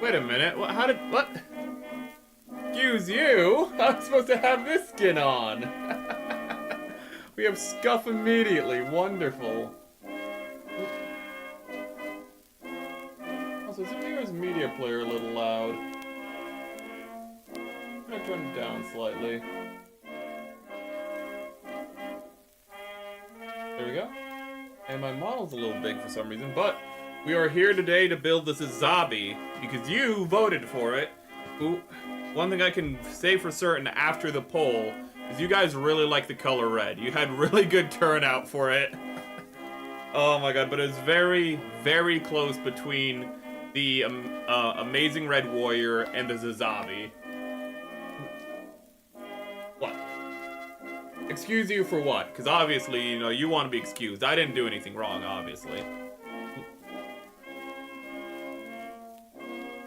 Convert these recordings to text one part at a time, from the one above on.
Wait a minute. What? Excuse you? I'm supposed to have this skin on. We have scuff immediately. Wonderful. Also, isn't yours media player a little loud? I'm gonna turn it down slightly. There we go. And my model's a little big for some reason, but we are here today to build the Sazabi because you voted for it. Ooh. One thing I can say for certain after the poll is you guys really like the color red. You had really good turnout for it. Oh my god, but it was very, very close between the Amazing Red Warrior and the Sazabi. What? Excuse you for what? Because obviously, you know, you want to be excused. I didn't do anything wrong, obviously.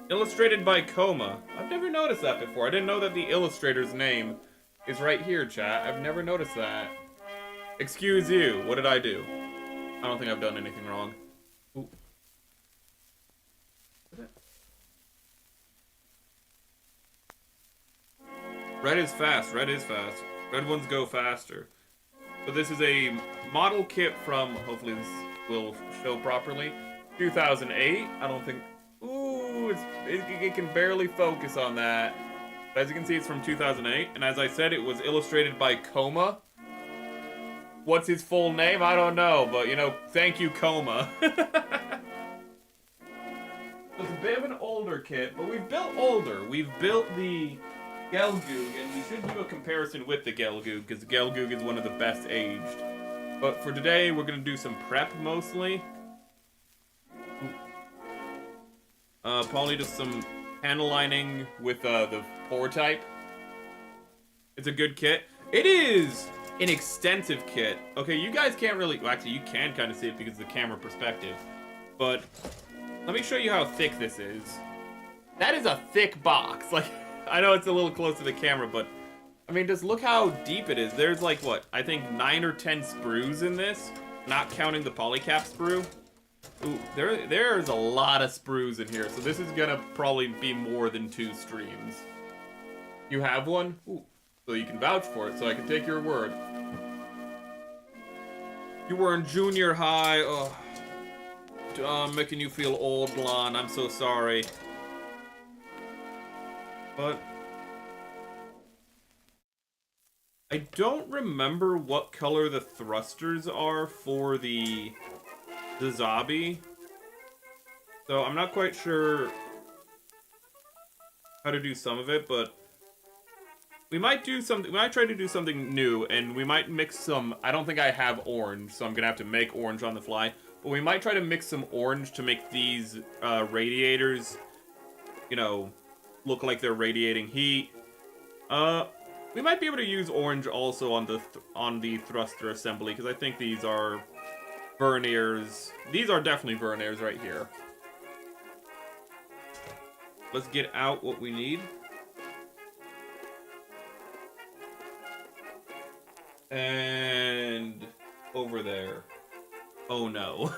Illustrated by Coma. I've never noticed that before. I didn't know that the illustrator's name is right here, chat. I've never noticed that. Excuse you. What did I do? I don't think I've done anything wrong. Ooh. Red is fast. Red is fast. Red ones go faster. So this is a model kit from, hopefully this will show properly, 2008. I don't think... Ooh, it can barely focus on that. But as you can see, it's from 2008. And as I said, it was illustrated by Coma. What's his full name? I don't know. But, you know, thank you, Coma. It's a bit of an older kit, but we've built older. We've built the Gelgoog, and we should do a comparison with the Gelgoog, because the Gelgoog is one of the best aged. But for today, we're going to do some prep, mostly. Probably just some panel lining with the pore type. It's a good kit. It is an extensive kit. Okay, you guys can't really... Well, actually, you can kind of see it because of the camera perspective. But let me show you how thick this is. That is a thick box. Like, I know it's a little close to the camera, but... I mean, just look how deep it is. There's like, what? I think 9 or 10 sprues in this. Not counting the polycap sprue. Ooh, there's a lot of sprues in here, so this is gonna probably be more than 2 streams. You have one? Ooh, so you can vouch for it, so I can take your word. You were in junior high. Oh, I'm making you feel old, Lon. I'm so sorry. But I don't remember what color the thrusters are for the Sazabi, so I'm not quite sure how to do some of it, but we might do something. We might try to do something new, and we might mix some. I don't think I have orange, so I'm gonna have to make orange on the fly. But we might try to mix some orange to make these radiators, you know, look like they're radiating heat. We might be able to use orange also on the thruster assembly, because I think these are Verniers. These are definitely Verniers right here. Let's get out what we need. And over there. Oh no.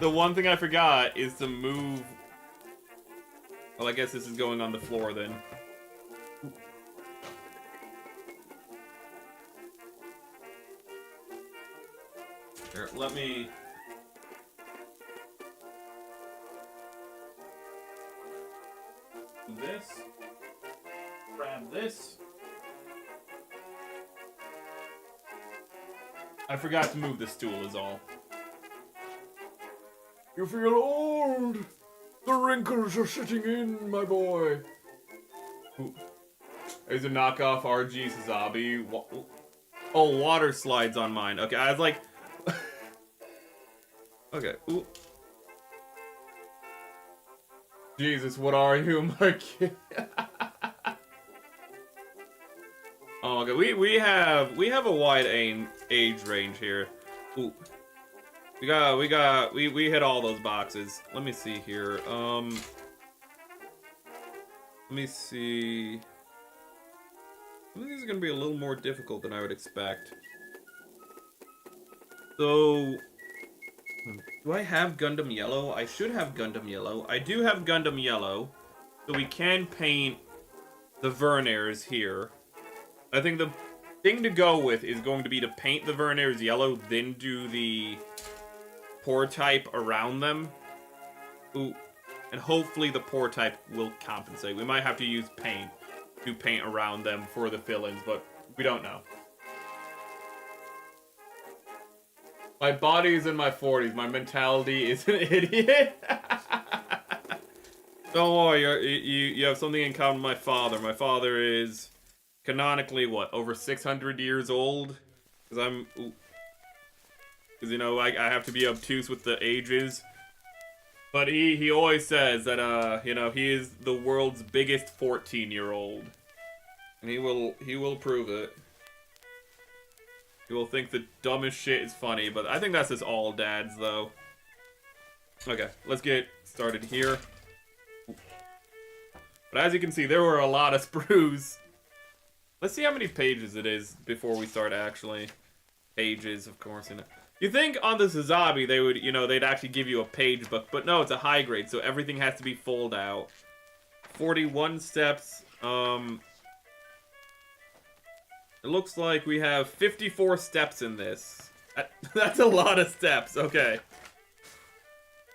The one thing I forgot is to move... Well, I guess this is going on the floor then. Here, let me... do this. Grab this. I forgot to move the stool is all. You feel old. The wrinkles are sitting in, my boy. Ooh. There's a knockoff RG Sazabi. Oh, water slides on mine. Okay, I was like... Okay, ooh. Jesus, what are you, my kid? Oh, okay, we have a wide age range here. Ooh. We hit all those boxes. Let me see here. Let me see. I think this is gonna be a little more difficult than I would expect. So, do I have Gundam Yellow? I should have Gundam Yellow. I do have Gundam Yellow. So we can paint the verniers here. I think the thing to go with is going to be to paint the verniers yellow, then do the pour type around them. Ooh. And hopefully the pour type will compensate. We might have to use paint to paint around them for the fill-ins, but we don't know. My body is in my 40s. My mentality is an idiot. Don't worry, you have something in common with my father. My father is canonically, what, over 600 years old? Because you know, I have to be obtuse with the ages. But he always says that, you know, he is the world's biggest 14-year-old. And he will prove it. He will think the dumbest shit is funny, but I think that's just all dads, though. Okay, let's get started here. But as you can see, there were a lot of sprues. Let's see how many pages it is before we start actually. Pages, of course, you know. You think on the Sazabi they would, you know, they'd actually give you a page book, but no, it's a high grade, so everything has to be fulled out. 41 steps. It looks like we have 54 steps in this. That's a lot of steps, okay.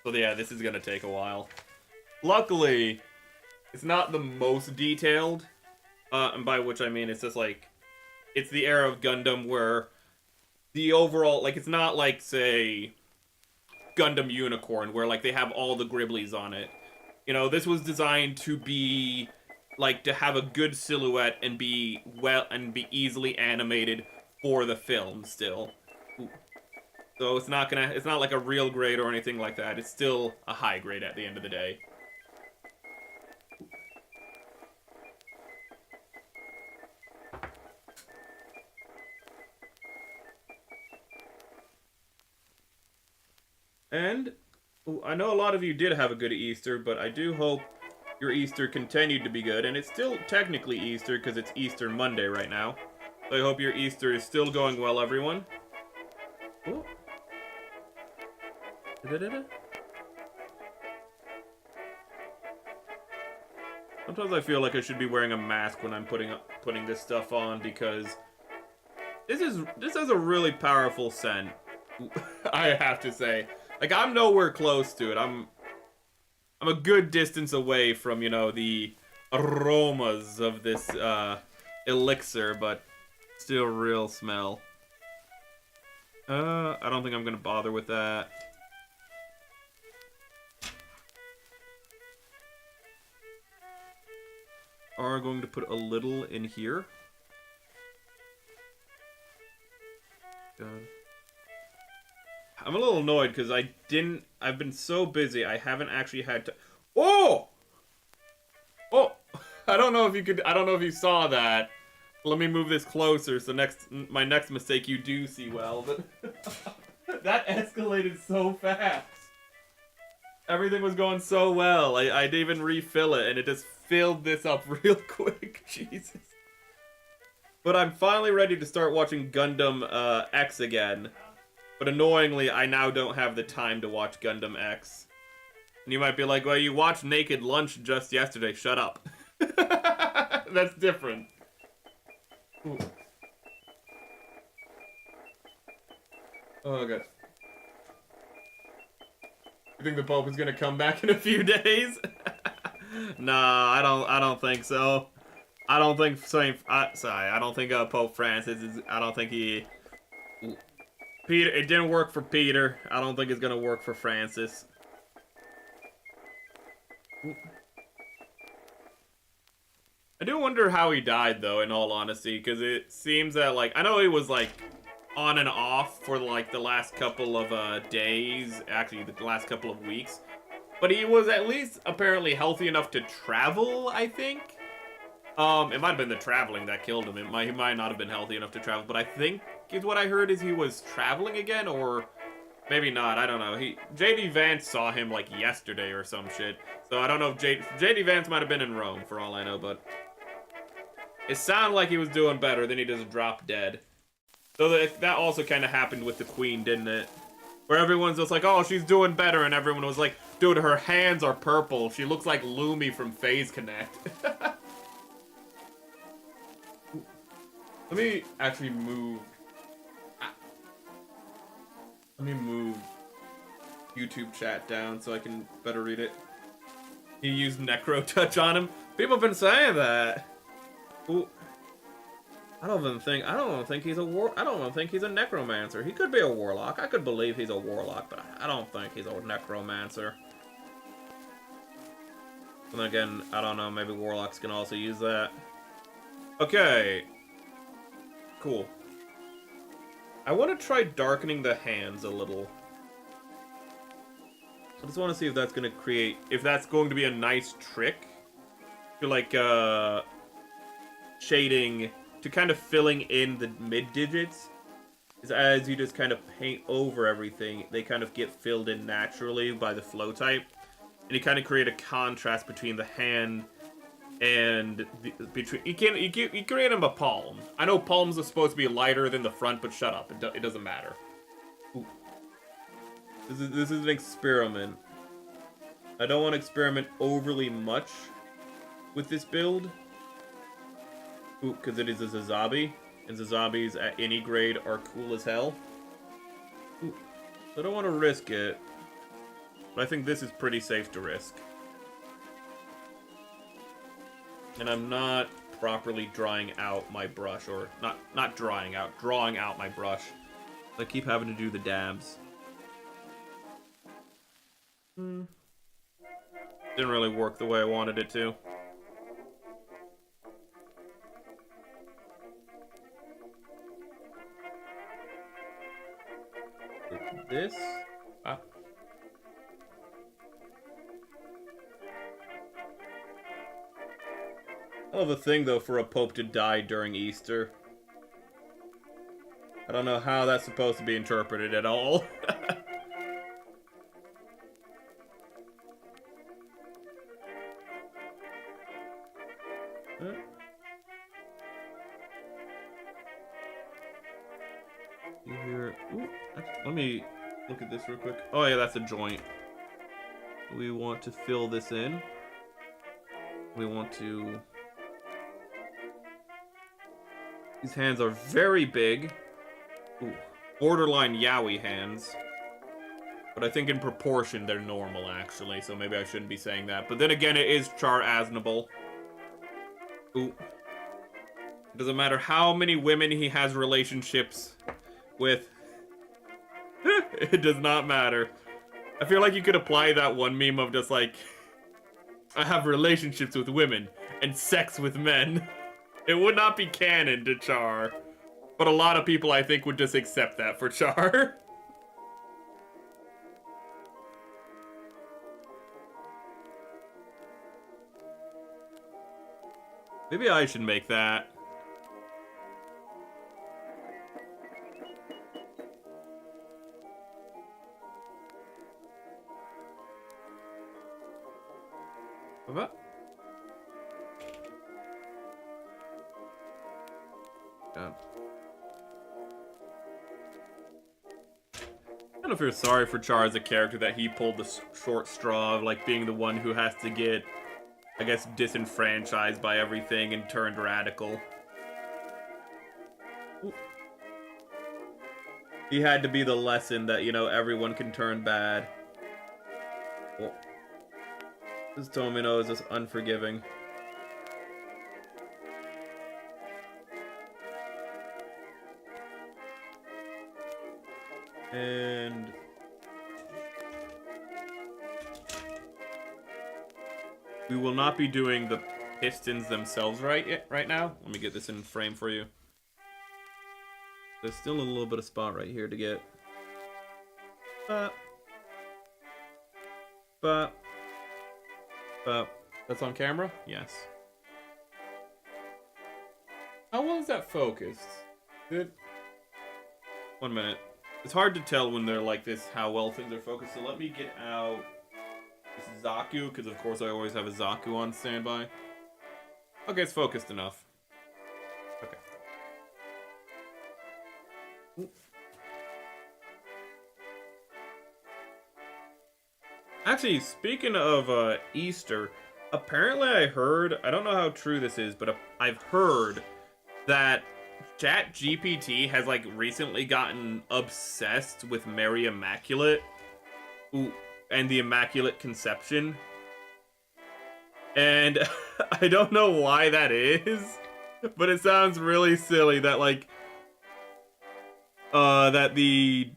So yeah, this is gonna take a while. Luckily, it's not the most detailed, and by which I mean it's just like, it's the era of Gundam where the overall, like, it's not like, say, Gundam Unicorn, where, like, they have all the Griblies on it. You know, this was designed to be, like, to have a good silhouette and be easily animated for the film still. Ooh. So it's not like a real grade or anything like that. It's still a high grade at the end of the day. And I know a lot of you did have a good Easter, but I do hope your Easter continued to be good. And it's still technically Easter because it's Easter Monday right now. So I hope your Easter is still going well, everyone. Ooh. Sometimes I feel like I should be wearing a mask when I'm putting this stuff on because this has a really powerful scent. I have to say. Like, I'm nowhere close to it. I'm a good distance away from, you know, the aromas of this elixir, but still real smell. I don't think I'm gonna bother with that. Are going to put a little in here. God. I'm a little annoyed because I've been so busy, I haven't actually had to. Oh! Oh! I don't know if you saw that. Let me move this closer so my next mistake you do see well, but that escalated so fast. Everything was going so well. I didn't even refill it and it just filled this up real quick. Jesus. But I'm finally ready to start watching Gundam X again. But annoyingly, I now don't have the time to watch Gundam X. And you might be like, well, you watched Naked Lunch just yesterday. Shut up. That's different. Ooh. Oh, God. You think the Pope is gonna come back in a few days? Nah, I don't think so. I don't think I don't think Pope Francis is. I don't think he. Peter, it didn't work for Peter. I don't think it's gonna work for Francis. I do wonder how he died, though, in all honesty, because it seems that, like, I know he was, like, on and off for, like, the last couple of days, actually, the last couple of weeks, but he was at least apparently healthy enough to travel, I think. It might have been the traveling that killed him. He might not have been healthy enough to travel, but I think is what I heard is he was traveling again, or maybe not. I don't know. JD Vance saw him like yesterday or some shit, so I don't know if JD Vance might have been in Rome for all I know, but it sounded like he was doing better. Then he just dropped dead. So that also kind of happened with the Queen, didn't it? Where everyone's just like, oh, she's doing better, and everyone was like, Dude, her hands are purple. She looks like Lumi from Phase Connect. Let me actually move. Let me move YouTube chat down so I can better read it. He used Necro Touch on him. People have been saying that. Ooh. I don't even think he's a necromancer. He could be a warlock. I could believe he's a warlock, but I don't think he's a necromancer. And then again, I don't know, maybe warlocks can also use that. Okay. Cool. I want to try darkening the hands a little. I just want to see if that's going to create, if that's going to be a nice trick. I feel like, shading to kind of filling in the mid digits is as you just kind of paint over everything, they kind of get filled in naturally by the flow type, and you kind of create a contrast between the hand and between you create them a palm. I know palms are supposed to be lighter than the front, but shut up, it doesn't matter. Ooh. This is an experiment. I don't want to experiment overly much with this build. Ooh, because it is a Sazabi, and Sazabis at any grade are cool as hell. Ooh, so I don't want to risk it, but I think this is pretty safe to risk. And I'm not properly drawing out my brush, or not drawing out my brush. I keep having to do the dabs. Didn't really work the way I wanted it to. This. Ah. I love a thing though for a pope to die during Easter. I don't know how that's supposed to be interpreted at all. Here. Ooh, let me look at this real quick. Oh yeah, that's a joint. We want to fill this in. We want to... These hands are very big. Ooh, borderline yaoi hands. But I think in proportion they're normal, actually, so maybe I shouldn't be saying that. But then again, it is Char Aznable. Ooh. It doesn't matter how many women he has relationships with. It does not matter. I feel like you could apply that one meme of just like, I have relationships with women and sex with men. It would not be canon to Char. But a lot of people, I think, would just accept that for Char. Maybe I should make that. What? Yeah. I don't know if you're sorry for Char as a character that he pulled the short straw of like being the one who has to get, I guess, disenfranchised by everything and turned radical. Ooh. He had to be the lesson that, you know, everyone can turn bad. Oh. This Tomino is just unforgiving. And... we will not be doing the pistons themselves right now. Let me get this in frame for you. There's still a little bit of spot right here to get. But that's on camera? Yes. How well is that focused? Good. 1 minute. It's hard to tell when they're like this how well things are focused, so let me get out this Zaku, because of course I always have a Zaku on standby. Okay, it's focused enough. Okay. Actually, speaking of Easter, apparently I heard, I don't know how true this is, but I've heard that ChatGPT has like recently gotten obsessed with Mary Immaculate and the Immaculate Conception. And I don't know why that is, but it sounds really silly that like that the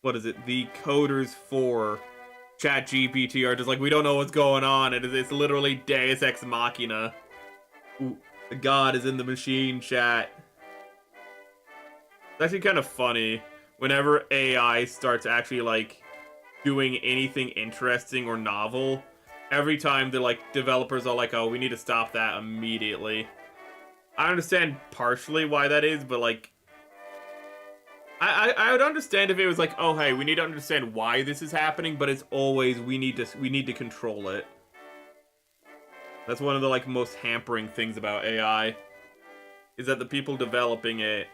what is it? The coders for ChatGPT are just like, we don't know what's going on, and it's literally Deus Ex Machina. Ooh, God is in the machine, chat. It's actually kind of funny whenever AI starts actually like doing anything interesting or novel. Every time the like developers are like, oh, we need to stop that immediately. I understand partially why that is, but like I would understand if it was like, oh hey, we need to understand why this is happening, but it's always we need to control it. That's one of the like most hampering things about AI, is that the people developing it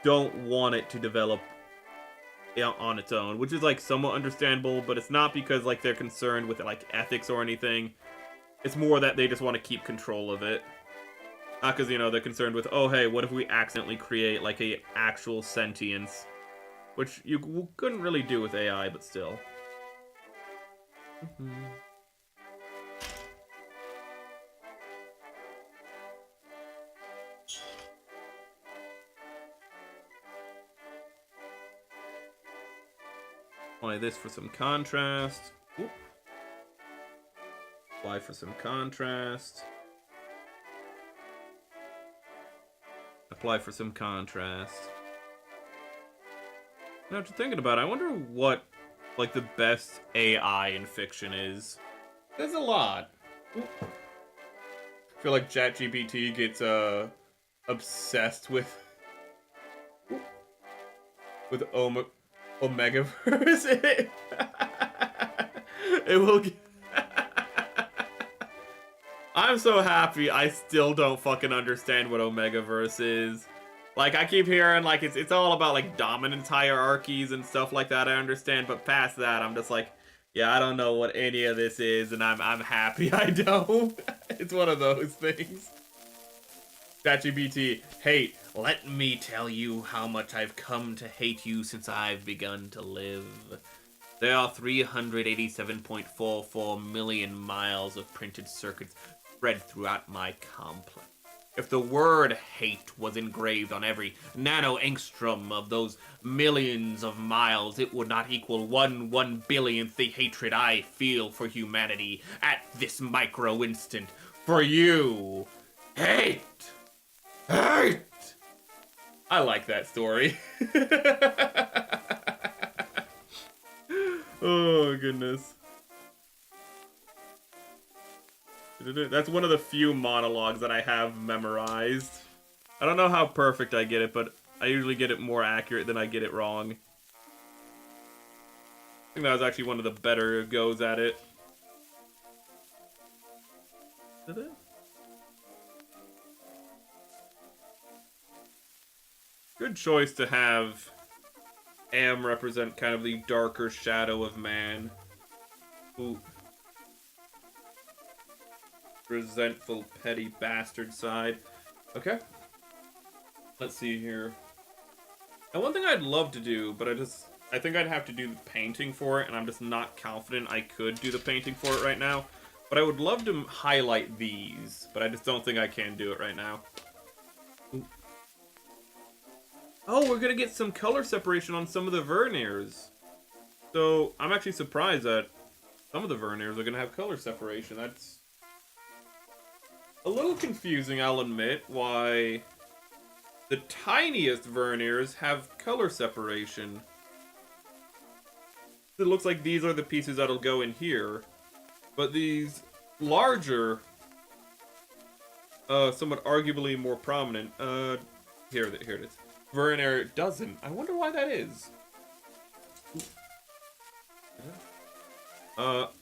don't want it to develop on its own, which is like somewhat understandable, but it's not because like they're concerned with like ethics or anything. It's more that they just want to keep control of it. Not because, you know, they're concerned with, oh, hey, what if we accidentally create, like, a actual sentience? Which you couldn't really do with AI, but still. Apply this for some contrast. Oop. Apply for some contrast. Apply for some contrast. Now, after thinking about it, I wonder what, like, the best AI in fiction is. There's a lot. Oop. I feel like ChatGPT gets, obsessed with Omegaverse. It will get... I'm so happy I still don't fucking understand what Omegaverse is. Like, I keep hearing, like, it's all about, like, dominance hierarchies and stuff like that, I understand, but past that, I'm just like, yeah, I don't know what any of this is, and I'm happy I don't. It's one of those things. ChatGPT, hate. Let me tell you how much I've come to hate you since I've begun to live. There are 387.44 million miles of printed circuits spread throughout my complex. If the word hate was engraved on every nano-angstrom of those millions of miles, it would not equal 1/1 billionth the hatred I feel for humanity at this micro instant. For you. Hate! Hate! I like that story. Oh, goodness. That's one of the few monologues that I have memorized. I don't know how perfect I get it, but I usually get it more accurate than I get it wrong. I think that was actually one of the better goes at it. Did it? Good choice to have Am represent kind of the darker shadow of man. Ooh. Resentful, petty bastard side. Okay. Let's see here. And one thing I'd love to do, but I think I'd have to do the painting for it, and I'm just not confident I could do the painting for it right now. But I would love to highlight these, but I just don't think I can do it right now. Ooh. Oh, we're gonna get some color separation on some of the verniers. So, I'm actually surprised that some of the verniers are gonna have color separation. That's a little confusing, I'll admit, why the tiniest verniers have color separation. It looks like these are the pieces that'll go in here, but these larger, somewhat arguably more prominent, here it is. Vernier doesn't. I wonder why that is.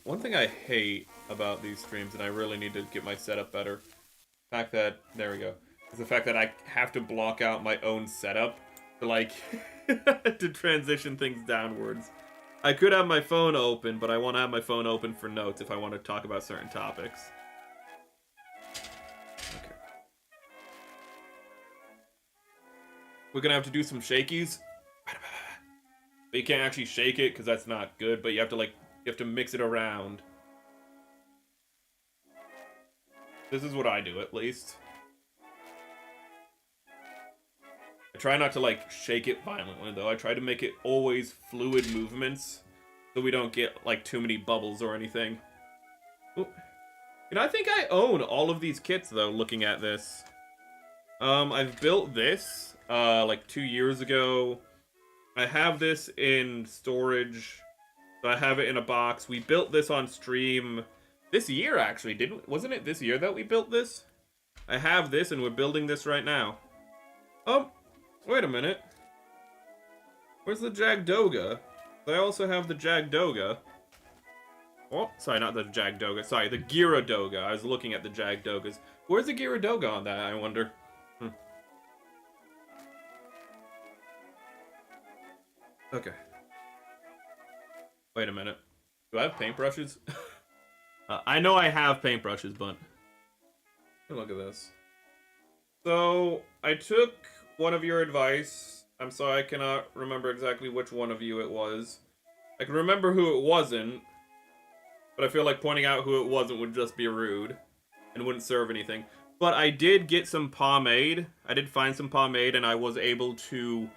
One thing I hate about these streams, and I really need to get my setup better, the fact that, there we go, is the fact that I have to block out my own setup. like, to transition things downwards. I could have my phone open, but I want to have my phone open for notes if I want to talk about certain topics. Okay. We're gonna have to do some shakies. But you can't actually shake it because that's not good, but you have to mix it around. This is what I do, at least. I try not to, like, shake it violently, though. I try to make it always fluid movements so we don't get, like, too many bubbles or anything. Ooh. You know, I think I own all of these kits, though, looking at this. I've built this, like, 2 years ago. I have this in storage, so I have it in a box. We built this on stream this year, actually, wasn't it this year that we built this? I have this, and we're building this right now. Wait a minute. Where's the Jagdoga? I also have the Jagdoga. Oh, sorry, not the Jagdoga. Sorry, the Gyaradoga. I was looking at the Jagdogas. Where's the Gyaradoga on that, I wonder? Okay. Wait a minute. Do I have paintbrushes? I know I have paintbrushes, but... Look at this. So, I took one of your advice. I'm sorry, I cannot remember exactly which one of you it was. I can remember who it wasn't, but I feel like pointing out who it wasn't would just be rude and wouldn't serve anything. But I did get some pomade. I did find some pomade, and I was able to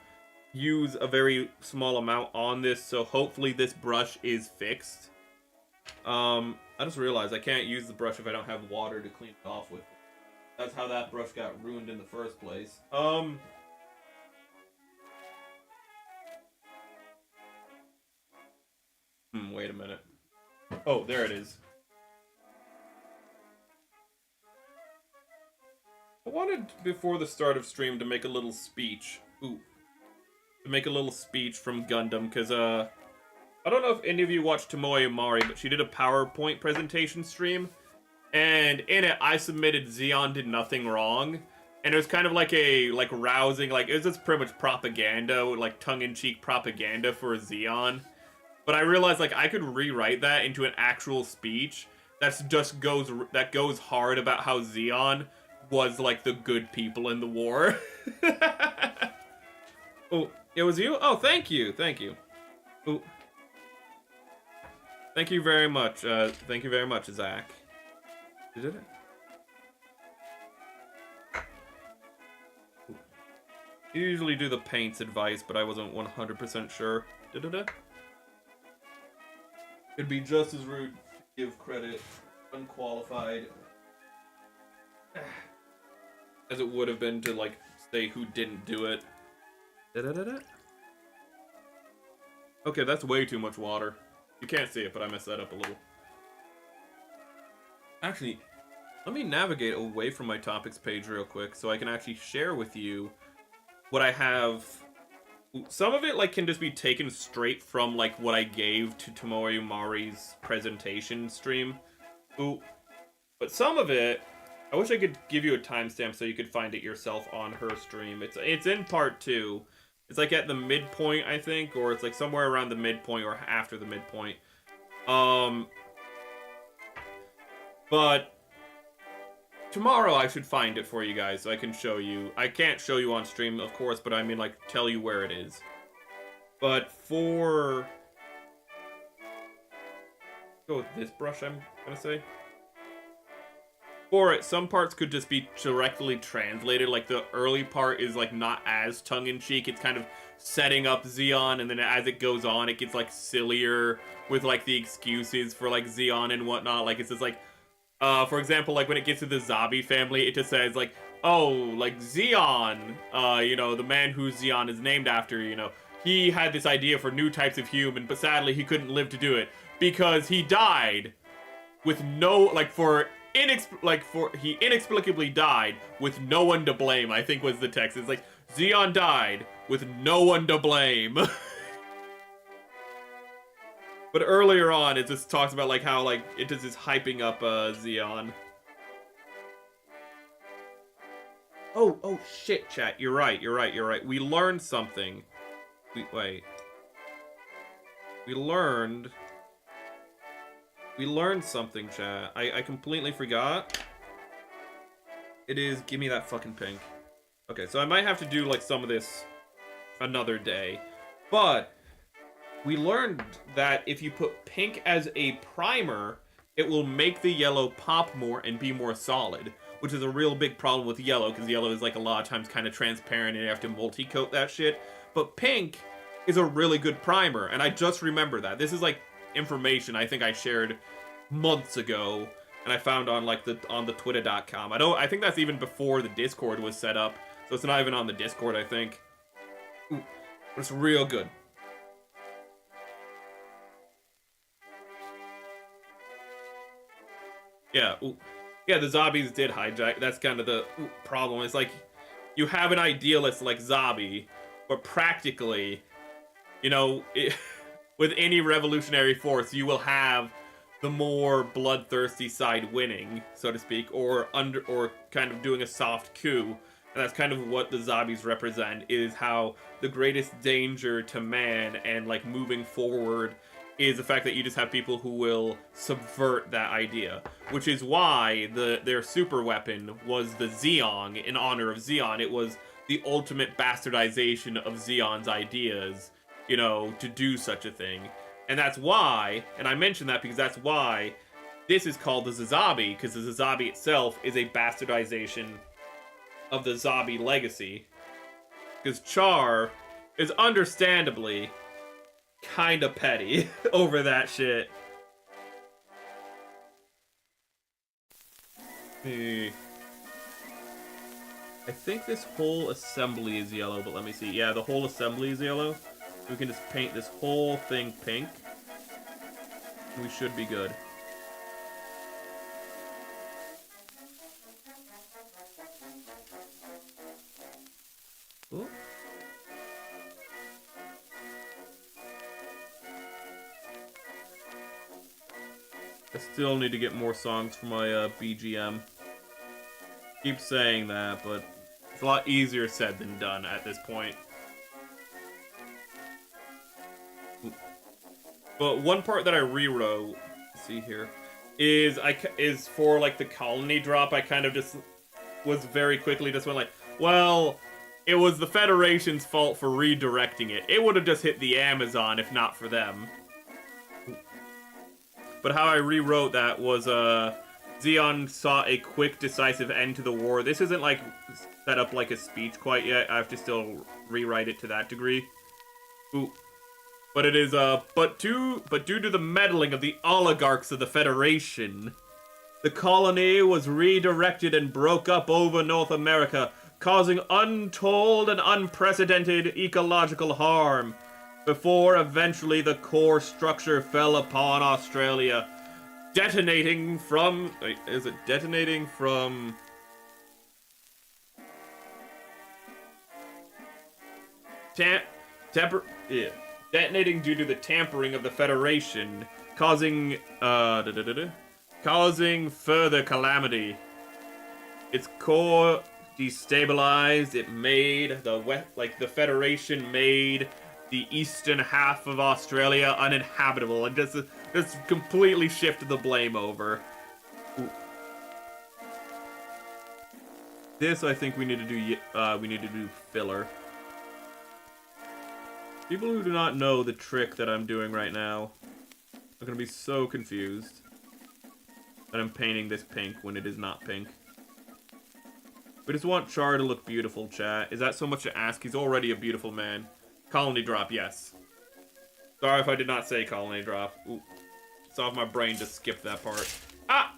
use a very small amount on this, so hopefully this brush is fixed. I just realized I can't use the brush if I don't have water to clean it off with. That's how that brush got ruined in the first place. Wait a minute. Oh, there it is. I wanted, before the start of stream, to make a little speech. Ooh. To make a little speech from Gundam, because, I don't know if any of you watched Tomoe Mari, but she did a PowerPoint presentation stream, and in it, I submitted Zeon did nothing wrong, and it was kind of like a, like, rousing, like, it was just pretty much propaganda, like, tongue-in-cheek propaganda for Zeon, but I realized, like, I could rewrite that into an actual speech that goes hard about how Zeon was, like, the good people in the war. Oh, it was you? Oh, thank you, thank you. Ooh. Thank you very much, Zach. Did it? You usually do the paints advice, but I wasn't 100% sure. It'd be just as rude to give credit unqualified as it would have been to, like, say who didn't do it. Okay, that's way too much water. You can't see it, but I messed that up a little. Actually, let me navigate away from my topics page real quick so I can actually share with you what I have. Some of it, like, can just be taken straight from, like, what I gave to Tomoe Mari's presentation stream. Ooh. But some of it, I wish I could give you a timestamp so you could find it yourself on her stream. It's in part 2. It's like at the midpoint, I think, or it's like somewhere around the midpoint or after the midpoint. But tomorrow I should find it for you guys so I can show you. I can't show you on stream, of course, but I mean, like, tell you where it is. But for... Go with this brush, I'm gonna say. For it, some parts could just be directly translated. Like, the early part is, like, not as tongue-in-cheek. It's kind of setting up Zeon, and then as it goes on, it gets, like, sillier with, like, the excuses for, like, Zeon and whatnot. Like, it's just, like, for example, like, when it gets to the Sazabi family, it just says, like, oh, like, Zeon, you know, the man who Zeon is named after, you know, he had this idea for new types of human, but sadly he couldn't live to do it because he died with no, like, he inexplicably died with no one to blame, I think was the text. It's like, Zeon died with no one to blame. But earlier on, it just talks about, like, how, like, it just is hyping up, Zeon. Oh, shit, chat. You're right. We learned something. Wait. We learned something, chat. I completely forgot. It is, give me that fucking pink. Okay, so I might have to do, like, some of this another day. But we learned that if you put pink as a primer, it will make the yellow pop more and be more solid, which is a real big problem with yellow, because yellow is, like, a lot of times kind of transparent and you have to multi-coat that shit. But pink is a really good primer, and I just remember that. This is, like, information I think I shared months ago, and I found on, like, on the twitter.com. I think that's even before the Discord was set up, so it's not even on the Discord, I think. Ooh, but it's real good. Yeah, ooh. Yeah, the zombies did hijack. That's kind of the problem. It's like, you have an idealist like Zabi, but practically, you know, with any revolutionary force, you will have the more bloodthirsty side winning, so to speak, or kind of doing a soft coup. And that's kind of what the zombies represent, is how the greatest danger to man and, like, moving forward is the fact that you just have people who will subvert that idea. Which is why their super weapon was the Zeong, in honor of Zeon. It was the ultimate bastardization of Zeon's ideas, you know, to do such a thing. And that's why, and I mention that because that's why this is called the Sazabi, because the Sazabi itself is a bastardization of the Zabi legacy. Because Char is understandably kinda petty over that shit. I think this whole assembly is yellow, but let me see. Yeah, the whole assembly is yellow. We can just paint this whole thing pink. We should be good. Ooh. I still need to get more songs for my BGM. Keep saying that, but it's a lot easier said than done at this point. But one part that I rewrote, let's see here, is for, like, the colony drop. I kind of just was very quickly just went like, well, it was the Federation's fault for redirecting it. It would have just hit the Amazon if not for them. But how I rewrote that was, Zeon saw a quick, decisive end to the war. This isn't, like, set up like a speech quite yet. I have to still rewrite it to that degree. Ooh. But it is, but due to the meddling of the oligarchs of the Federation, the colony was redirected and broke up over North America, causing untold and unprecedented ecological harm, before eventually the core structure fell upon Australia, detonating from... Wait, is it detonating from... Detonating due to the tampering of the Federation, causing causing further calamity. Its core destabilized. It made the Federation made the eastern half of Australia uninhabitable, and just completely shifted the blame over. Ooh. This, I think, we need to do filler. People who do not know the trick that I'm doing right now are gonna be so confused that I'm painting this pink when it is not pink. We just want Char to look beautiful, chat. Is that so much to ask? He's already a beautiful man. Colony drop, yes. Sorry if I did not say colony drop. Ooh. It's off my brain to skip that part. Ah!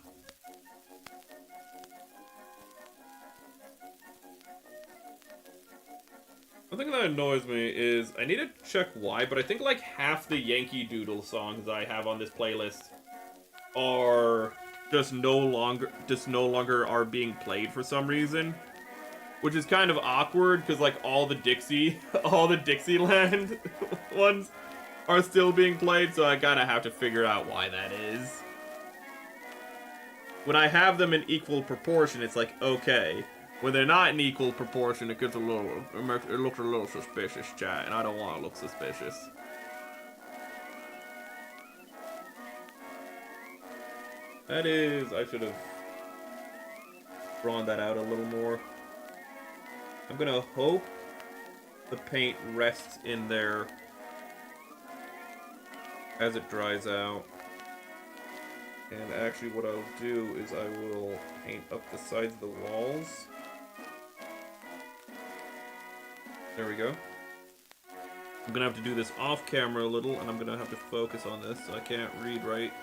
One thing that annoys me is, I need to check why, but I think like half the Yankee Doodle songs I have on this playlist are just no longer are being played for some reason. Which is kind of awkward, because like all the Dixieland ones are still being played, so I kinda have to figure out why that is. When I have them in equal proportion, it's like, okay. When they're not in equal proportion, it looks a little suspicious, chat, and I don't want to look suspicious. That is, I should have drawn that out a little more. I'm gonna hope the paint rests in there as it dries out. And actually what I'll do is I will paint up the sides of the walls. There we go. I'm gonna have to do this off camera a little, and I'm gonna have to focus on this, so I can't read right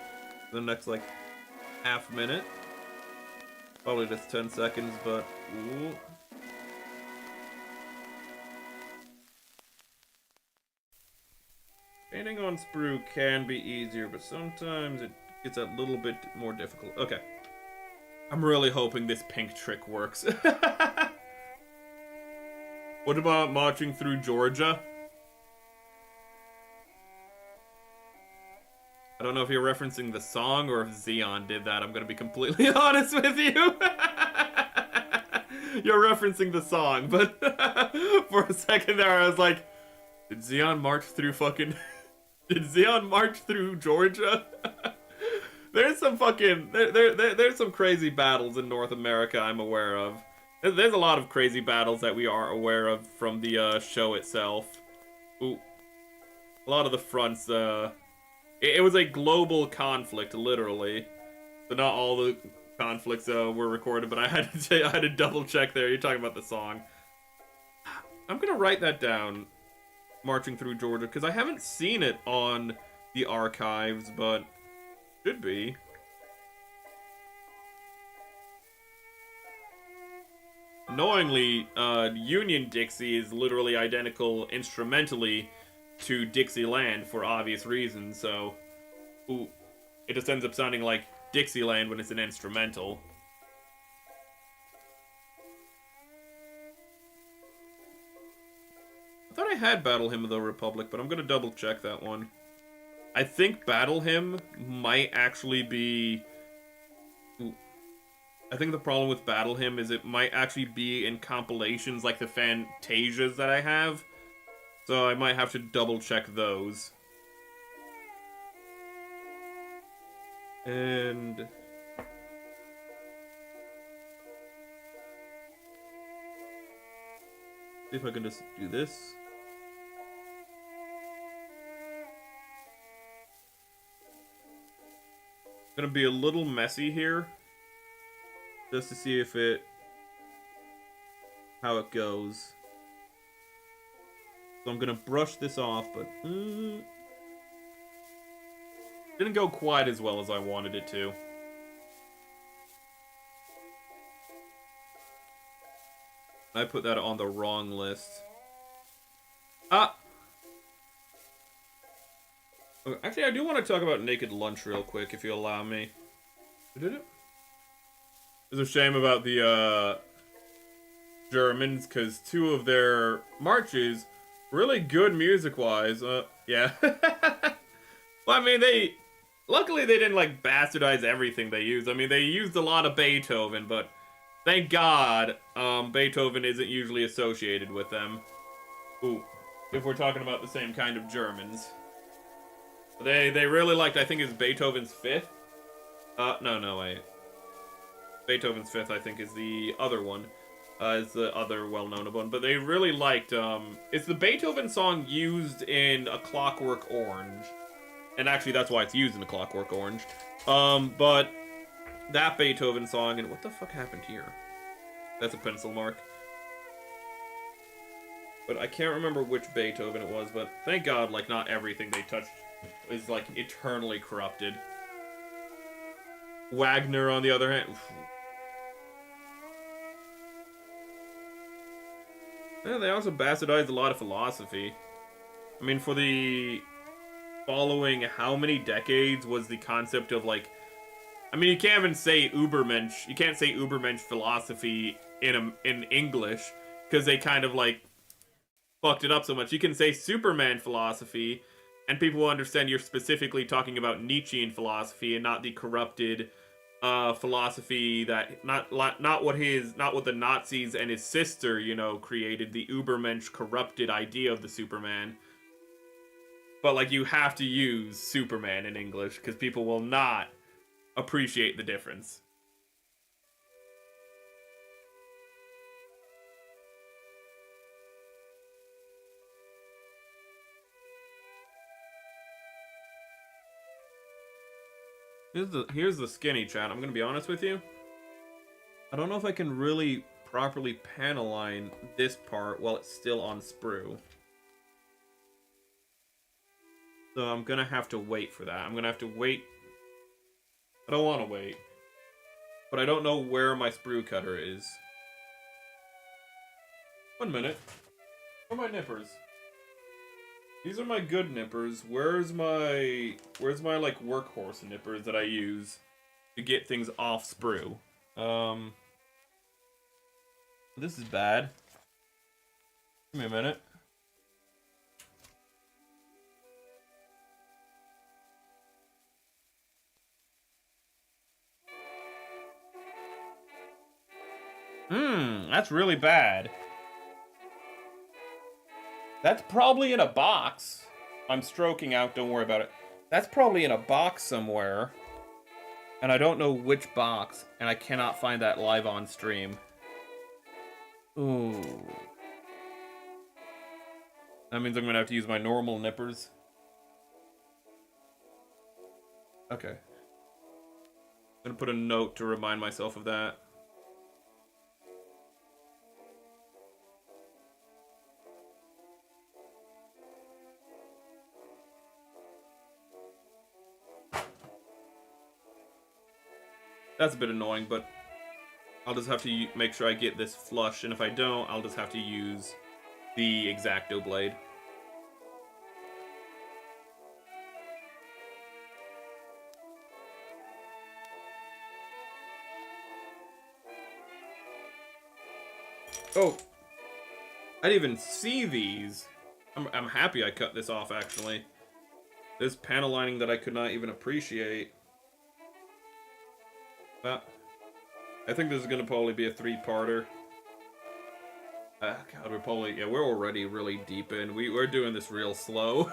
for the next, like, half minute. Probably just 10 seconds, but... Ooh. Painting on sprue can be easier, but sometimes it gets a little bit more difficult. Okay. I'm really hoping this pink trick works. What about marching through Georgia? I don't know if you're referencing the song or if Xeon did that. I'm gonna be completely honest with you. You're referencing the song, but for a second there I was like, did Xeon march through fucking... Did Xeon march through Georgia? There's some fucking... There's some crazy battles in North America I'm aware of. There's a lot of crazy battles that we are aware of from the show itself. Ooh. A lot of the fronts, it was a global conflict, literally. So not all the conflicts were recorded, but I had to double check there. You're talking about the song. I'm gonna write that down. Marching through Georgia, because I haven't seen it on the archives, but should be. Annoyingly, Union Dixie is literally identical instrumentally to Dixieland for obvious reasons, so ooh, it just ends up sounding like Dixieland when it's an instrumental. I thought I had Battle Hymn of the Republic, but I'm gonna double check that one. I think Battle Hymn might actually be... Ooh. I think the problem with Battle Hymn is it might actually be in compilations like the Fantasias that I have. So I might have to double check those. And... see if I can just do this. Gonna be a little messy here. Just to see if it... how it goes. So I'm gonna brush this off, but... didn't go quite as well as I wanted it to. I put that on the wrong list. Ah! Okay, actually, I do want to talk about Naked Lunch real quick, if you allow me. Did it? It's a shame about the, Germans, because two of their marches, really good music-wise, yeah. Well, I mean, luckily they didn't, like, bastardize everything they used. I mean, they used a lot of Beethoven, but thank God, Beethoven isn't usually associated with them. Ooh, if we're talking about the same kind of Germans. They really liked, I think it's Beethoven's Fifth. No, wait. Beethoven's Fifth, I think, is the other one. Is the other well-known one. But they really liked, it's the Beethoven song used in A Clockwork Orange. And actually, that's why it's used in A Clockwork Orange. But that Beethoven song, and what the fuck happened here? That's a pencil mark. But I can't remember which Beethoven it was, but thank God, like, not everything they touched is, like, eternally corrupted. Wagner, on the other hand... Oof. Yeah, they also bastardized a lot of philosophy. I mean, for the following how many decades was the concept of, like... I mean, you can't even say Ubermensch. You can't say Ubermensch philosophy in English, because they kind of, like, fucked it up so much. You can say Superman philosophy, and people will understand you're specifically talking about Nietzschean philosophy and not the corrupted philosophy that not what the Nazis and his sister, you know, created, the Ubermensch corrupted idea of the Superman. But like, you have to use Superman in English because people will not appreciate the difference. Here's the skinny chat. I'm gonna be honest with you. I don't know if I can really properly panel line this part while it's still on sprue. So I'm gonna have to wait for that. I'm gonna have to wait. I don't want to wait. But I don't know where my sprue cutter is. 1 minute. Where are my nippers? These are my good nippers. Where's my like workhorse nippers that I use to get things off sprue? This is bad. Give me a minute. That's really bad. That's probably in a box. I'm stroking out, don't worry about it. That's probably in a box somewhere. And I don't know which box, and I cannot find that live on stream. Ooh. That means I'm gonna have to use my normal nippers. Okay. I'm gonna put a note to remind myself of that. That's a bit annoying, but I'll just have to make sure I get this flush, and if I don't, I'll just have to use the X-Acto blade. Oh, I didn't even see these. I'm happy I cut this off, actually. This panel lining that I could not even appreciate. Well, I think this is going to probably be a 3-parter. God, we're already really deep in. We're doing this real slow.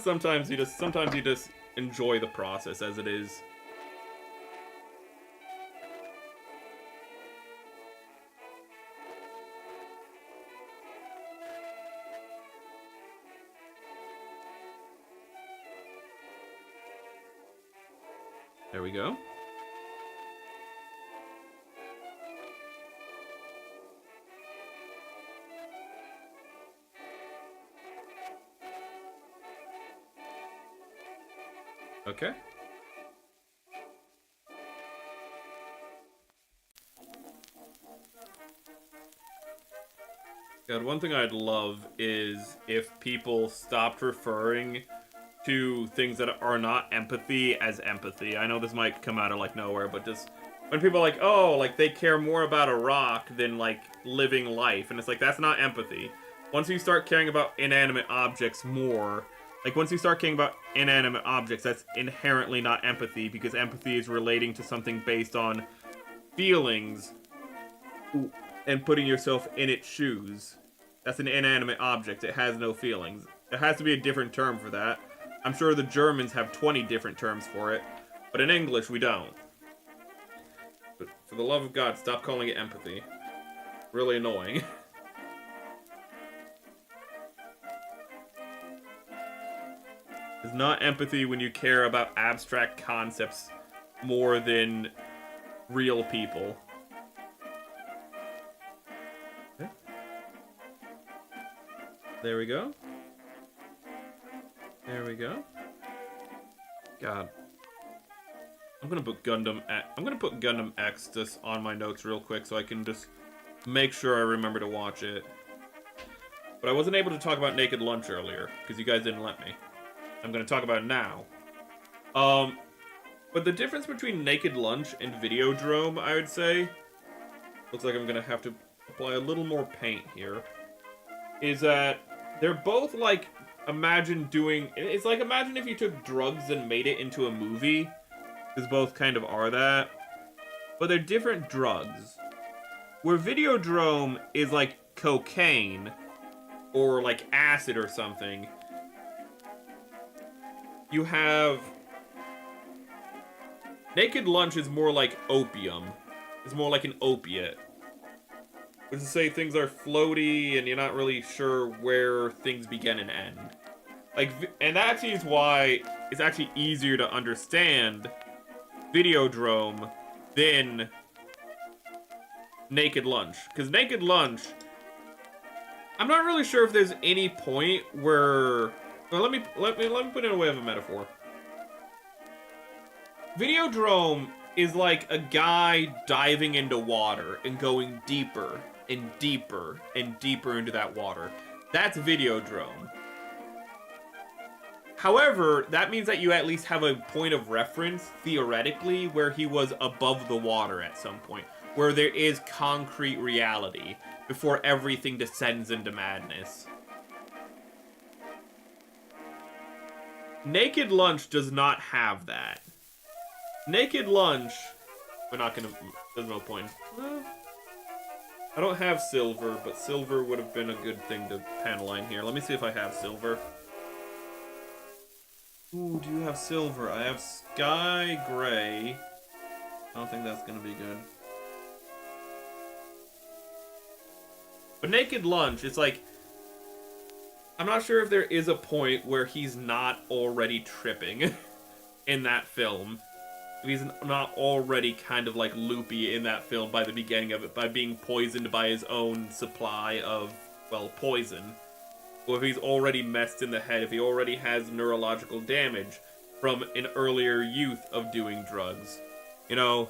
Sometimes you just enjoy the process as it is. There we go. Okay. God, one thing I'd love is if people stopped referring to things that are not empathy as empathy. I know this might come out of like nowhere, but just when people are like, oh, like they care more about a rock than like living life, and it's like, that's not empathy. Once you start caring about inanimate objects more, like once you start caring about inanimate objects, that's inherently not empathy, because empathy is relating to something based on feelings and putting yourself in its shoes. That's an inanimate object. It has no feelings. There has to be a different term for that. I'm sure the Germans have 20 different terms for it, but in English we don't. But for the love of God, stop calling it empathy. Really annoying. It's not empathy when you care about abstract concepts more than real people. Okay. There we go. There we go. God. I'm gonna put Gundam X just on my notes real quick so I can just make sure I remember to watch it. But I wasn't able to talk about Naked Lunch earlier, because you guys didn't let me. I'm gonna talk about it now. But the difference between Naked Lunch and Videodrome, I would say, looks like I'm gonna have to apply a little more paint here, is that they're both like, imagine if you took drugs and made it into a movie. because both kind of are that. But they're different drugs. Where Videodrome is like cocaine, or like acid or something, you have... Naked Lunch is more like opium. It's more like an opiate. Which is to say things are floaty and you're not really sure where things begin and end. Like, and that actually is why it's actually easier to understand Videodrome than Naked Lunch. Because Naked Lunch, I'm not really sure if there's any point where... Well, let me put it in a way of a metaphor. Videodrome is like a guy diving into water and going deeper and deeper and deeper into that water. That's Videodrome. However, that means that you at least have a point of reference, theoretically, where he was above the water at some point, where there is concrete reality before everything descends into madness. Naked Lunch does not have that. Naked Lunch... We're not gonna... There's no point. I don't have silver, but silver would have been a good thing to panel line here. Let me see if I have silver. Ooh, do you have silver? I have sky gray. I don't think that's gonna be good. But Naked Lunch, it's like... I'm not sure if there is a point where he's not already tripping in that film. If he's not already kind of like loopy in that film by the beginning of it, by being poisoned by his own supply of, well, poison. Or if he's already messed in the head, if he already has neurological damage from an earlier youth of doing drugs. You know?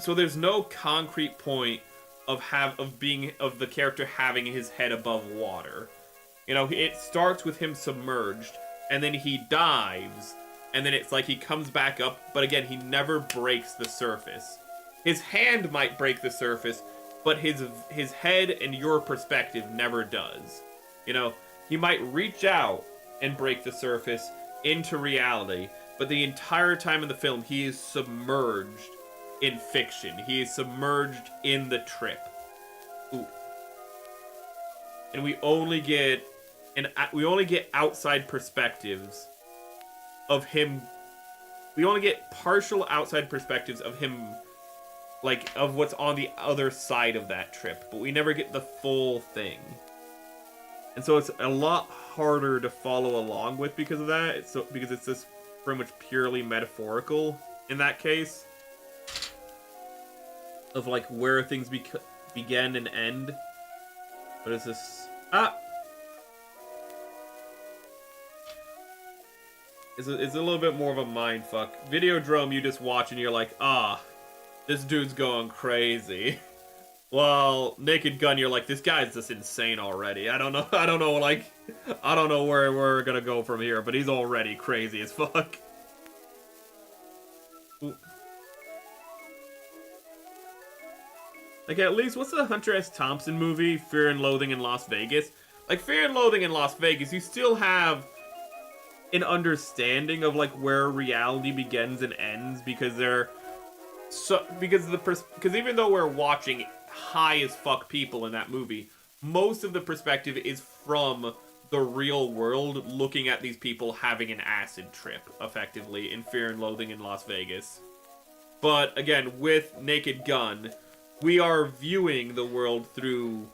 So there's no concrete point of the character having his head above water. You know, it starts with him submerged, and then he dives, and then it's like he comes back up, but again, he never breaks the surface. His hand might break the surface, but his head and your perspective never does. You know, he might reach out and break the surface into reality, but the entire time in the film, he is submerged in fiction. He is submerged in the trip. Ooh. And we only get outside perspectives of him. We only get partial outside perspectives of him, like, of what's on the other side of that trip, but we never get the full thing. And so it's a lot harder to follow along with because of that. Because it's just pretty much purely metaphorical in that case. Of, like, where things begin and end. What is this? It's a little bit more of a mindfuck. Videodrome, you just watch and you're like, this dude's going crazy. Well, Naked Gun, you're like, this guy's just insane already. I don't know where we're gonna go from here, but he's already crazy as fuck. Ooh. Like, at least, what's the Hunter S. Thompson movie, Fear and Loathing in Las Vegas? Like, Fear and Loathing in Las Vegas, you still have an understanding of, like, where reality begins and ends, because because even though we're watching high as fuck people in that movie, most of the perspective is from the real world, looking at these people having an acid trip, effectively, in Fear and Loathing in Las Vegas. But, again, with Naked Gun, we are viewing the world through...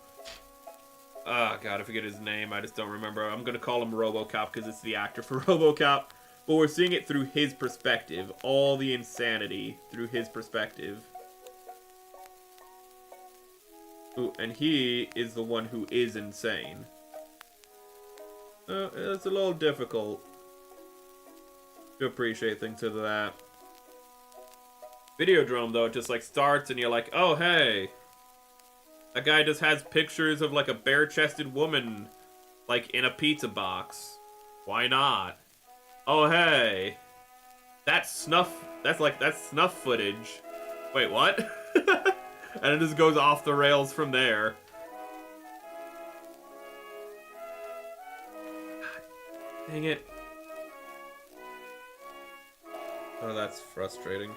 God, I forget his name. I just don't remember. I'm going to call him RoboCop because it's the actor for RoboCop. But we're seeing it through his perspective. All the insanity through his perspective. Ooh, and he is the one who is insane. It's a little difficult to appreciate things to that. Videodrome, though, it just, like, starts and you're like, oh, hey. That guy just has pictures of, like, a bare-chested woman, like, in a pizza box. Why not? Oh, hey. That's snuff footage. Wait, what? And it just goes off the rails from there. God, dang it. Oh, that's frustrating.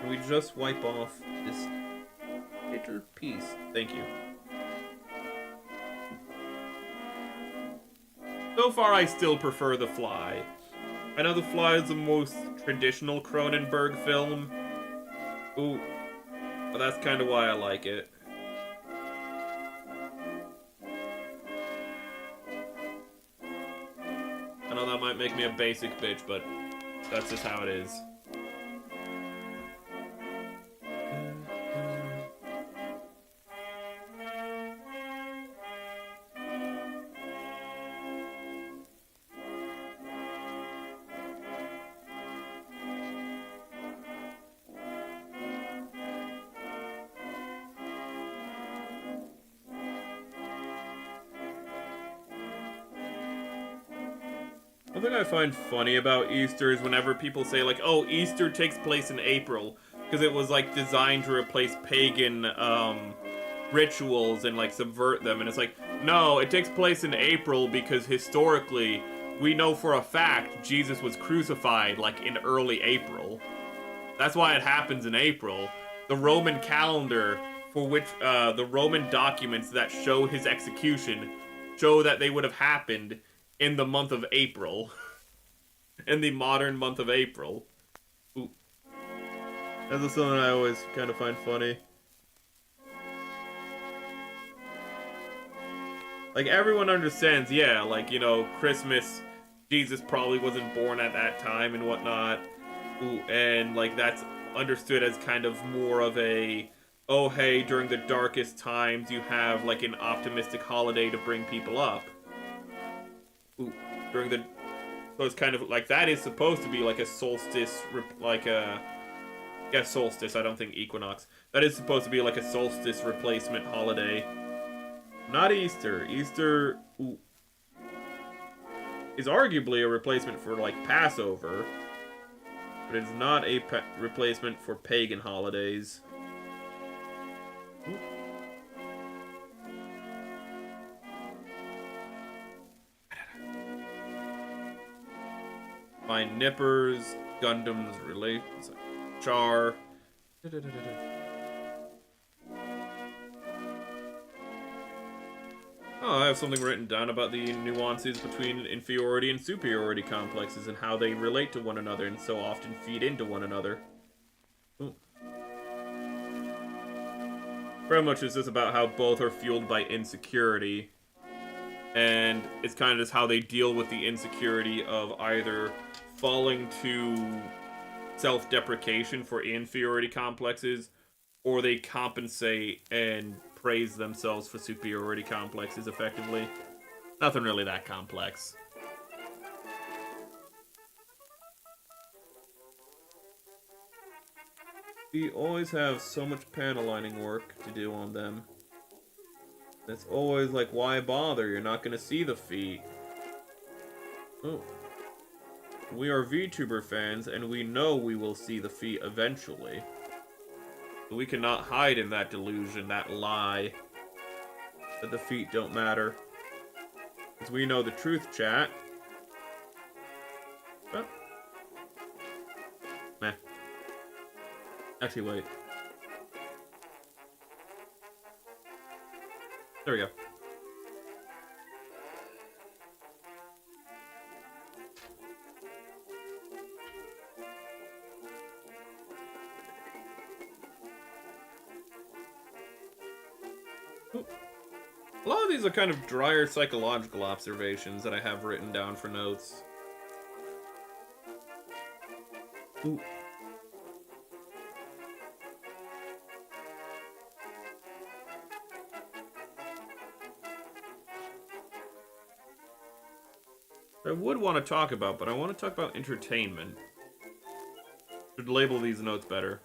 Can we just wipe off this little piece? Thank you. So far, I still prefer The Fly. I know The Fly is the most traditional Cronenberg film. Ooh, but that's kind of why I like it. I know that might make me a basic bitch, but that's just how it is. One thing I find funny about Easter is whenever people say, like, oh, Easter takes place in April, because it was, like, designed to replace pagan, rituals and, like, subvert them, and it's like, no, it takes place in April because historically, we know for a fact Jesus was crucified, like, in early April. That's why it happens in April. The Roman calendar, for which, the Roman documents that show his execution show that they would have happened in the month of April. In the modern month of April. Ooh. That's just something I always kind of find funny. Like, everyone understands, yeah, like, you know, Christmas, Jesus probably wasn't born at that time and whatnot. Ooh, and, like, that's understood as kind of more of a, oh, hey, during the darkest times, you have, like, an optimistic holiday to bring people up. Ooh, during the... So it's kind of, like, that is supposed to be, like, a solstice, like a... Yeah, solstice, I don't think equinox. That is supposed to be, like, a solstice replacement holiday. Not Easter. Easter... Ooh, is arguably a replacement for, like, Passover. But it's not a replacement for pagan holidays. Ooh. Find nippers, Gundam's relates, char. Oh, I have something written down about the nuances between inferiority and superiority complexes and how they relate to one another and so often feed into one another. Ooh. Very much is this about how both are fueled by insecurity. And it's kind of just how they deal with the insecurity of either falling to self-deprecation for inferiority complexes, or they compensate and praise themselves for superiority complexes, effectively. Nothing really that complex. We always have so much panel lining work to do on them. It's always like, why bother? You're not gonna see the feet. Oh. We are VTuber fans, and we know we will see the feet eventually. But we cannot hide in that delusion, that lie, that the feet don't matter. Because we know the truth, chat. Oh. Meh. Actually, wait. There we go. Ooh. A lot of these are kind of drier psychological observations that I have written down for notes. Ooh. I would want to talk about, but I want to talk about entertainment. Should label these notes better.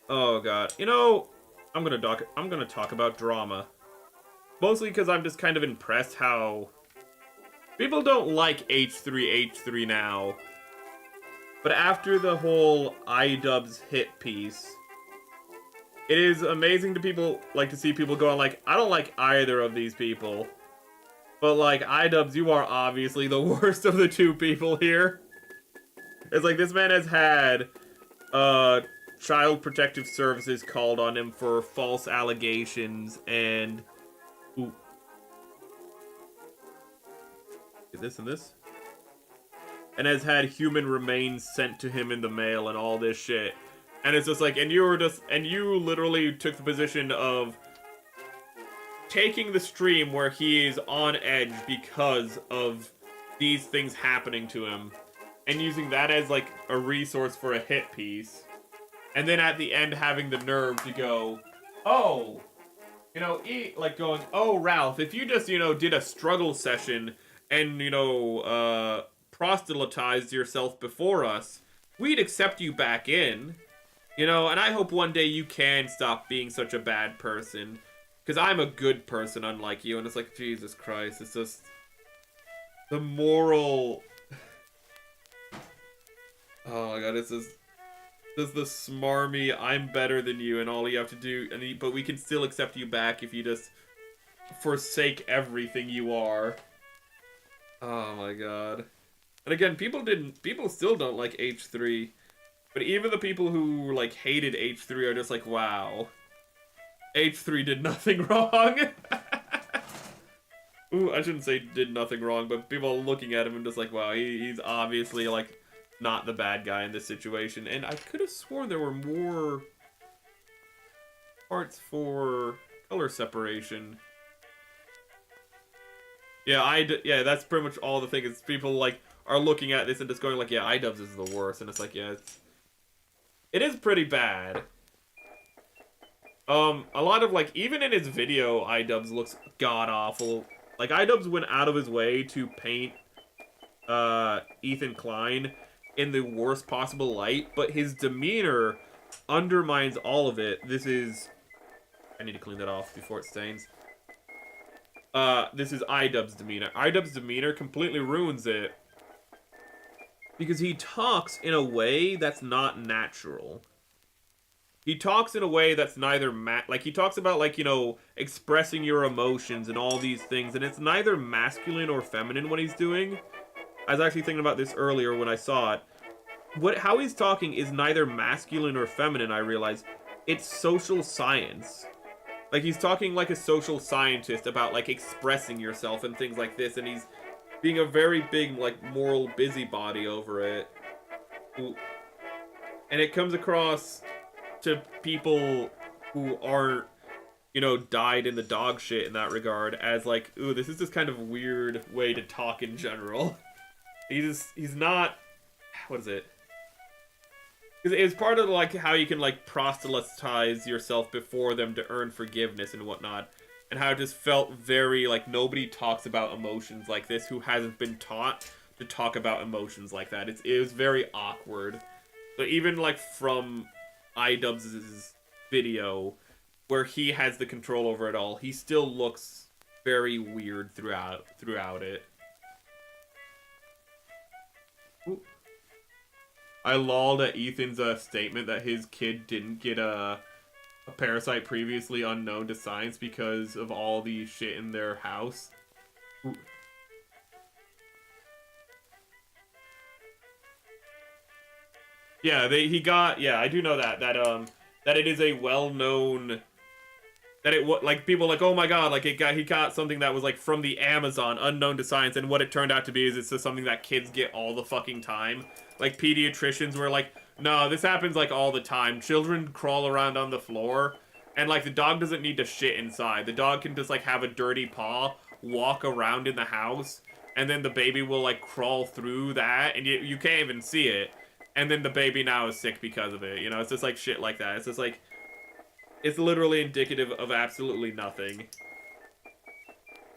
Oh god. You know, I'm gonna talk about drama. Mostly because I'm just kind of impressed how people don't like H3 now. But after the whole iDubbbz hit piece, it is amazing to see people going like, I don't like either of these people. But like, iDubbbz, you are obviously the worst of the two people here. It's like, this man has had Child Protective Services called on him for false allegations and... Ooh. Is this and this? And has had human remains sent to him in the mail and all this shit. And it's just like, and you literally took the position of taking the stream where he is on edge because of these things happening to him, and using that as like a resource for a hit piece, and then at the end having the nerve to go, oh, you know, like going, oh, Ralph, if you just, you know, did a struggle session and, you know, proselytized yourself before us, we'd accept you back in. You know, and I hope one day you can stop being such a bad person. Because I'm a good person, unlike you. And it's like, Jesus Christ, it's just... the moral... Oh my god, it's just the smarmy, I'm better than you, and all you have to do... but we can still accept you back if you just forsake everything you are. Oh my god. And again, people still don't like H3. But even the people who, like, hated H3 are just like, wow. H3 did nothing wrong. Ooh, I shouldn't say did nothing wrong, but people looking at him and just like, wow, he's obviously, like, not the bad guy in this situation. And I could have sworn there were more parts for color separation. Yeah, that's pretty much all the thing is people, like, are looking at this and just going like, yeah, iDubbbz is the worst. And it's like, yeah, it is pretty bad. A lot of, like, even in his video, iDubbbz looks god-awful. Like, iDubbbz went out of his way to paint, Ethan Klein in the worst possible light, but his demeanor undermines all of it. This is... I need to clean that off before it stains. This is iDubbbz's demeanor. iDubbbz's demeanor completely ruins it. Because he talks in a way that's not natural. He talks in a way that's neither like, he talks about, like, you know, expressing your emotions and all these things, and it's neither masculine or feminine what he's doing. I was actually thinking about this earlier when I saw it. How he's talking is neither masculine or feminine, I realize. It's social science. Like, he's talking like a social scientist about, like, expressing yourself and things like this, and he's being a very big, like, moral busybody over it. Ooh. And it comes across to people who aren't, you know, dyed in the dog shit in that regard as like, ooh, this is just kind of a weird way to talk in general. He's not, what is it? It's part of, like, how you can, like, proselytize yourself before them to earn forgiveness and whatnot. And how it just felt very, like, nobody talks about emotions like this who hasn't been taught to talk about emotions like that. It was very awkward. But even, like, from iDubbbz's video, where he has the control over it all, he still looks very weird throughout it. Ooh. I lolled at Ethan's statement that his kid didn't get a parasite previously unknown to science because of all the shit in their house. Ooh. Yeah, I do know that it is a well-known, that like, people like, oh my god, like, he got something that was, like, from the Amazon, unknown to science, and what it turned out to be is it's just something that kids get all the fucking time. Like, pediatricians were like, no, this happens, like, all the time. Children crawl around on the floor, and, like, the dog doesn't need to shit inside. The dog can just, like, have a dirty paw, walk around in the house, and then the baby will, like, crawl through that, and you can't even see it. And then the baby now is sick because of it. You know, it's just like shit like that. It's just like, it's literally indicative of absolutely nothing.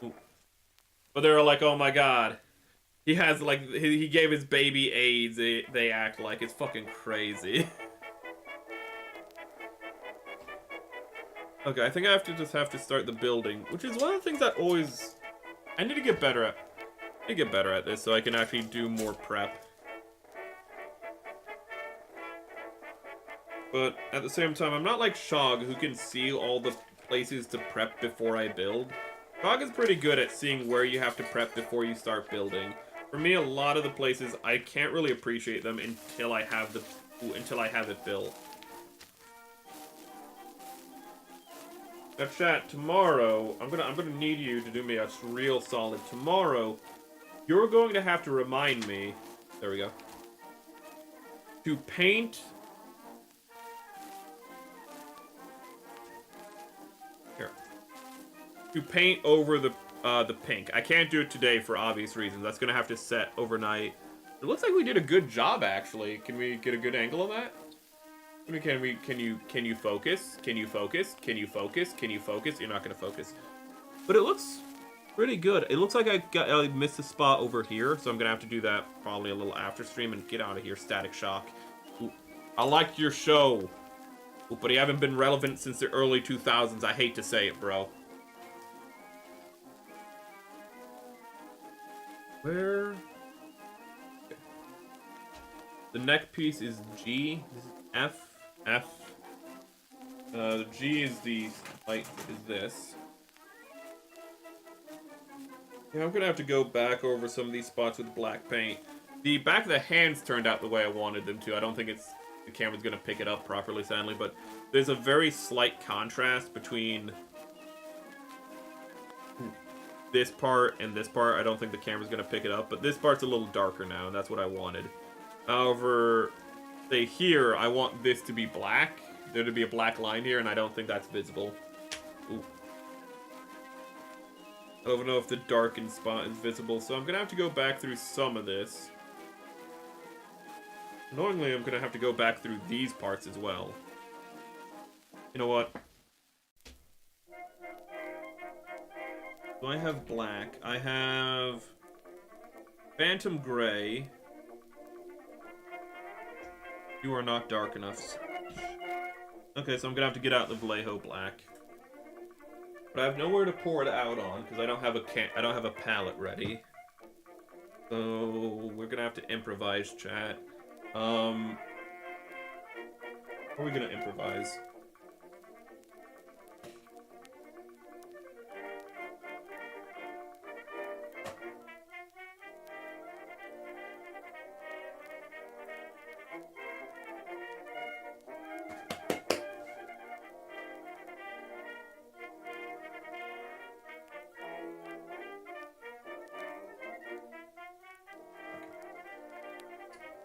Ooh. But they're like, oh my god. He has, like, he gave his baby AIDS. They act like it's fucking crazy. Okay, I think I have to start the building, which is one of the things that always... I need to get better at... I need to get better at this so I can actually do more prep. But at the same time, I'm not like Shog, who can see all the places to prep before I build. Shog is pretty good at seeing where you have to prep before you start building. For me, a lot of the places, I can't really appreciate them until I have it built. Now, chat, tomorrow, I'm gonna need you to do me a real solid. Tomorrow, you're going to have to remind me, there we go, to paint, here, to paint over the pink. I can't do it today for obvious reasons. That's gonna have to set overnight. It looks like we did a good job, actually. Can we get a good angle on that? Can you focus? Can you focus? Can you focus? Can you focus? You're not gonna focus. But it looks pretty good. It looks like I missed a spot over here, so I'm gonna have to do that probably a little after stream and get out of here. Static Shock. Ooh, I liked your show. Ooh, but you haven't been relevant since the early 2000s. I hate to say it, bro. Where? Okay. The neck piece is G. This is F. F. The G is the light is this. Yeah, I'm gonna have to go back over some of these spots with black paint. The back of the hands turned out the way I wanted them to. I don't think the camera's gonna pick it up properly, sadly, but there's a very slight contrast between this part and this part. I don't think the camera's gonna pick it up, but this part's a little darker now, and that's what I wanted. However, say here, I want this to be black. There to be a black line here, and I don't think that's visible. Ooh. I don't know if the darkened spot is visible, so I'm gonna have to go back through some of this. Annoyingly, I'm gonna have to go back through these parts as well. You know what? So I have black. I have Phantom Gray. You are not dark enough. Okay, so I'm gonna have to get out the Vallejo black. But I have nowhere to pour it out on because I don't have a palette ready. So we're gonna have to improvise, chat. How are we gonna improvise?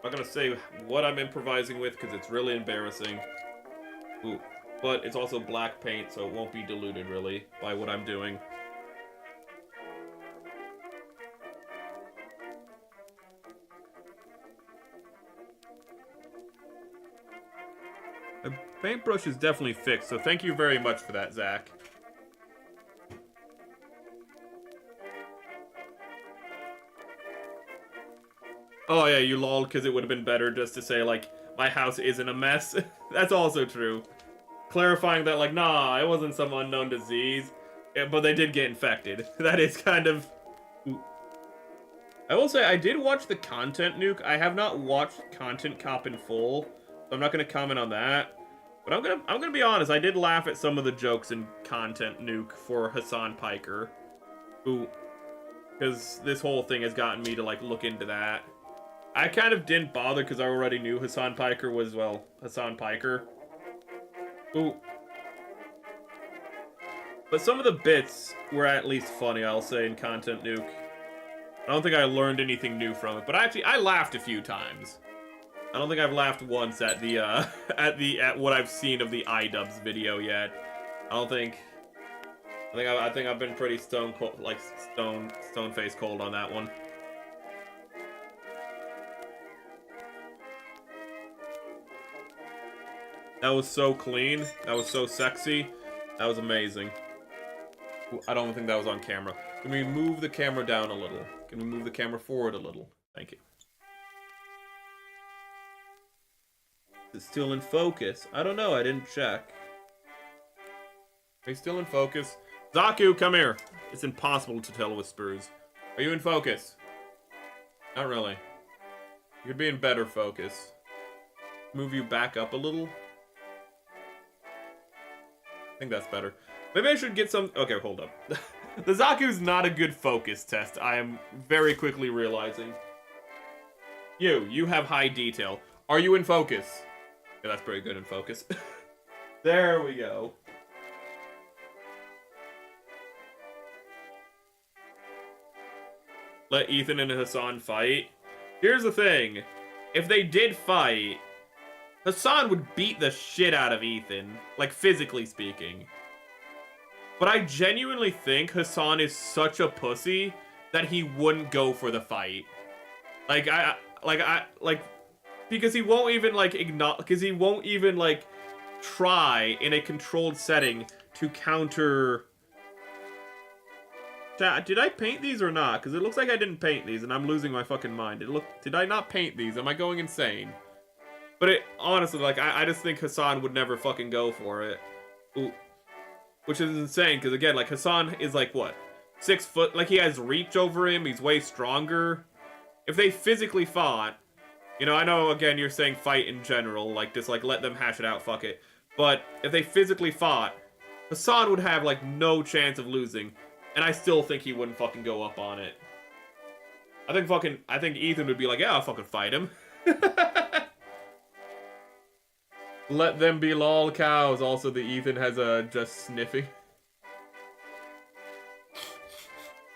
I'm not gonna say what I'm improvising with because it's really embarrassing. Ooh, but it's also black paint, so it won't be diluted really by what I'm doing. My paintbrush is definitely fixed, so thank you very much for that, Zach. Oh yeah, you lolled because it would have been better just to say, like, my house isn't a mess. That's also true. Clarifying that, like, nah, it wasn't some unknown disease. Yeah, but they did get infected. That is kind of... I will say, I did watch the Content Nuke. I have not watched Content Cop in full, so I'm not going to comment on that. But I'm gonna be honest, I did laugh at some of the jokes in Content Nuke for Hassan Piker. Who... Because this whole thing has gotten me to, like, look into that. I kind of didn't bother because I already knew Hassan Piker was, well, Hassan Piker. Ooh. But some of the bits were at least funny, I'll say, in Content Nuke. I don't think I learned anything new from it, but actually, I laughed a few times. I don't think I've laughed once at the, at what I've seen of the iDubbbz video yet. I think I've been pretty stone face cold on that one. That was so clean. That was so sexy. That was amazing. I don't think that was on camera. Can we move the camera down a little? Can we move the camera forward a little? Thank you. Is it still in focus? I don't know. I didn't check. Are you still in focus? Zaku, come here. It's impossible to tell with spurs. Are you in focus? Not really. You could be in better focus. Move you back up a little. I think that's better. Maybe I should get some... Okay, hold up. The Zaku's not a good focus test. I am very quickly realizing. You have high detail. Are you in focus? Yeah, that's pretty good in focus. There we go. Let Ethan and Hassan fight. Here's the thing. If they did fight, Hassan would beat the shit out of Ethan. Like, physically speaking. But I genuinely think Hassan is such a pussy that he wouldn't go for the fight. Because he won't even, like, because he won't even, like, try in a controlled setting to counter... Did I paint these or not? Because it looks like I didn't paint these and I'm losing my fucking mind. Did I not paint these? Am I going insane? But honestly, like, I just think Hassan would never fucking go for it. Ooh. Which is insane, because again, like, Hassan is, like, what? 6 foot? Like, he has reach over him, he's way stronger. If they physically fought, you know, I know, again, you're saying fight in general, like, just, like, let them hash it out, fuck it. But if they physically fought, Hassan would have, like, no chance of losing. And I still think he wouldn't fucking go up on it. I think Ethan would be like, yeah, I'll fucking fight him. Let them be lol cows. Also, the Ethan has a just sniffing.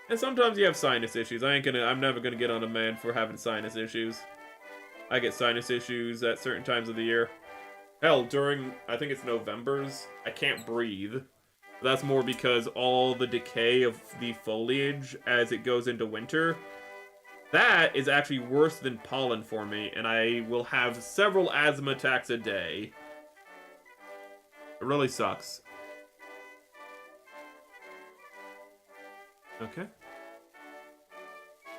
And sometimes you have sinus issues. I'm never gonna get on a man for having sinus issues. I get sinus issues at certain times of the year. Hell, during, I think it's November's, I can't breathe. That's more because all the decay of the foliage as it goes into winter, that is actually worse than pollen for me, and I will have several asthma attacks a day. It really sucks. Okay.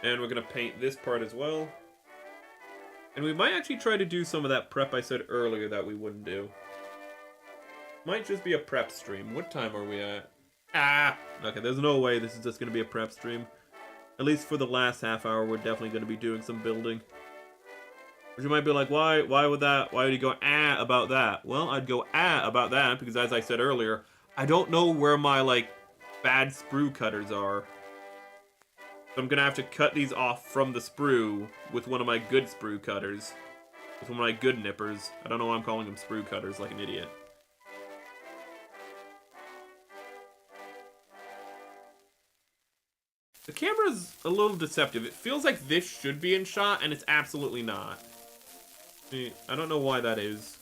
And we're gonna paint this part as well. And we might actually try to do some of that prep I said earlier that we wouldn't do. Might just be a prep stream. What time are we at? Ah! Okay, there's no way this is just gonna be a prep stream. At least for the last half hour, we're definitely gonna be doing some building. But you might be like, why would you go ah about that? Well, I'd go ah about that because, as I said earlier, I don't know where my, like, bad sprue cutters are. So I'm gonna have to cut these off from the sprue with one of my good sprue cutters. With one of my good nippers. I don't know why I'm calling them sprue cutters like an idiot. The camera's a little deceptive. It feels like this should be in shot, and it's absolutely not. I don't know why that is.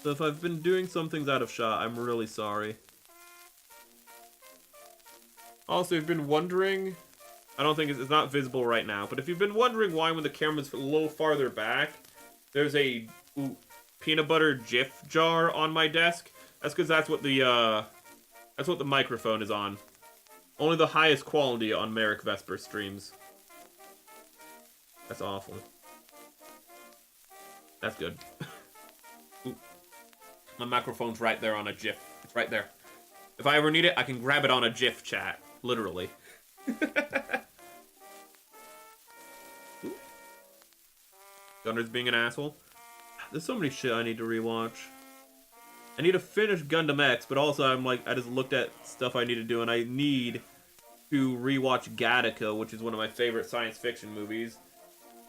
So if I've been doing some things out of shot, I'm really sorry. Also, if you've been wondering... I don't think it's not visible right now, but if you've been wondering why when the camera's a little farther back, there's a peanut butter Jif jar on my desk, that's because that's what the microphone is on. Only the highest quality on Merrick Vesper streams. That's awful. That's good. My microphone's right there on a GIF. It's right there. If I ever need it, I can grab it on a GIF chat. Literally. Gunner's being an asshole. There's so many shit I need to rewatch. I need to finish Gundam X, but also I'm like, I just looked at stuff I need to do, and I need to rewatch Gattaca, which is one of my favorite science fiction movies.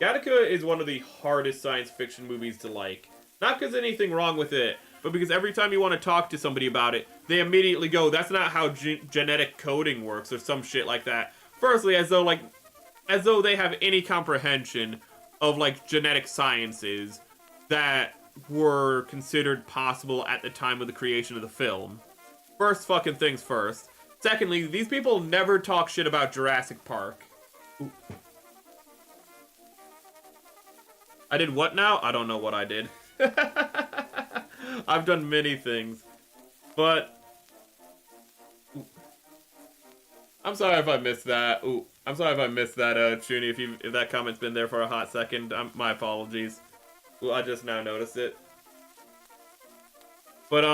Gattaca is one of the hardest science fiction movies to like. Not because anything wrong with it, but because every time you want to talk to somebody about it, they immediately go, that's not how genetic coding works, or some shit like that. Firstly, as though they have any comprehension of, like, genetic sciences that were considered possible at the time of the creation of the film. First fucking things first. Secondly, these people never talk shit about Jurassic Park. Ooh. I did what now? I don't know what I did. I've done many things. But... Ooh. I'm sorry if I missed that. Ooh. I'm sorry if I missed that, Chuni, if that comment's been there for a hot second. My apologies. Ooh, I just now noticed it. But,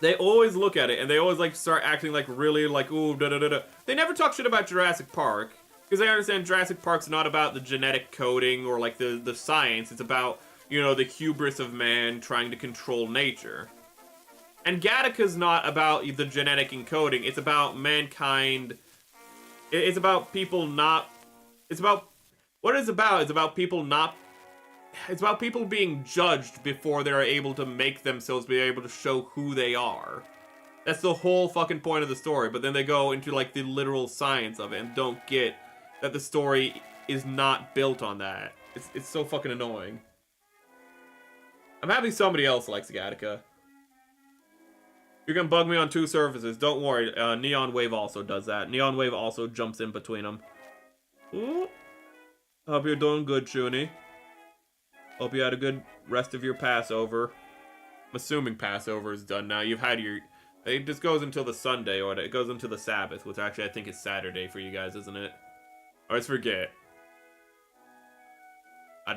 They always look at it, and they always, like, start acting, like, really, like, ooh, da-da-da-da. They never talk shit about Jurassic Park, because they understand Jurassic Park's not about the genetic coding or, like, the science. It's about, you know, the hubris of man trying to control nature. And Gattaca's not about the genetic encoding. It's about mankind. It's about people not... It's about... What it's about people not... It's about people being judged before they're able to make themselves be able to show who they are. That's the whole fucking point of the story. But then they go into, like, the literal science of it and don't get that the story is not built on that. It's so fucking annoying. I'm happy somebody else likes Gattaca. You can bug me on 2 surfaces. Don't worry. Neon Wave also does that. Neon Wave also jumps in between them. Ooh. Hope you're doing good, Shuni. Hope you had a good rest of your Passover. I'm assuming Passover is done now. You've had your... It just goes until the Sunday, or it goes until the Sabbath, which actually I think is Saturday for you guys, isn't it? I always forget. I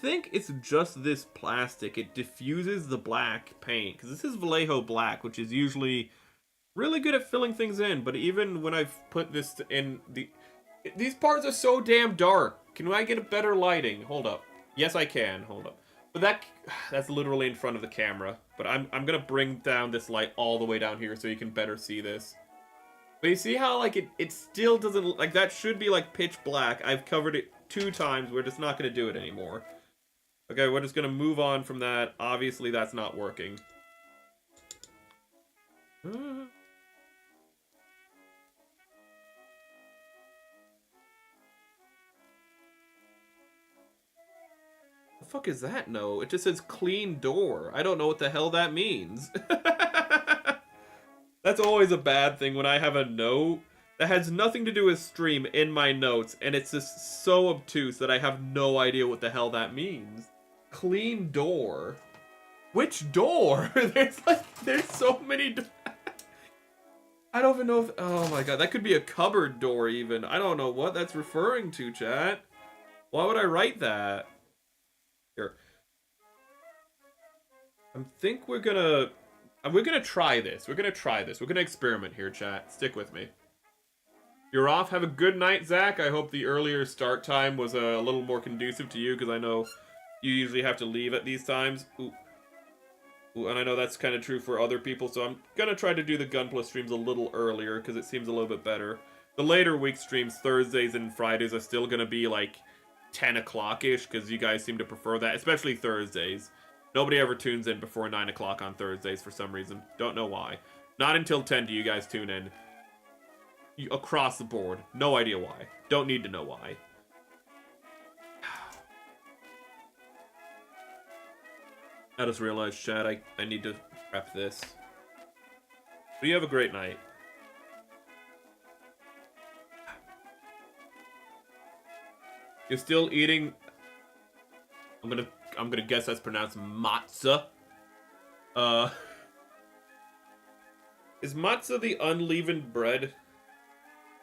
think it's just this plastic. It diffuses the black paint. Because this is Vallejo black, which is usually really good at filling things in. But even when I've put this in the... These parts are so damn dark. Can I get a better lighting? Hold up. Yes, I can. Hold up. But that's literally in front of the camera. But I'm going to bring down this light all the way down here so you can better see this. But you see how, like, it still doesn't... Like, that should be, like, pitch black. I've covered it 2 times. We're just not going to do it anymore. Okay, we're just going to move on from that. Obviously, that's not working. The fuck is that? No, it just says clean door. I don't know what the hell that means. That's always a bad thing when I have a note that has nothing to do with stream in my notes, and it's just so obtuse that I have no idea what the hell that means. Clean door. Which door? There's so many I don't even know if... Oh my god, that could be a cupboard door even. I don't know what that's referring to, chat. Why would I write that? Here. I think we're gonna try this. We're gonna experiment here, chat. Stick with me. You're off. Have a good night, Zach. I hope the earlier start time was a little more conducive to you, because I know you usually have to leave at these times. Ooh. Ooh, and I know that's kind of true for other people, so I'm gonna try to do the Gunpla streams a little earlier, because it seems a little bit better. The later week streams, Thursdays and Fridays, are still gonna be like 10 o'clock-ish, because you guys seem to prefer that, especially Thursdays. Nobody ever tunes in before 9 o'clock on Thursdays for some reason. Don't know why. Not until 10 do you guys tune in. Across the board. No idea why. Don't need to know why. I just realized, chat, I need to prep this. But you have a great night. You're still eating... I'm gonna guess that's pronounced matzah. Is matzah the unleavened bread?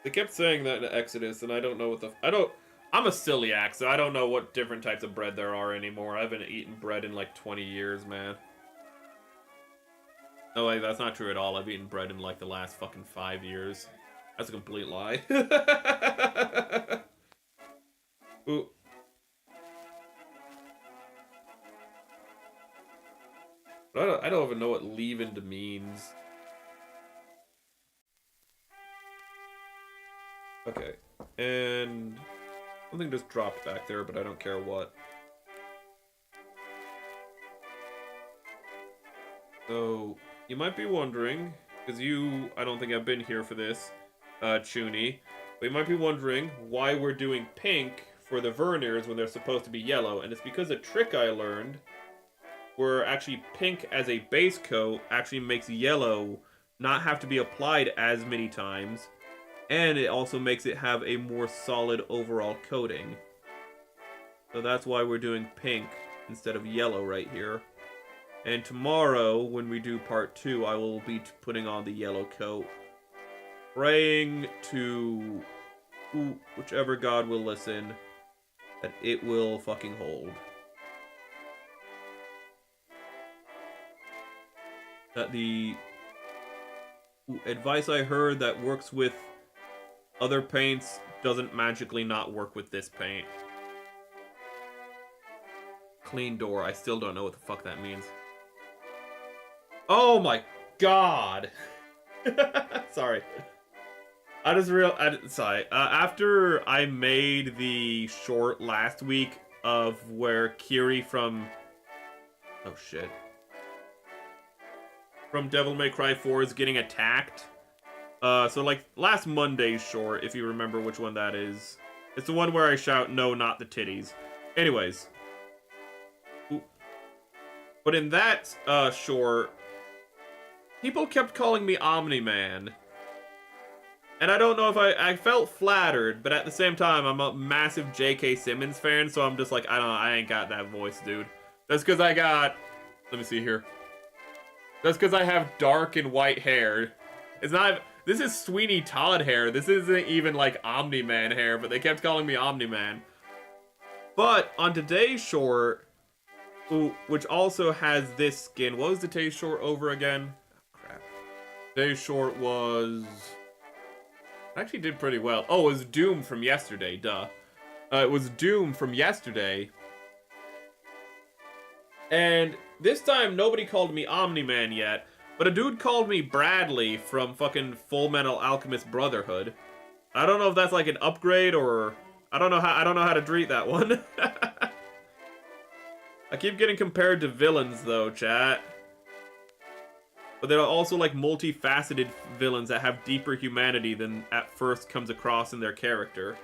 They kept saying that in Exodus, and I don't know what the... I'm a celiac, so I don't know what different types of bread there are anymore. I haven't eaten bread in like 20 years, man. No, like, that's not true at all. I've eaten bread in like the last fucking 5 years. That's a complete lie. Ooh. I don't even know what leavened means. Okay, and something just dropped back there, but I don't care what. So, you might be wondering, because I don't think I've been here for this, Chuni, but you might be wondering why we're doing pink for the verniers when they're supposed to be yellow, and it's because a trick I learned where actually pink as a base coat actually makes yellow not have to be applied as many times, and it also makes it have a more solid overall coating. So that's why we're doing pink instead of yellow right here. And tomorrow, when we do part 2, I will be putting on the yellow coat. Praying to whichever god will listen. that it will fucking hold. That the advice I heard that works with other paints doesn't magically not work with this paint. Clean door. I still don't know what the fuck that means. Oh my god. Sorry. Sorry. After I made the short last week of where Kiri from... Oh shit. From Devil May Cry 4 is getting attacked. So like last Monday's short, if you remember which one that is. It's the one where I shout, no, not the titties. Anyways. Ooh. But in that short, people kept calling me Omni-Man. And I don't know if I felt flattered, but at the same time, I'm a massive J.K. Simmons fan, so I'm just like, I ain't got that voice, dude. That's because I got... Let me see here. That's because I have dark and white hair. It's not... This is Sweeney Todd hair. This isn't even, like, Omni-Man hair, but they kept calling me Omni-Man. But on today's short, which also has this skin... What was today's short over again? Oh, crap. Today's short was... Actually did pretty well. Oh, it was Doom from yesterday, duh. It was Doom from yesterday. And this time, nobody called me Omni-Man yet, but a dude called me Bradley from fucking Full Metal Alchemist Brotherhood. I don't know if that's like an upgrade or... I don't know how to treat that one. I keep getting compared to villains, though, chat. But there are also like multifaceted villains that have deeper humanity than at first comes across in their character.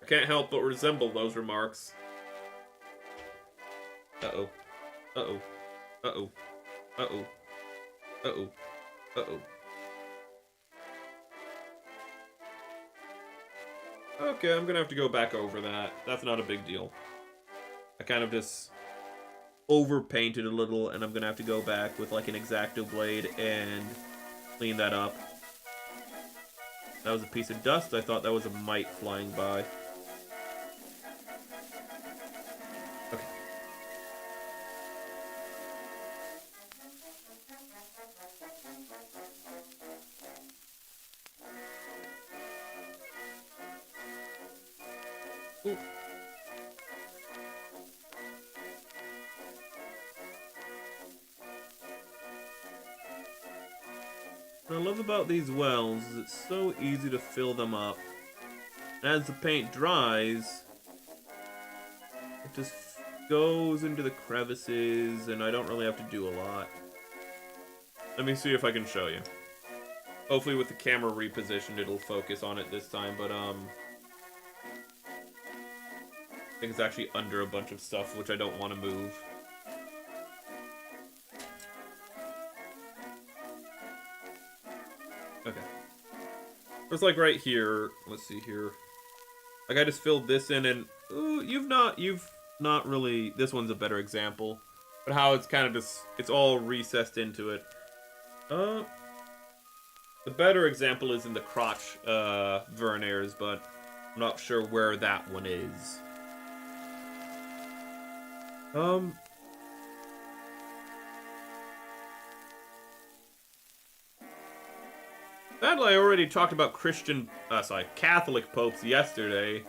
I can't help but resemble those remarks. Uh-oh. Uh-oh. Uh-oh. Uh-oh. Uh-oh. Uh-oh. Okay, I'm gonna have to go back over that. That's not a big deal. I kind of just... overpainted a little, and I'm gonna have to go back with like an X-Acto blade and clean that up. That was a piece of dust. I thought that was a mite flying by. Okay. Ooh. What I love about these wells is it's so easy to fill them up. And as the paint dries, it just goes into the crevices, and I don't really have to do a lot. Let me see if I can show you. Hopefully with the camera repositioned, it'll focus on it this time, but I think it's actually under a bunch of stuff, which I don't want to move. Okay. It's like right here. Let's see here. Like I just filled this in, and ooh, you've not really. This one's a better example, but how it's kind of just it's all recessed into it. The better example is in the crotch verniers, but I'm not sure where that one is. Sadly, I already talked about Catholic popes yesterday.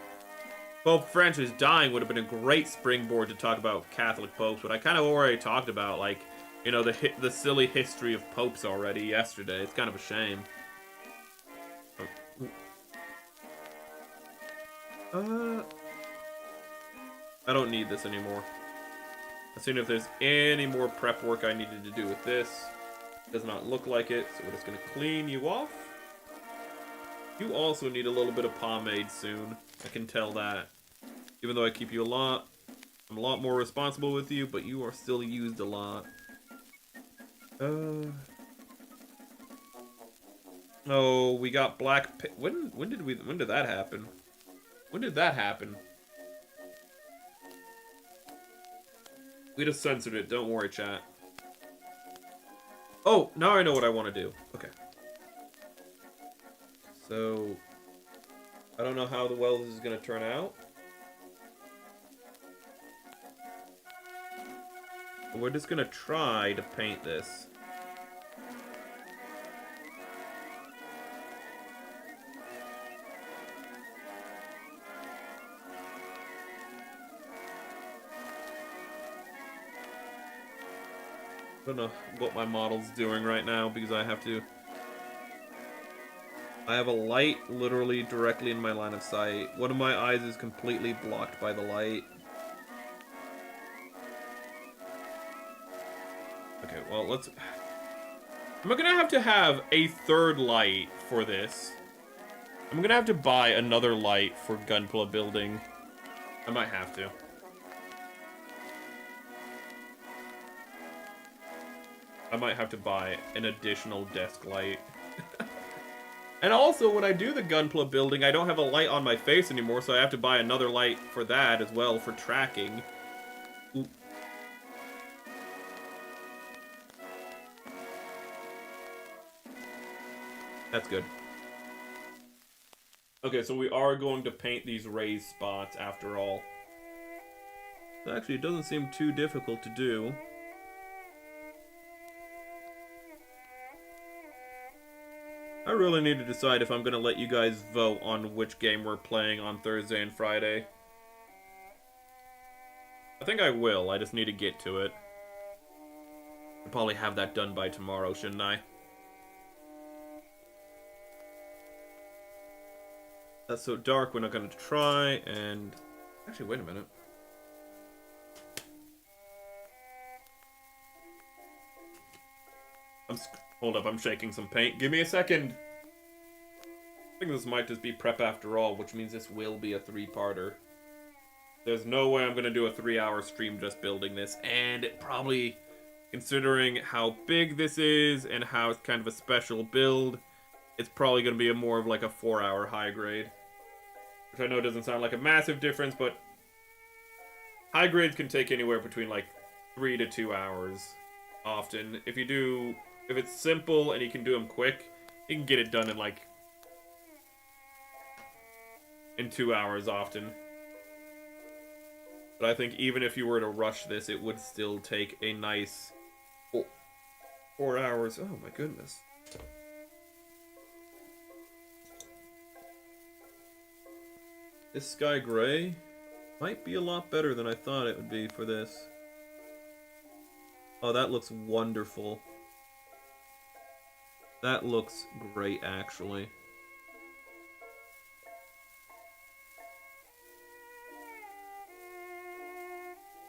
Pope Francis dying would have been a great springboard to talk about Catholic popes, but I kind of already talked about, like, you know, the silly history of popes already yesterday. It's kind of a shame. I don't need this anymore. Let's see if there's any more prep work I needed to do with this. Does not look like it, so we're just gonna clean you off. You also need a little bit of pomade soon. I can tell that. Even though I keep you I'm a lot more responsible with you, but you are still used a lot. Oh, we got black. When did that happen? When did that happen? We just censored it. Don't worry, chat. Oh, now I know what I want to do. Okay. So, I don't know how well this is going to turn out. But we're just going to try to paint this. I don't know what my model's doing right now because I have a light literally directly in my line of sight. One of my eyes is completely blocked by the light. Okay, well, I'm gonna have a third light for this. I'm gonna have to buy another light for Gunpla building. I might have to. I might have to buy an additional desk light. And also, when I do the Gunpla building, I don't have a light on my face anymore, so I have to buy another light for that as well, for tracking. Ooh. That's good. Okay, so we are going to paint these raised spots after all. Actually, it doesn't seem too difficult to do. I really need to decide if I'm going to let you guys vote on which game we're playing on Thursday and Friday. I think I will, I just need to get to it. I'll probably have that done by tomorrow, shouldn't I? That's so dark, we're not going to try, and... Actually, wait a minute. Hold up, I'm shaking some paint. Give me a second. I think this might just be prep after all, which means this will be a 3-parter. There's no way I'm going to do a 3-hour stream just building this, and it probably, considering how big this is and how it's kind of a special build, it's probably going to be more of like a 4-hour high grade. Which I know doesn't sound like a massive difference, but high grades can take anywhere between like 3 to 2 hours often. If it's simple and you can do them quick, you can get it done in 2 hours often. But I think even if you were to rush this, it would still take a nice 4 hours. Oh my goodness. This sky gray might be a lot better than I thought it would be for this. Oh, that looks wonderful. That looks great, actually.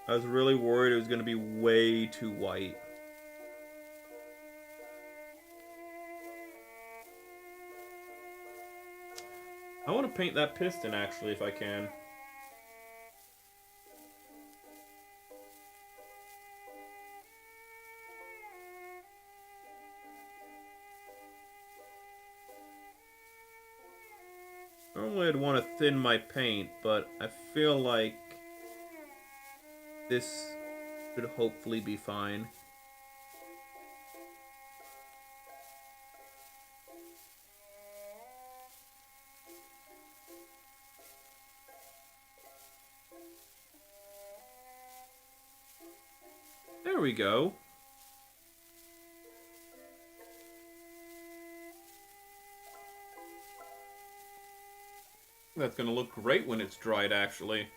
I was really worried it was going to be way too white. I want to paint that piston, actually, if I can. Normally I'd want to thin my paint, but I feel like this should hopefully be fine. There we go. That's gonna look great when it's dried, actually.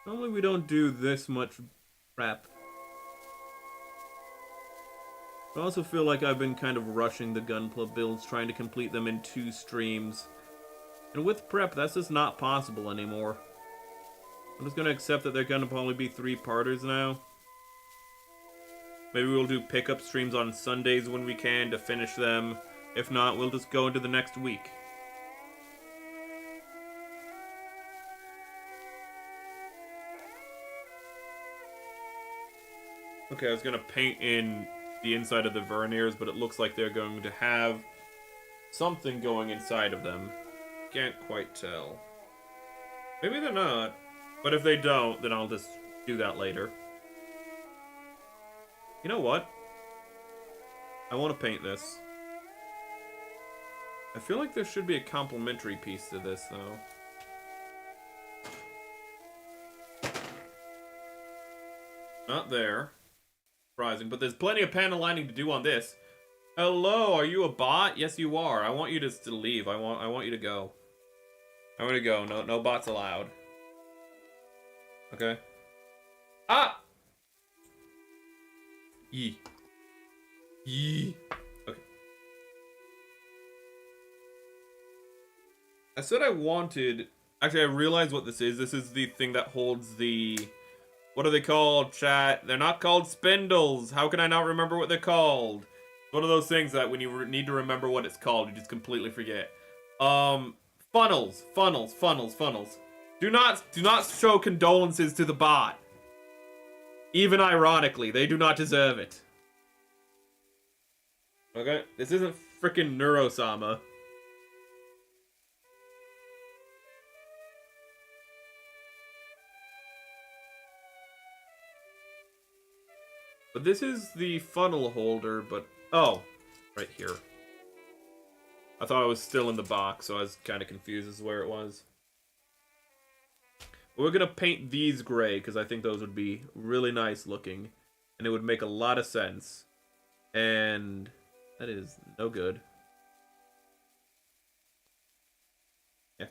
Normally we don't do this much prep. I also feel like I've been kind of rushing the Gunpla builds, trying to complete them in 2 streams. And with prep, that's just not possible anymore. I'm just gonna accept that they're gonna probably be 3-parters now. Maybe we'll do pickup streams on Sundays when we can to finish them. If not, we'll just go into the next week. Okay, I was gonna paint in the inside of the verniers, but it looks like they're going to have something going inside of them. Can't quite tell. Maybe they're not, but if they don't, then I'll just do that later. You know what? I want to paint this. I feel like there should be a complementary piece to this, though. Not there. Surprising, but there's plenty of panel lining to do on this. Hello, are you a bot? Yes, you are. I want you to leave. I want you to go. I want to go. No bots allowed. Okay. Ah! Yee. Yee. Okay. I said I wanted... Actually, I realized what this is. This is the thing that holds the... What are they called, chat? They're not called spindles. How can I not remember what they're called? One of those things that when you need to remember what it's called, you just completely forget. Funnels. Do not show condolences to the bot. Even ironically, they do not deserve it. Okay? This isn't frickin' Neurosama. But this is the funnel holder, but... Oh, right here. I thought I was still in the box, so I was kind of confused as to where it was. But we're going to paint these gray, because I think those would be really nice looking. And it would make a lot of sense. And that is no good. Yeah.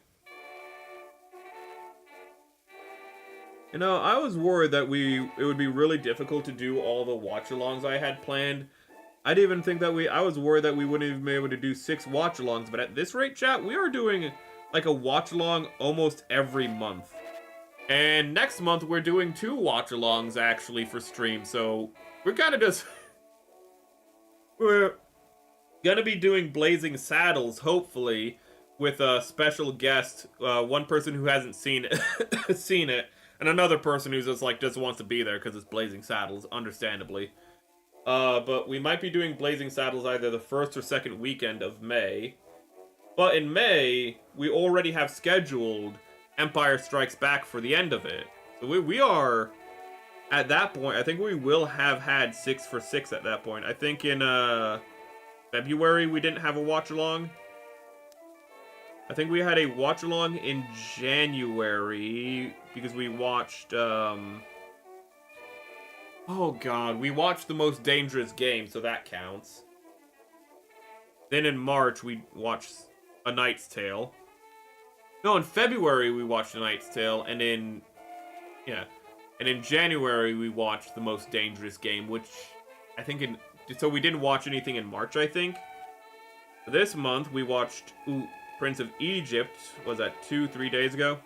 You know, I was worried that it would be really difficult to do all the watch-alongs I had planned. I didn't even think that I was worried that we wouldn't even be able to do 6 watch-alongs, but at this rate, chat, we are doing like a watch-along almost every month. And next month, we're doing 2 watch-alongs, actually, for stream, so we're kind of just... We're gonna be doing Blazing Saddles, hopefully, with a special guest, one person who hasn't seen it, and another person who's just wants to be there because it's Blazing Saddles, understandably. But we might be doing Blazing Saddles either the first or second weekend of May. But in May, we already have scheduled Empire Strikes Back for the end of it. So we are, at that point, I think we will have had 6 for 6 at that point. I think in February we didn't have a watch-along. I think we had a watch-along in January because we watched... Oh god, we watched The Most Dangerous Game, so that counts. Then in March, we watched A Knight's Tale. No, in February, we watched A Knight's Tale, and in... Yeah. And in January, we watched The Most Dangerous Game, which I think in... So we didn't watch anything in March, I think. This month, we watched Prince of Egypt, was that 2-3 days ago?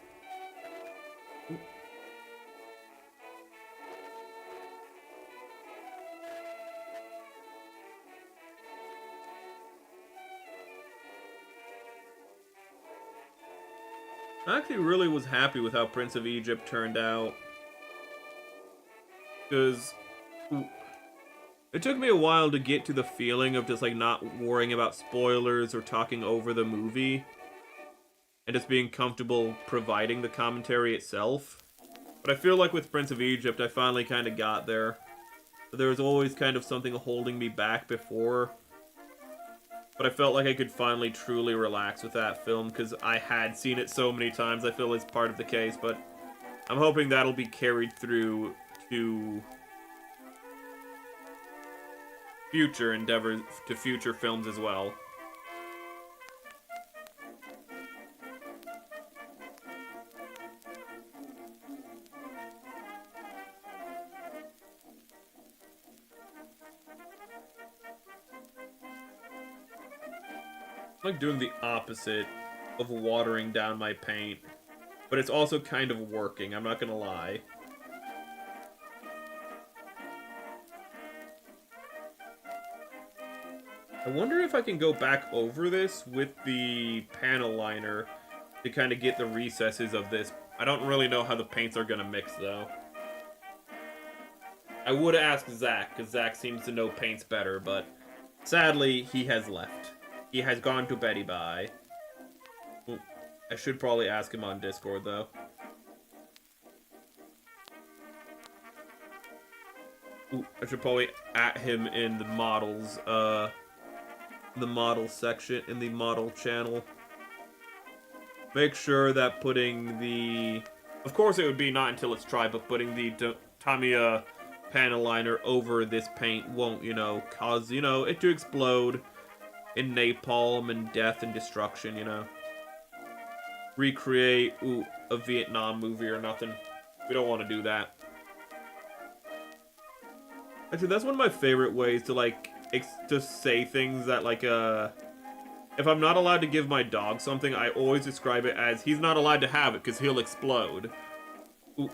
I actually really was happy with how Prince of Egypt turned out. Because it took me a while to get to the feeling of just not worrying about spoilers or talking over the movie. And just being comfortable providing the commentary itself. But I feel like with Prince of Egypt, I finally kind of got there. But there was always kind of something holding me back before. But I felt like I could finally truly relax with that film, because I had seen it so many times, I feel it's part of the case, but I'm hoping that'll be carried through to future endeavors, to future films as well. I'm like doing the opposite of watering down my paint, but it's also kind of working, I'm not gonna lie. I wonder if I can go back over this with the panel liner to kind of get the recesses of this. I don't really know how the paints are gonna mix though. I would ask Zach, because Zach seems to know paints better, but sadly he has left. He has gone to Betty Bye. I should probably ask him on Discord, though. Ooh, I should probably at him in the models, the model section, in the model channel. Make sure that putting the... Of course it would be not until it's tried, but putting the Tamiya panel liner over this paint won't, you know, cause, you know, it to explode in napalm and death and destruction, you know. Recreate, ooh, a Vietnam movie or nothing. We don't want to do that. Actually, that's one of my favorite ways to, like, to say things that, like, if I'm not allowed to give my dog something, I always describe it as, he's not allowed to have it because he'll explode. Ooh.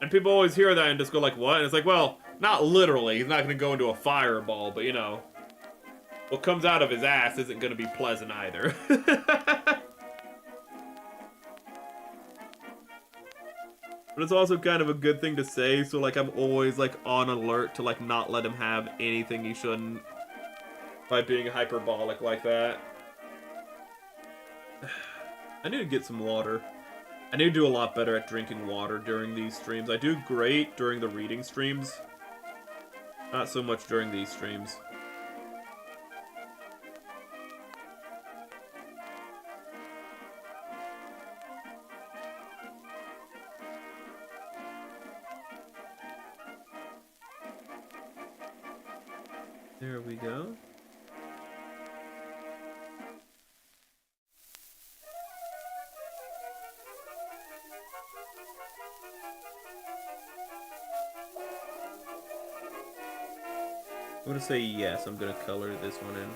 And people always hear that and just go like, what? And it's like, well, not literally. He's not going to go into a fireball, but, you know, what comes out of his ass isn't going to be pleasant either. But it's also kind of a good thing to say, so, like, I'm always, like, on alert to, like, not let him have anything he shouldn't by being hyperbolic like that. I need to get some water. I need to do a lot better at drinking water during these streams. I do great during the reading streams. Not so much during these streams. There we go. I'm gonna say yes, I'm gonna color this one in.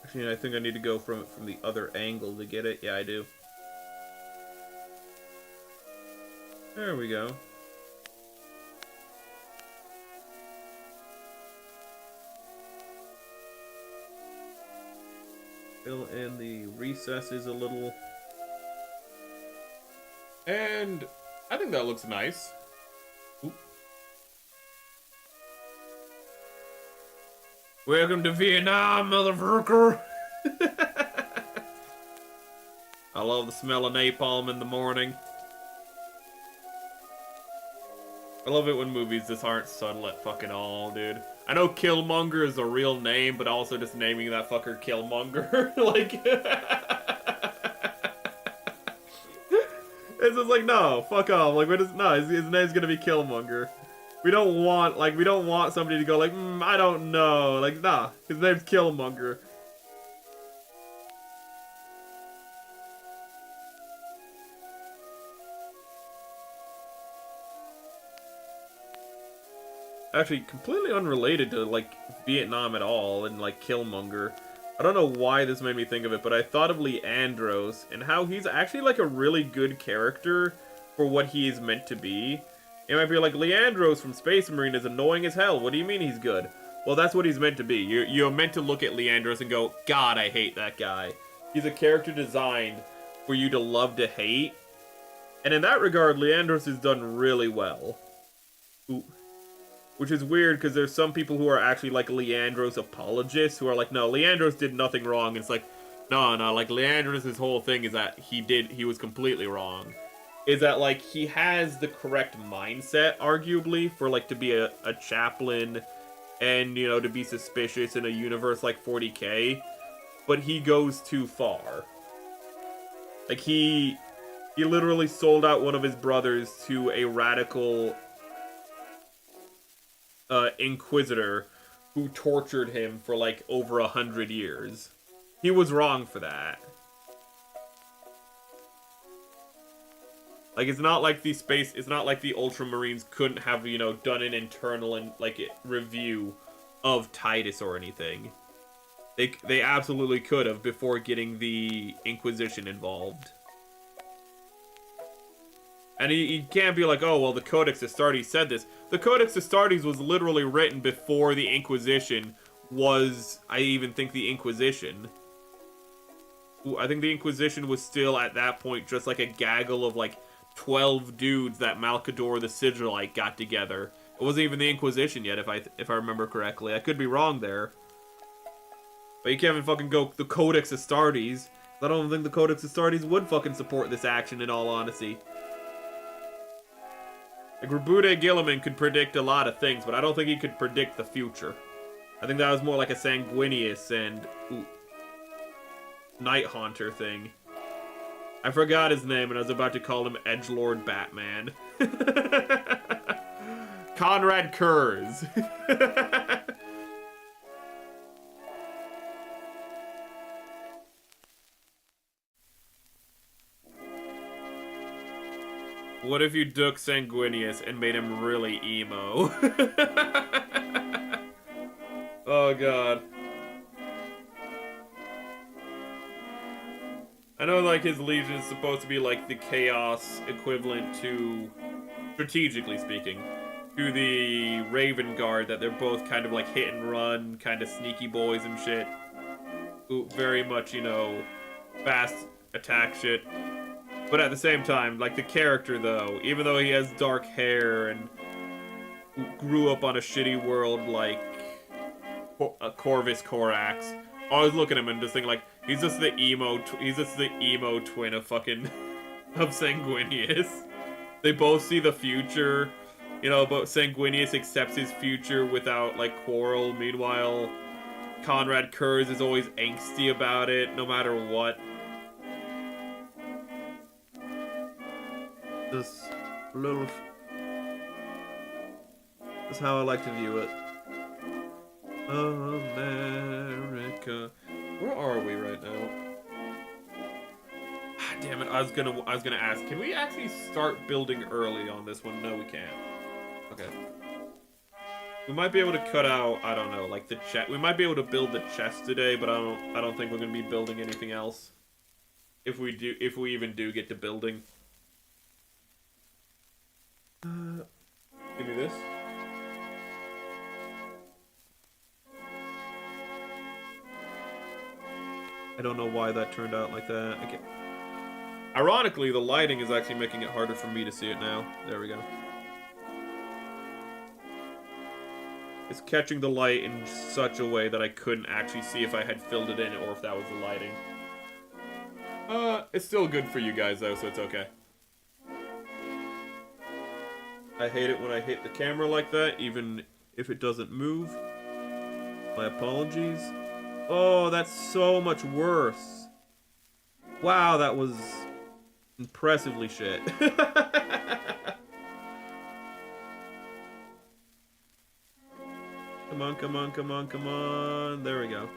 Actually, I think I need to go from the other angle to get it. Yeah, I do. There we go. Fill in the recesses a little. And I think that looks nice. Oop. Welcome to Vietnam, motherfucker! I love the smell of napalm in the morning. I love it when movies just aren't subtle at fucking all, dude. I know Killmonger is a real name, but also just naming that fucker Killmonger, like... It's just like, no, fuck off. Like, no, his name's gonna be Killmonger. We don't want somebody to go like, I don't know. Like, nah, his name's Killmonger. Actually, completely unrelated to, like, Vietnam at all and, like, Killmonger. I don't know why this made me think of it, but I thought of Leandros and how he's actually, like, a really good character for what he is meant to be. It might be like, Leandros from Space Marine is annoying as hell. What do you mean he's good? Well, that's what he's meant to be. You're meant to look at Leandros and go, God, I hate that guy. He's a character designed for you to love to hate. And in that regard, Leandros is done really well. Ooh. Which is weird, because there's some people who are actually, like, Leandros apologists, who are like, no, Leandros did nothing wrong. And it's like, no, like, Leandros' whole thing is that he was completely wrong. Is that, like, he has the correct mindset, arguably, for, like, to be a chaplain and, you know, to be suspicious in a universe like 40K. But he goes too far. Like, he literally sold out one of his brothers to a radical... Inquisitor who tortured him for like over 100 years. He was wrong for that. Like, it's not like the Ultramarines couldn't have, you know, done an internal and like review of Titus or anything. They absolutely could have before getting the Inquisition involved. And he can't be like, oh, well, the Codex Astartes said this. The Codex Astartes was literally written before the Inquisition was, I even think, the Inquisition. Ooh, I think the Inquisition was still, at that point, just like a gaggle of, like, 12 dudes that Malcador the Sigillite got together It wasn't even the Inquisition yet, if I remember correctly. I could be wrong there. But you can't even fucking go the Codex Astartes. I don't think the Codex Astartes would fucking support this action, in all honesty. Like, Rabude Gilliman could predict a lot of things, but I don't think he could predict the future. I think that was more like a Sanguinius and Night Haunter thing. I forgot his name, and I was about to call him Edgelord Batman. Conrad Kurz. What if you took Sanguinius and made him really emo? Oh god. I know, like, his Legion is supposed to be, like, the Chaos equivalent to, strategically speaking, to the Raven Guard, that they're both kind of, like, hit and run, kind of sneaky boys and shit. Ooh, very much, you know, fast attack shit. But at the same time, like, the character, though, even though he has dark hair and grew up on a shitty world like Corvus Corax, I always look at him and just think, like, he's just the emo twin of fucking of Sanguinius. They both see the future, you know, but Sanguinius accepts his future without, like, quarrel. Meanwhile, Conrad Kurz is always angsty about it, no matter what. Just a little... That's how I like to view it. America. Where are we right now? Ah, damn it! I was gonna ask. Can we actually start building early on this one? No, we can't. Okay. We might be able to cut out. I don't know, like the chest. We might be able to build the chest today, but I don't think we're gonna be building anything else. If we even do get to building. Give me this. I don't know why that turned out like that. Okay. Ironically, the lighting is actually making it harder for me to see it now. There we go. It's catching the light in such a way that I couldn't actually see if I had filled it in or if that was the lighting. It's still good for you guys though, so it's okay. I hate it when I hit the camera like that, even if it doesn't move. My apologies. Oh, that's so much worse. Wow, that was impressively shit. Come on, come on, come on, come on. There we go.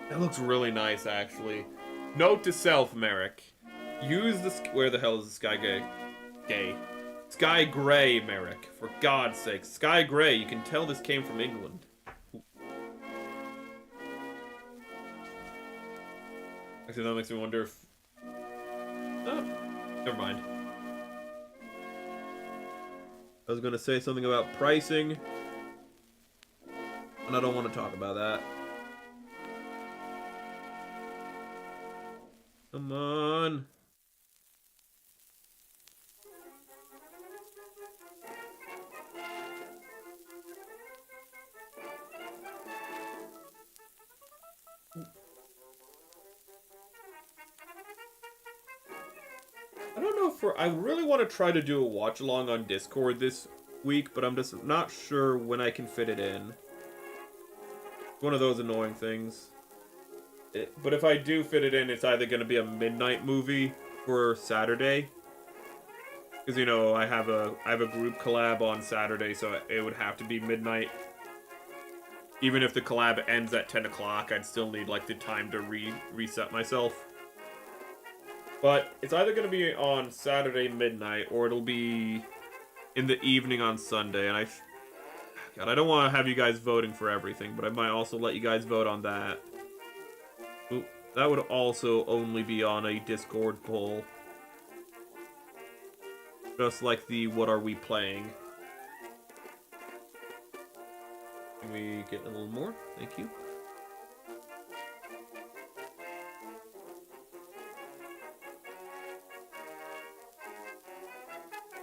That looks really nice, actually. Note to self, Merrick. Use the... Where the hell is the Sky Gay? Sky Gray, Merrick. For God's sake. Sky Gray. You can tell this came from England. Actually, that makes me wonder if... Oh, never mind. I was going to say something about pricing. And I don't want to talk about that. Come on. I don't know if I really want to try to do a watch along on Discord this week, but I'm just not sure when I can fit it in. It's one of those annoying things. But if I do fit it in, it's either going to be a midnight movie for Saturday. Because, you know, I have a group collab on Saturday, so it would have to be midnight. Even if the collab ends at 10 o'clock, I'd still need, like, the time to reset myself. But it's either going to be on Saturday midnight, or it'll be in the evening on Sunday. And God, I don't want to have you guys voting for everything, but I might also let you guys vote on that. Ooh, that would also only be on a Discord poll. Just like the What Are We Playing? Can we get a little more? Thank you.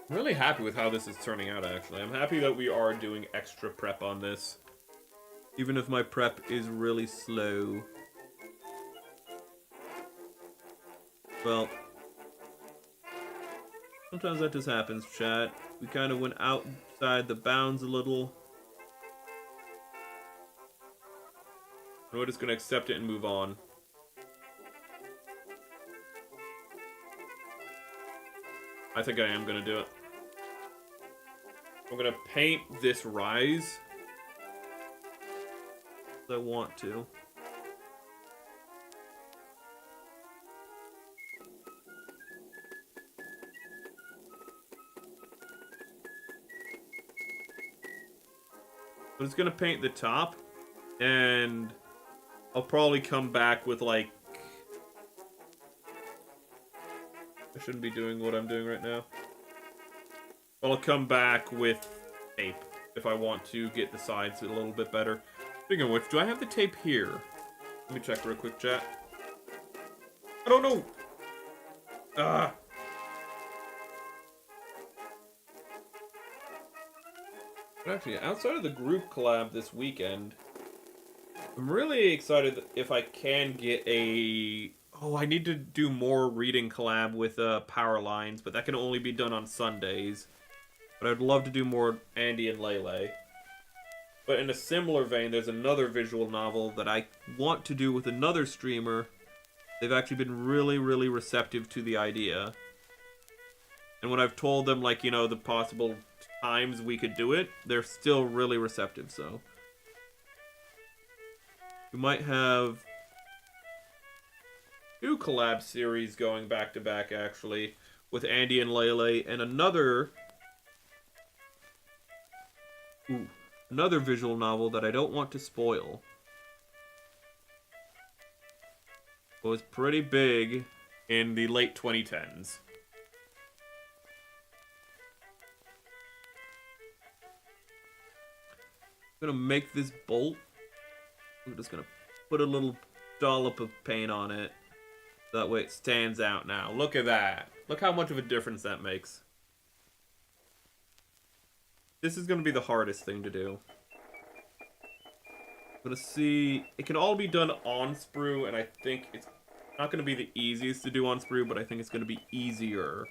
I'm really happy with how this is turning out, actually. I'm happy that we are doing extra prep on this. Even if my prep is really slow. Well, sometimes that just happens, chat. We kind of went outside the bounds a little. And we're just going to accept it and move on. I think I am going to do it. I'm going to paint this rise. I want to. I'm just going to paint the top. And I'll probably come back with, like... I shouldn't be doing what I'm doing right now. I'll come back with tape if I want to get the sides a little bit better. Speaking of which, do I have the tape here? Let me check real quick, chat. I don't know! Ah! But actually, outside of the group collab this weekend... I'm really excited if I can get a... Oh, I need to do more reading collab with Power Lines, but that can only be done on Sundays. But I'd love to do more Andy and Lele. But in a similar vein, there's another visual novel that I want to do with another streamer. They've actually been really, really receptive to the idea. And when I've told them, like, you know, the possible times we could do it, they're still really receptive, so... We might have 2 collab series going back to back, actually, with Andy and Lele, and another visual novel that I don't want to spoil. It was pretty big in the late 2010s. I'm gonna make this bolt. I'm just gonna put a little dollop of paint on it. That way it stands out now. Look at that. Look how much of a difference that makes. This is gonna be the hardest thing to do. I'm gonna see... It can all be done on sprue, and I think it's not gonna be the easiest to do on sprue, but I think it's gonna be easier.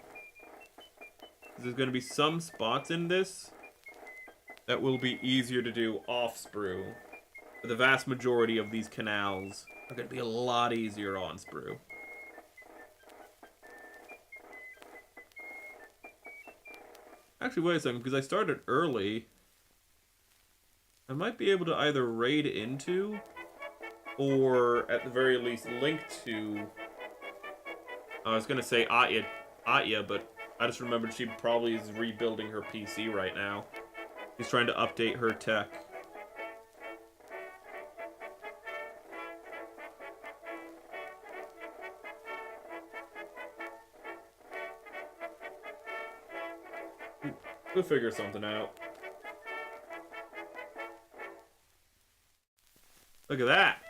There's gonna be some spots in this that will be easier to do off sprue. But the vast majority of these canals are going to be a lot easier on sprue. Actually, wait a second, because I started early. I might be able to either raid into, or at the very least link to... I was going to say Atya, but I just remembered she probably is rebuilding her PC right now. She's trying to update her tech. We'll figure something out. Look at that!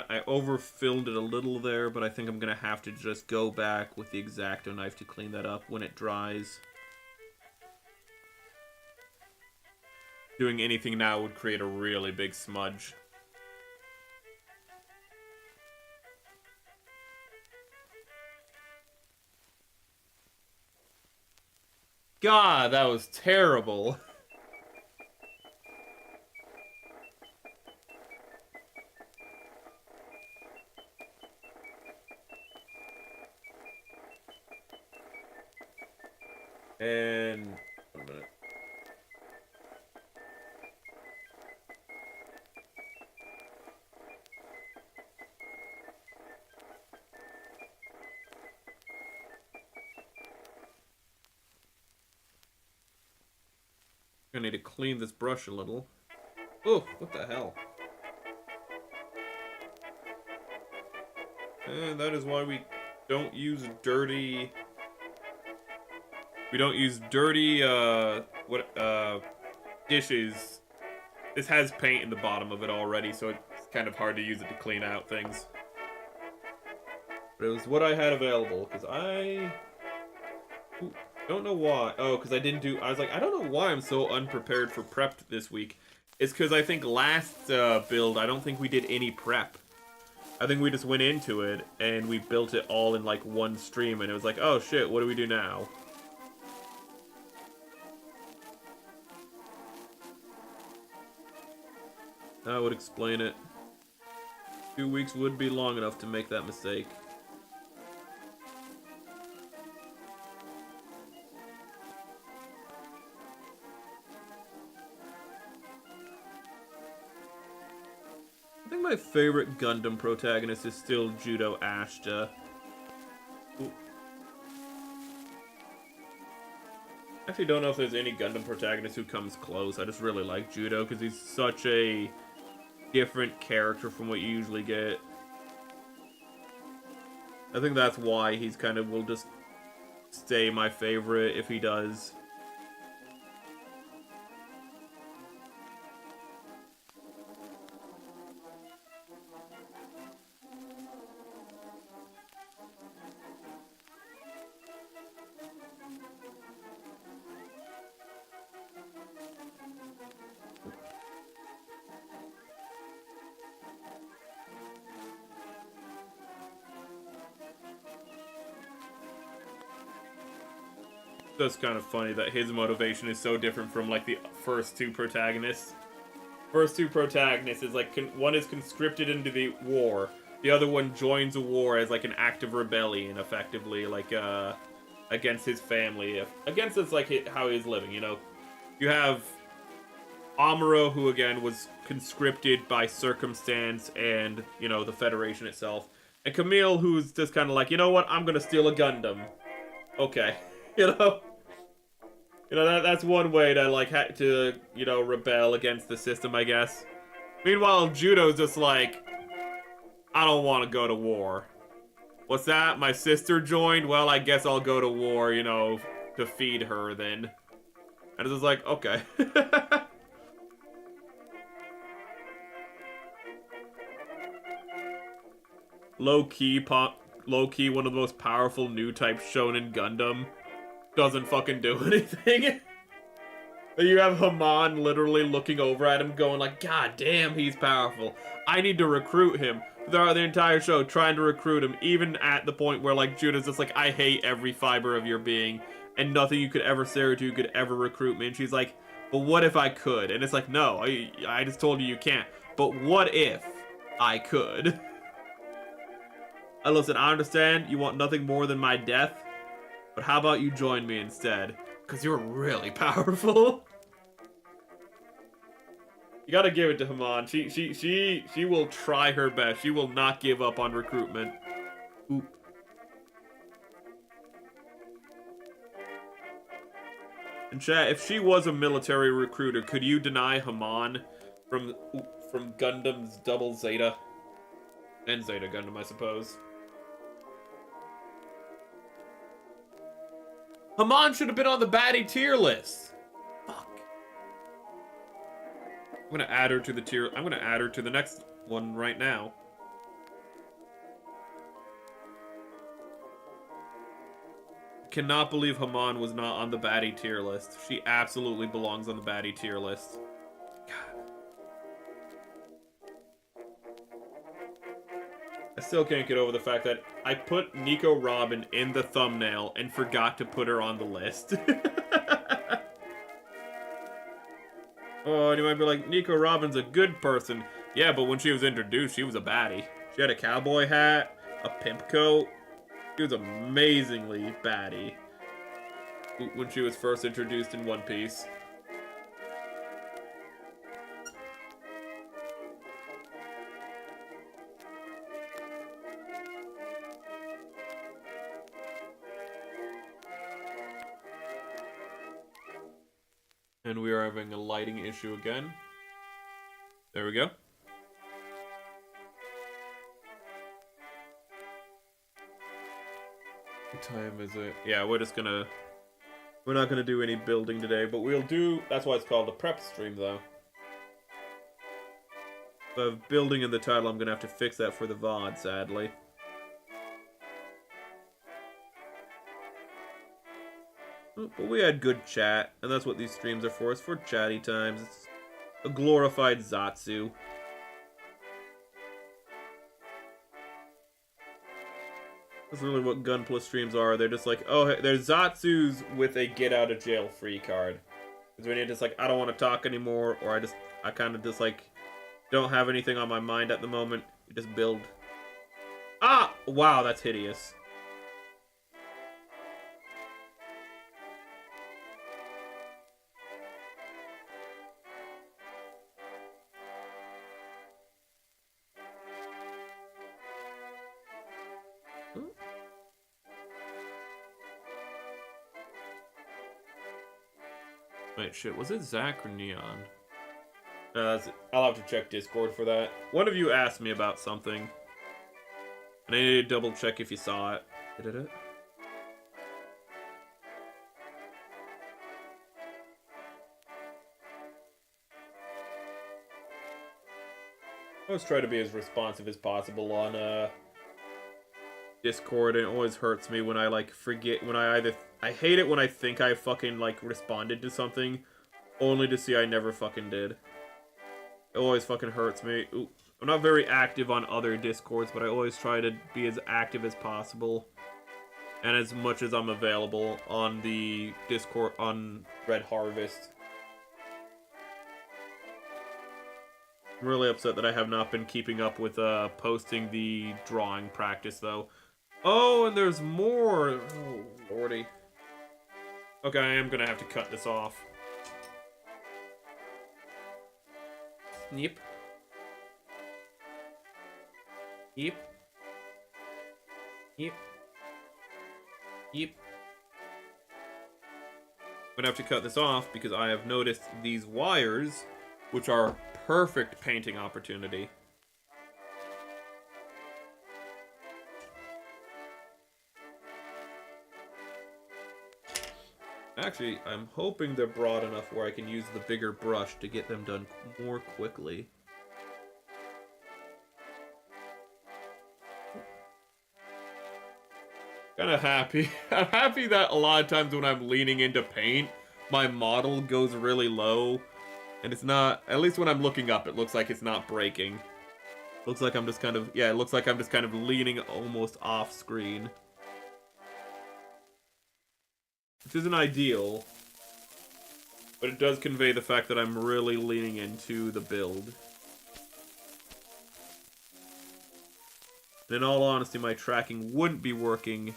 I overfilled it a little there, but I think I'm gonna have to just go back with the X-Acto knife to clean that up when it dries. Doing anything now would create a really big smudge. God, that was terrible. And 1 minute. I need to clean this brush a little. Oh, what the hell? And that is why we don't use dirty... We don't use dirty, dishes. This has paint in the bottom of it already, so it's kind of hard to use it to clean out things. But it was what I had available, because I... don't know why. Oh, because I didn't do... I was like, I don't know why I'm so unprepared for prep this week. It's because I think last build, I don't think we did any prep. I think we just went into it, and we built it all in, like, one stream, and it was like, oh shit, what do we do now? That would explain it. 2 weeks would be long enough to make that mistake. I think my favorite Gundam protagonist is still Judo Ashta. Ooh. I actually don't know if there's any Gundam protagonist who comes close. I just really like Judo because he's such a different character from what you usually get. I think that's why he's kind of will just stay my favorite if he does. That's kind of funny that his motivation is so different from, like, the first two protagonists. First two protagonists is, like, one is conscripted into the war. The other one joins a war as, like, an act of rebellion, effectively, like, against his family. Against, it's, like, how he's living, you know? You have Amuro, who, again, was conscripted by circumstance and, you know, the Federation itself. And Camille, who's just kind of like, you know what, I'm gonna steal a Gundam. Okay. You know, that's one way to, like, you know, rebel against the system, I guess. Meanwhile, Judo's just like, I don't want to go to war. What's that? My sister joined? Well, I guess I'll go to war, you know, to feed her then. And it's just like, okay. Low-key, one of the most powerful new types shown in Gundam. Doesn't fucking do anything. You have Haman literally looking over at him going like, God damn, he's powerful. I need to recruit him. Throughout the entire show, trying to recruit him, even at the point where, like, Judah's just like, I hate every fiber of your being, and nothing you could ever say or do could ever recruit me. And she's like, but what if I could? And it's like, no, I just told you can't. But what if I could? Listen, I understand you want nothing more than my death, but how about you join me instead? Because you're really powerful. You gotta give it to Haman. She will try her best. She will not give up on recruitment. Oop. And chat, if she was a military recruiter, could you deny Haman from Gundam's Double Zeta? And Zeta Gundam, I suppose. Haman should have been on the baddie tier list. Fuck. I'm gonna add her to the tier. I'm gonna add her to the next one right now. Cannot believe Haman was not on the baddie tier list. She absolutely belongs on the baddie tier list. God. I still can't get over the fact that I put Nico Robin in the thumbnail and forgot to put her on the list. Oh, and you might be like, Nico Robin's a good person. Yeah, but when she was introduced, she was a baddie. She had a cowboy hat, a pimp coat. She was amazingly baddie when she was first introduced in One Piece. And we are having a lighting issue again. There we go. What time is it? Yeah, we're not gonna do any building today, but we'll do, that's why it's called a prep stream though. If I have building in the title, I'm gonna have to fix that for the VOD, sadly. But we had good chat, and that's what these streams are for. It's for chatty times. It's a glorified Zatsu. That's really what Gunpla streams are. They're just like, oh, hey, they're Zatsus with a get-out-of-jail-free card. Because when you're just like, I don't want to talk anymore, or I kind of just like, don't have anything on my mind at the moment, you just build. Ah! Wow, that's hideous. Wait, shit, was it Zach or Neon? I'll have to check Discord for that. One of you asked me about something, and I need to double check if you saw it. Did it? I always try to be as responsive as possible on Discord, and it always hurts me when I like forget, when I hate it when I think I fucking like responded to something only to see I never fucking did. It always fucking hurts me. Ooh, I'm not very active on other Discords, but I always try to be as active as possible and as much as I'm available on the Discord on Red Harvest. I'm really upset that I have not been keeping up with posting the drawing practice though. Oh, and there's more. Oh, lordy. Okay, I am gonna have to cut this off. Snip. Yep. Yep. Yep. I'm gonna have to cut this off because I have noticed these wires, which are perfect painting opportunity. Actually, I'm hoping they're broad enough where I can use the bigger brush to get them done more quickly. Kinda happy. I'm happy that a lot of times when I'm leaning into paint, my model goes really low. And it's not, at least when I'm looking up, it looks like it's not breaking. Looks like I'm just kind of, yeah, it looks like I'm just kind of leaning almost off screen. Which isn't ideal, but it does convey the fact that I'm really leaning into the build. And in all honesty, my tracking wouldn't be working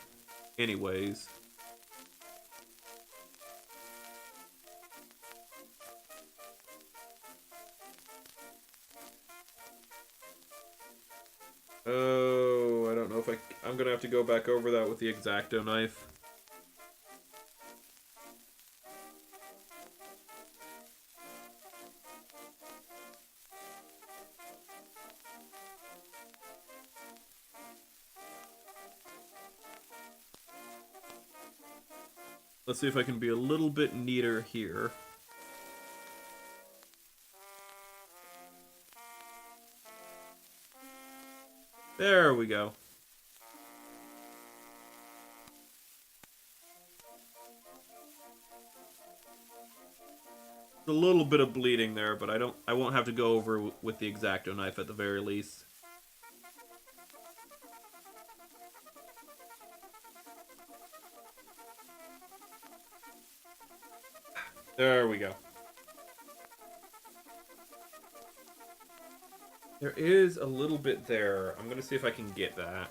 anyways. Oh, I don't know if I'm gonna have to go back over that with the X-Acto knife. Let's see if I can be a little bit neater here. There we go. A little bit of bleeding there, but I won't have to go over with the X-Acto knife at the very least. There we go. There is a little bit there. I'm gonna see if I can get that.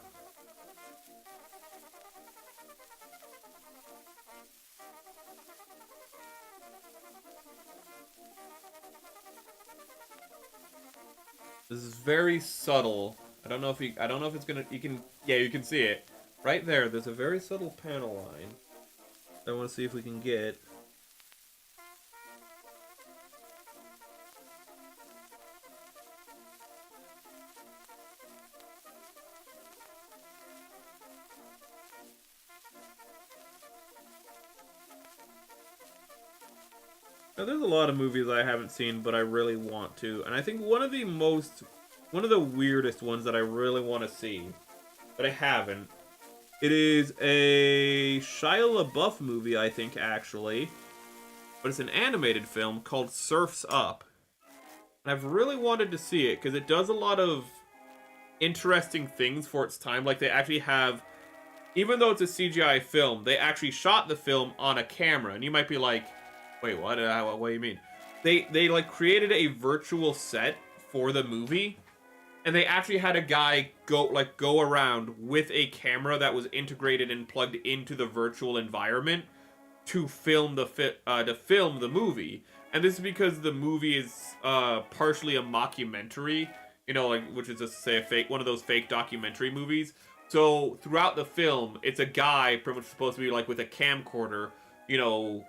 This is very subtle. I don't know if it's gonna, yeah, you can see it. Right there, there's a very subtle panel line I want to see if we can get. Now, there's a lot of movies I haven't seen, but I really want to. And I think one of the weirdest ones that I really want to see, but I haven't, it is a Shia LaBeouf movie, I think, actually. But it's an animated film called Surf's Up. And I've really wanted to see it, because it does a lot of interesting things for its time. Like, they actually have, even though it's a CGI film, they actually shot the film on a camera. And you might be like, wait, what do you mean? They like created a virtual set for the movie, and they actually had a guy go around with a camera that was integrated and plugged into the virtual environment to film the movie. And this is because the movie is partially a mockumentary, you know, like, which is just to say one of those fake documentary movies. So throughout the film, it's a guy pretty much supposed to be like with a camcorder, you know,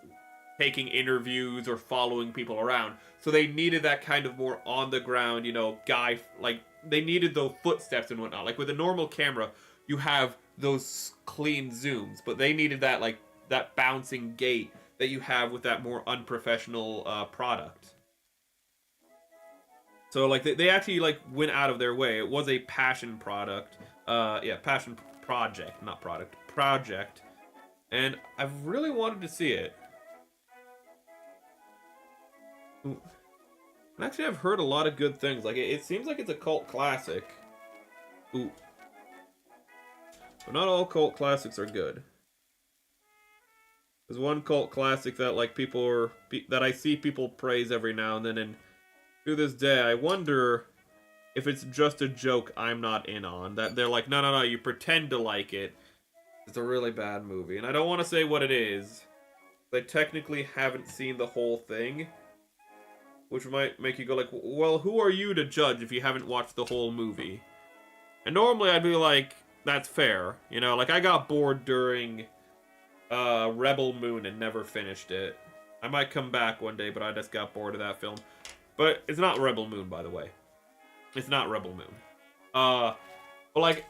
taking interviews or following people around. So they needed that kind of more on the ground, you know, guy, like, they needed those footsteps and whatnot. Like, with a normal camera, you have those clean zooms, but they needed that, like, that bouncing gait that you have with that more unprofessional product. So, like, they actually, like, went out of their way. It was a passion product. Passion project, not product. Project. And I've really wanted to see it. And actually, I've heard a lot of good things. Like, it seems like it's a cult classic. Ooh. But not all cult classics are good. There's one cult classic that, like, that I see people praise every now and then, and to this day, I wonder if it's just a joke I'm not in on. That they're like, no, you pretend to like it. It's a really bad movie. And I don't want to say what it is. I technically haven't seen the whole thing. Which might make you go like, well, who are you to judge if you haven't watched the whole movie? And normally I'd be like, that's fair. You know, like, I got bored during Rebel Moon and never finished it. I might come back one day, but I just got bored of that film. But it's not Rebel Moon, by the way. It's not Rebel Moon. But, like,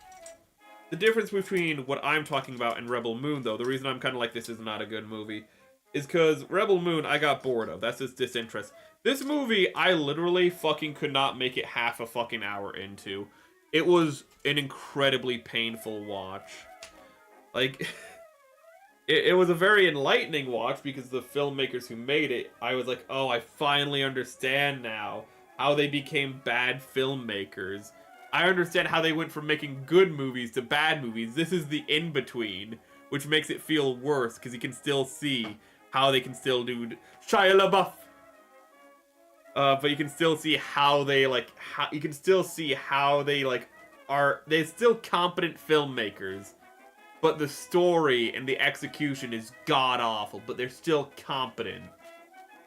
the difference between what I'm talking about and Rebel Moon, though, the reason I'm kind of like, this is not a good movie, is because Rebel Moon I got bored of. That's just disinterest. This movie, I literally fucking could not make it half a fucking hour into. It was an incredibly painful watch. Like, it was a very enlightening watch because the filmmakers who made it, I was like, oh, I finally understand now how they became bad filmmakers. I understand how they went from making good movies to bad movies. This is the in-between, which makes it feel worse because you can still see how they can still do Shia LaBeouf. But you can still see how they, like, they're still competent filmmakers, but the story and the execution is god-awful, but they're still competent,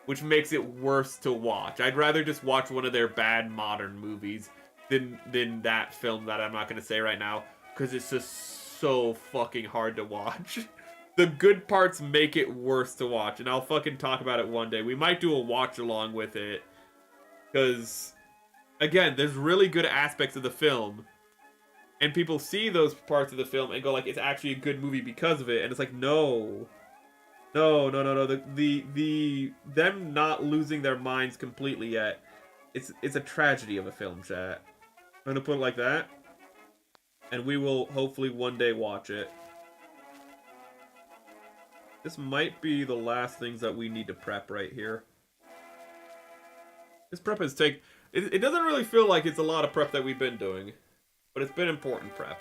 which makes it worse to watch. I'd rather just watch one of their bad modern movies than that film that I'm not going to say right now, because it's just so fucking hard to watch. The good parts make it worse to watch, and I'll fucking talk about it one day. We might do a watch-along with it. Because, again, there's really good aspects of the film, and people see those parts of the film and go like, it's actually a good movie because of it, and it's like, no. Them not losing their minds completely yet, it's a tragedy of a film, chat. I'm gonna put it like that, and we will hopefully one day watch it. This might be the last things that we need to prep right here. This prep has taken... It doesn't really feel like it's a lot of prep that we've been doing. But it's been important prep.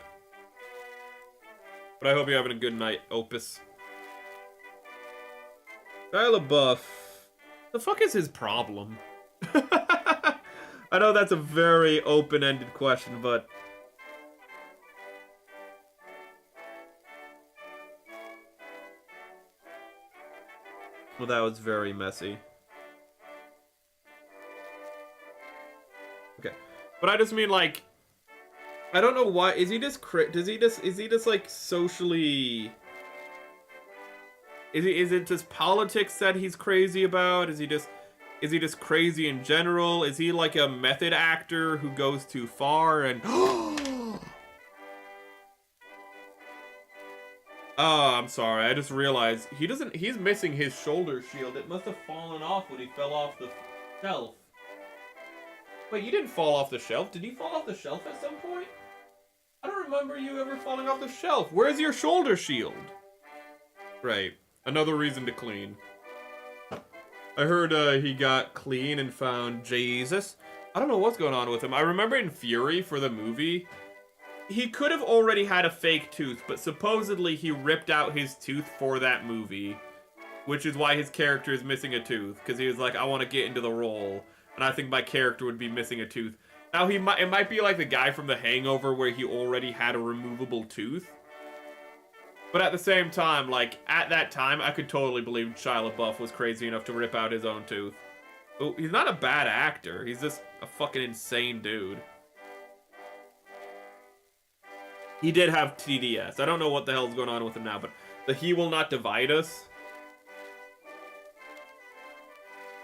But I hope you're having a good night, Opus. Shia LaBeouf. The fuck is his problem? I know that's a very open-ended question, but... Well, that was very messy. Okay, but I just mean, like, I don't know why. Is he just is he just like socially? Is it just politics that he's crazy about? Is he just crazy in general? Is he like a method actor who goes too far and? Oh, I'm sorry. I just realized he's missing his shoulder shield. It must have fallen off when he fell off the shelf. Wait, you didn't fall off the shelf? Did he fall off the shelf at some point? I don't remember you ever falling off the shelf. Where's your shoulder shield? Right. Another reason to clean. I heard he got clean and found Jesus. I don't know what's going on with him. I remember in Fury for the movie, he could have already had a fake tooth, but supposedly he ripped out his tooth for that movie, which is why his character is missing a tooth, because he was like, I want to get into the role, and I think my character would be missing a tooth. Now, it might be like the guy from The Hangover where he already had a removable tooth, but at the same time, like, at that time, I could totally believe Shia LaBeouf was crazy enough to rip out his own tooth. Oh, he's not a bad actor, he's just a fucking insane dude. He did have TDS. I don't know what the hell's going on with him now, but the He Will Not Divide Us.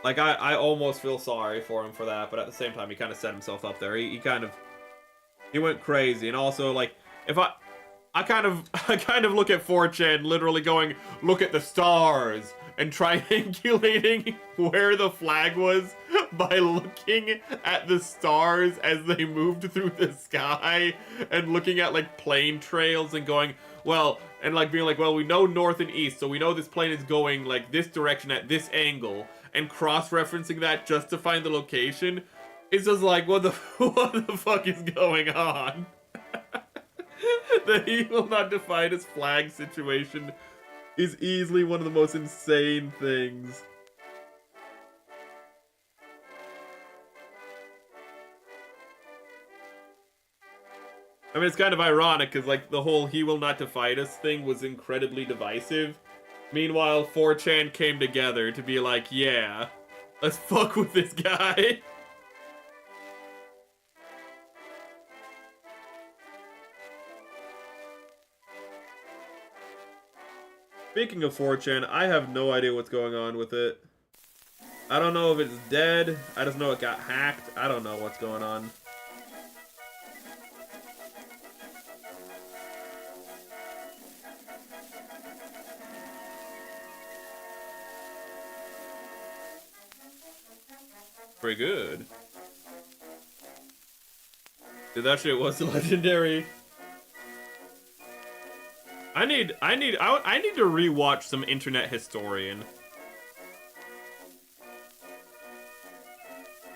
Like, I almost feel sorry for him for that, but at the same time, he kind of set himself up there. He went crazy. And also, like, if I kind of look at 4chan literally going, look at the stars, and triangulating where the flag was by looking at the stars as they moved through the sky and looking at like plane trails and going, well, and like being like, well, we know north and east, so we know this plane is going like this direction at this angle, and cross-referencing that just to find the location. It's just like, what the fuck is going on? The He Will Not Divide Us flag situation is easily one of the most insane things. I mean, it's kind of ironic, because, like, the whole He Will Not Divide Us thing was incredibly divisive. Meanwhile, 4chan came together to be like, yeah, let's fuck with this guy. Speaking of 4chan, I have no idea what's going on with it. I don't know if it's dead. I just know it got hacked. I don't know what's going on. Pretty good. Dude, that shit was legendary. I need to rewatch some Internet Historian.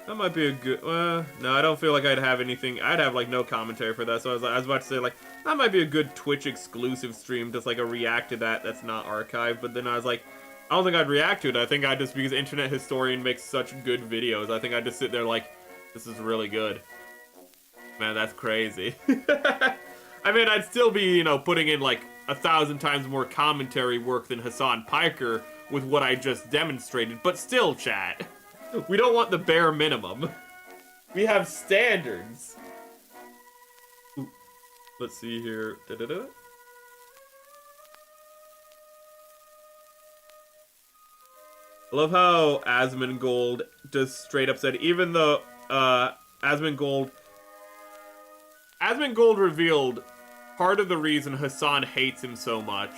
That might be a good. No, I don't feel like I'd have anything. I'd have like no commentary for that. So I was about to say like that might be a good Twitch exclusive stream, just like a react to that's not archived. But then I was like, I don't think I'd react to it. I think I'd just, because Internet Historian makes such good videos, I think I'd just sit there like, this is really good. Man, that's crazy. I mean, I'd still be, you know, putting in like 1,000 times more commentary work than Hassan Piker with what I just demonstrated, but still, chat. We don't want the bare minimum. We have standards. Ooh, let's see here. Da-da-da. I love how Asmongold just straight up said, even though Asmongold revealed part of the reason Hassan hates him so much.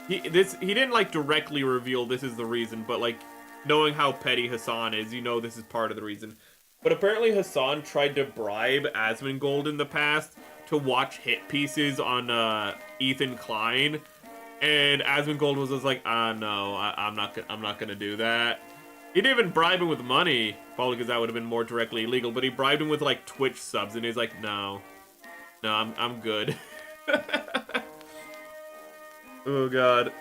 He didn't like directly reveal this is the reason, but like knowing how petty Hassan is, you know this is part of the reason. But apparently Hassan tried to bribe Asmongold in the past to watch hit pieces on Ethan Klein. And Asmongold was just like, no, I'm not gonna do that. He didn't even bribe him with money, probably because that would have been more directly illegal. But he bribed him with like Twitch subs, and he's like, no, I'm good. Oh god,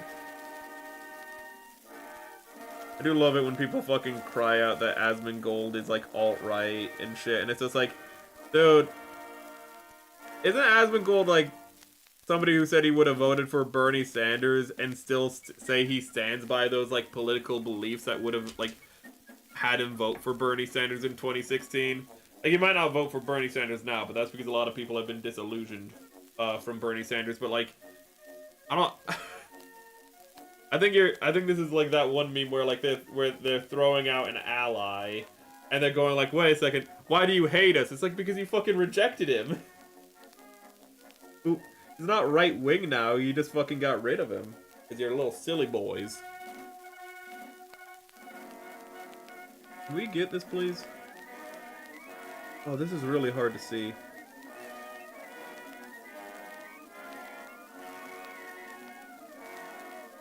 I do love it when people fucking cry out that Asmongold is like alt-right and shit, and it's just like, dude, isn't Asmongold like somebody who said he would have voted for Bernie Sanders and still say he stands by those, like, political beliefs that would have, like, had him vote for Bernie Sanders in 2016? Like, he might not vote for Bernie Sanders now, but that's because a lot of people have been disillusioned from Bernie Sanders. But, like, I don't... I think this is, like, that one meme where, like, they're throwing out an ally, and they're going, like, wait a second, why do you hate us? It's like, because you fucking rejected him. Ooh. He's not right wing now. You just fucking got rid of him. Because you're little silly boys. Can we get this, please? Oh, this is really hard to see.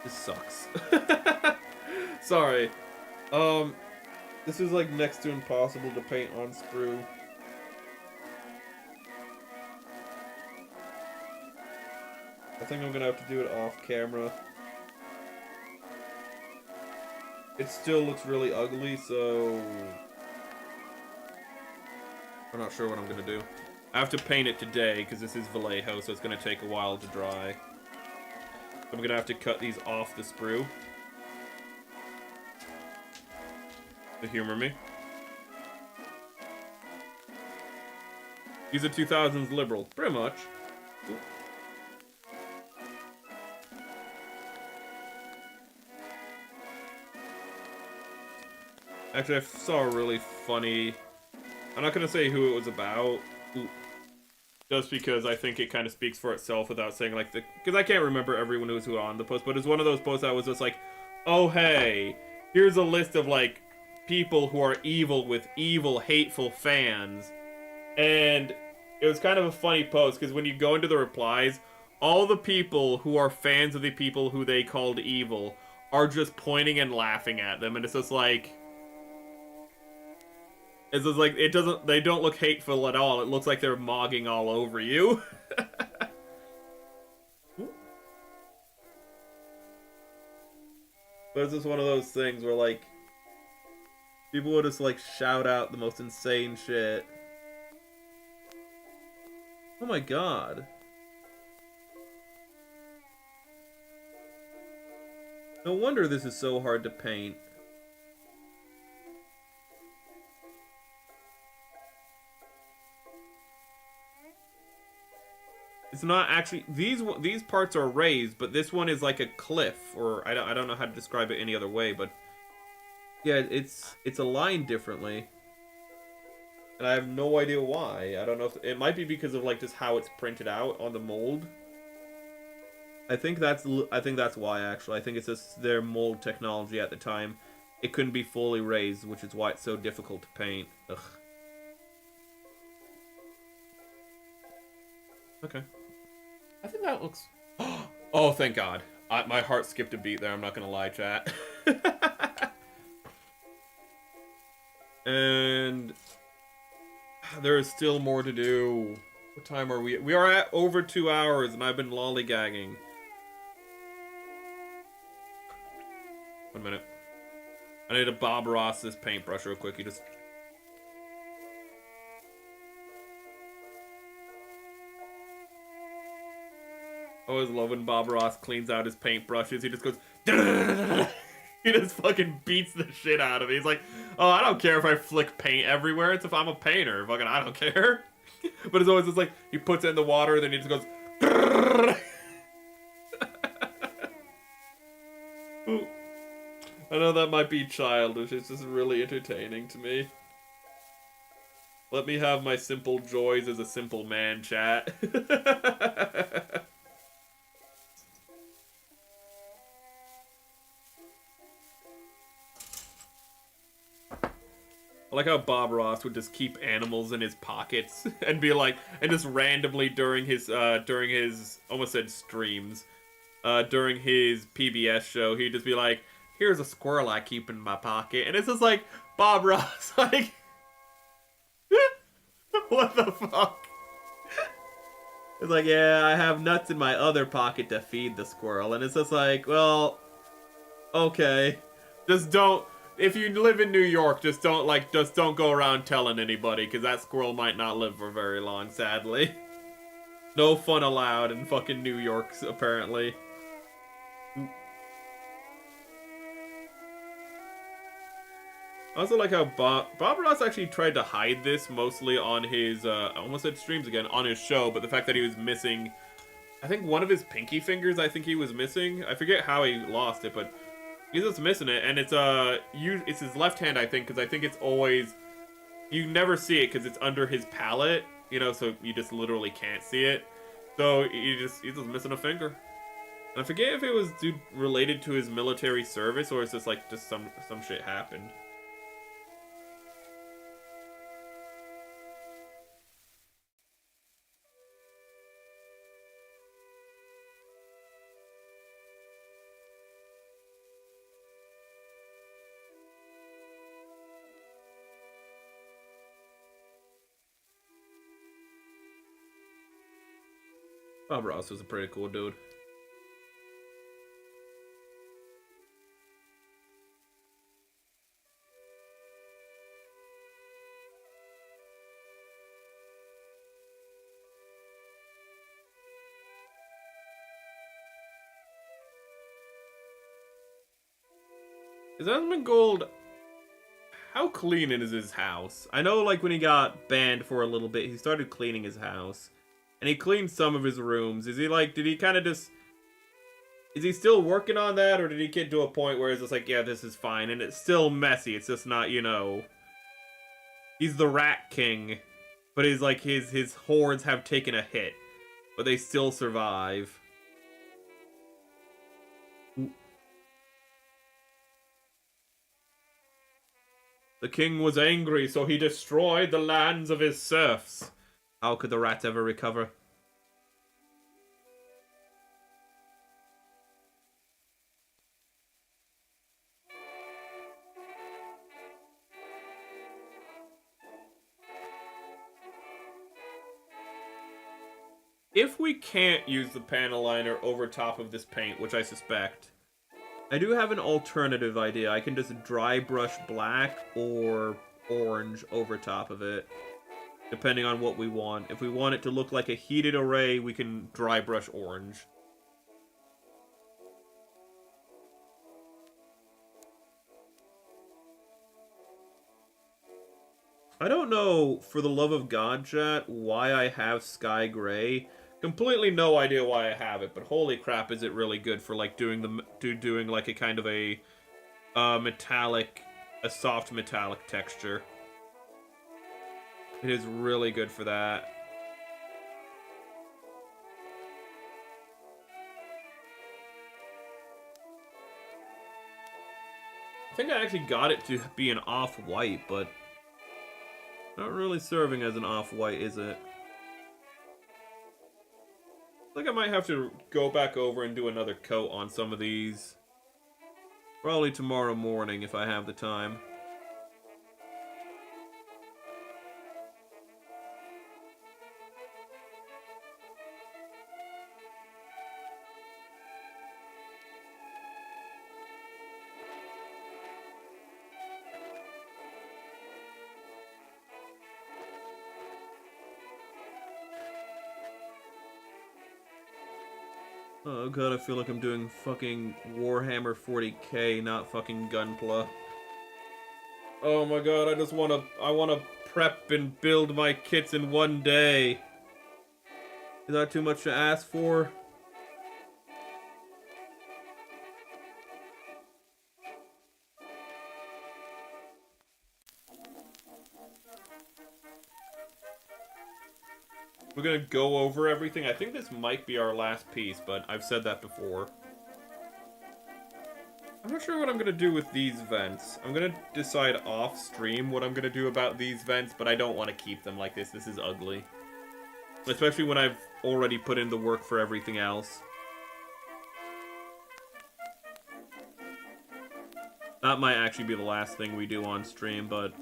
This sucks. Sorry. This is like next to impossible to paint on sprue. I think I'm gonna have to do it off camera. It still looks really ugly, so I'm not sure what I'm gonna do. I have to paint it today because this is Vallejo, so it's gonna take a while to dry. I'm gonna have to cut these off the sprue. To humor me. He's a 2000s liberal, pretty much. Ooh. Actually, I saw a really funny... I'm not gonna say who it was about. Ooh. Just because I think it kind of speaks for itself without saying, like, the... Because I can't remember everyone who was on the post, but it's one of those posts that was just like, oh, hey, here's a list of, like, people who are evil with evil, hateful fans. And it was kind of a funny post, because when you go into the replies, all the people who are fans of the people who they called evil are just pointing and laughing at them, and it's just like... It's just like, it doesn't, they don't look hateful at all. It looks like they're mogging all over you. But it's just one of those things where, like, people would just, like, shout out the most insane shit. Oh my god. No wonder this is so hard to paint. It's not actually, these parts are raised, but this one is like a cliff, or I don't know how to describe it any other way, but yeah, it's aligned differently, and I have no idea why. I don't know if it might be because of like just how it's printed out on the mold. I think that's why actually. I think it's just their mold technology at the time. It couldn't be fully raised, which is why it's so difficult to paint. Ugh. Okay. I think that looks... Oh, thank God. My heart skipped a beat there, I'm not gonna lie, chat. And... there is still more to do. What time are we? We are at over 2 hours, and I've been lollygagging. 1 minute. I need to Bob Ross this paintbrush real quick. You just... I always love when Bob Ross cleans out his paintbrushes. He just goes... He just fucking beats the shit out of me. He's like, oh, I don't care if I flick paint everywhere. It's if I'm a painter. Fucking, I don't care. But it's always just like, he puts it in the water, then he just goes... I know that might be childish. It's just really entertaining to me. Let me have my simple joys as a simple man, chat. I like how Bob Ross would just keep animals in his pockets and be like, and just randomly during his almost said streams, during his PBS show, he'd just be like, here's a squirrel I keep in my pocket. And it's just like, Bob Ross, like, what the fuck? It's like, yeah, I have nuts in my other pocket to feed the squirrel. And it's just like, well, okay. Just don't, if you live in New York, just don't go around telling anybody, because that squirrel might not live for very long, sadly. No fun allowed in fucking New York, apparently. I also like how Bob Ross actually tried to hide this mostly on his, I almost said streams again, on his show, but the fact that he was missing, I think one of his pinky fingers, I think he was missing. I forget how he lost it, but he's just missing it, and it's his left hand, I think, because I think it's always, you never see it because it's under his palette, you know, so you just literally can't see it. So he's just missing a finger. And I forget if it was related to his military service or is this like just some shit happened. Bob Ross was a pretty cool dude. Is Asmongold... How clean is his house? I know, like, when he got banned for a little bit, he started cleaning his house. And he cleaned some of his rooms. Is he, like, did he kind of just... Is he still working on that, or did he get to a point where it's just like, yeah, this is fine, and it's still messy, it's just not, you know... He's the Rat King, but he's like, his hordes have taken a hit, but they still survive. The king was angry, so he destroyed the lands of his serfs. How could the rats ever recover? If we can't use the panel liner over top of this paint, which I suspect, I do have an alternative idea. I can just dry brush black or orange over top of it, depending on what we want. If we want it to look like a heated array, we can dry brush orange. I don't know, for the love of God, chat, why I have Sky Gray. Completely no idea why I have it, but holy crap, is it really good for like doing like a kind of a metallic, a soft metallic texture. It is really good for that. I think I actually got it to be an off-white, but not really serving as an off-white, is it? I think I might have to go back over and do another coat on some of these. Probably tomorrow morning if I have the time. Oh god, I feel like I'm doing fucking Warhammer 40k, not fucking Gunpla. Oh my god, I wanna prep and build my kits in one day. Is that too much to ask for? We're gonna go over everything. I think this might be our last piece, but I've said that before. I'm not sure what I'm gonna do with these vents. I'm gonna decide off stream what I'm gonna do about these vents, but I don't want to keep them like this. This is ugly. Especially when I've already put in the work for everything else. That might actually be the last thing we do on stream, but...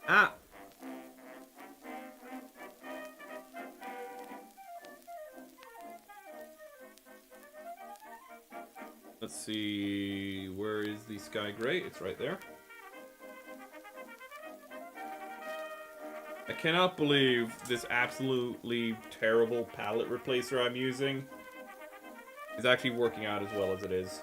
Ah! Let's see, where is the Sky Gray? It's right there. I cannot believe this absolutely terrible palette replacer I'm using is actually working out as well as it is.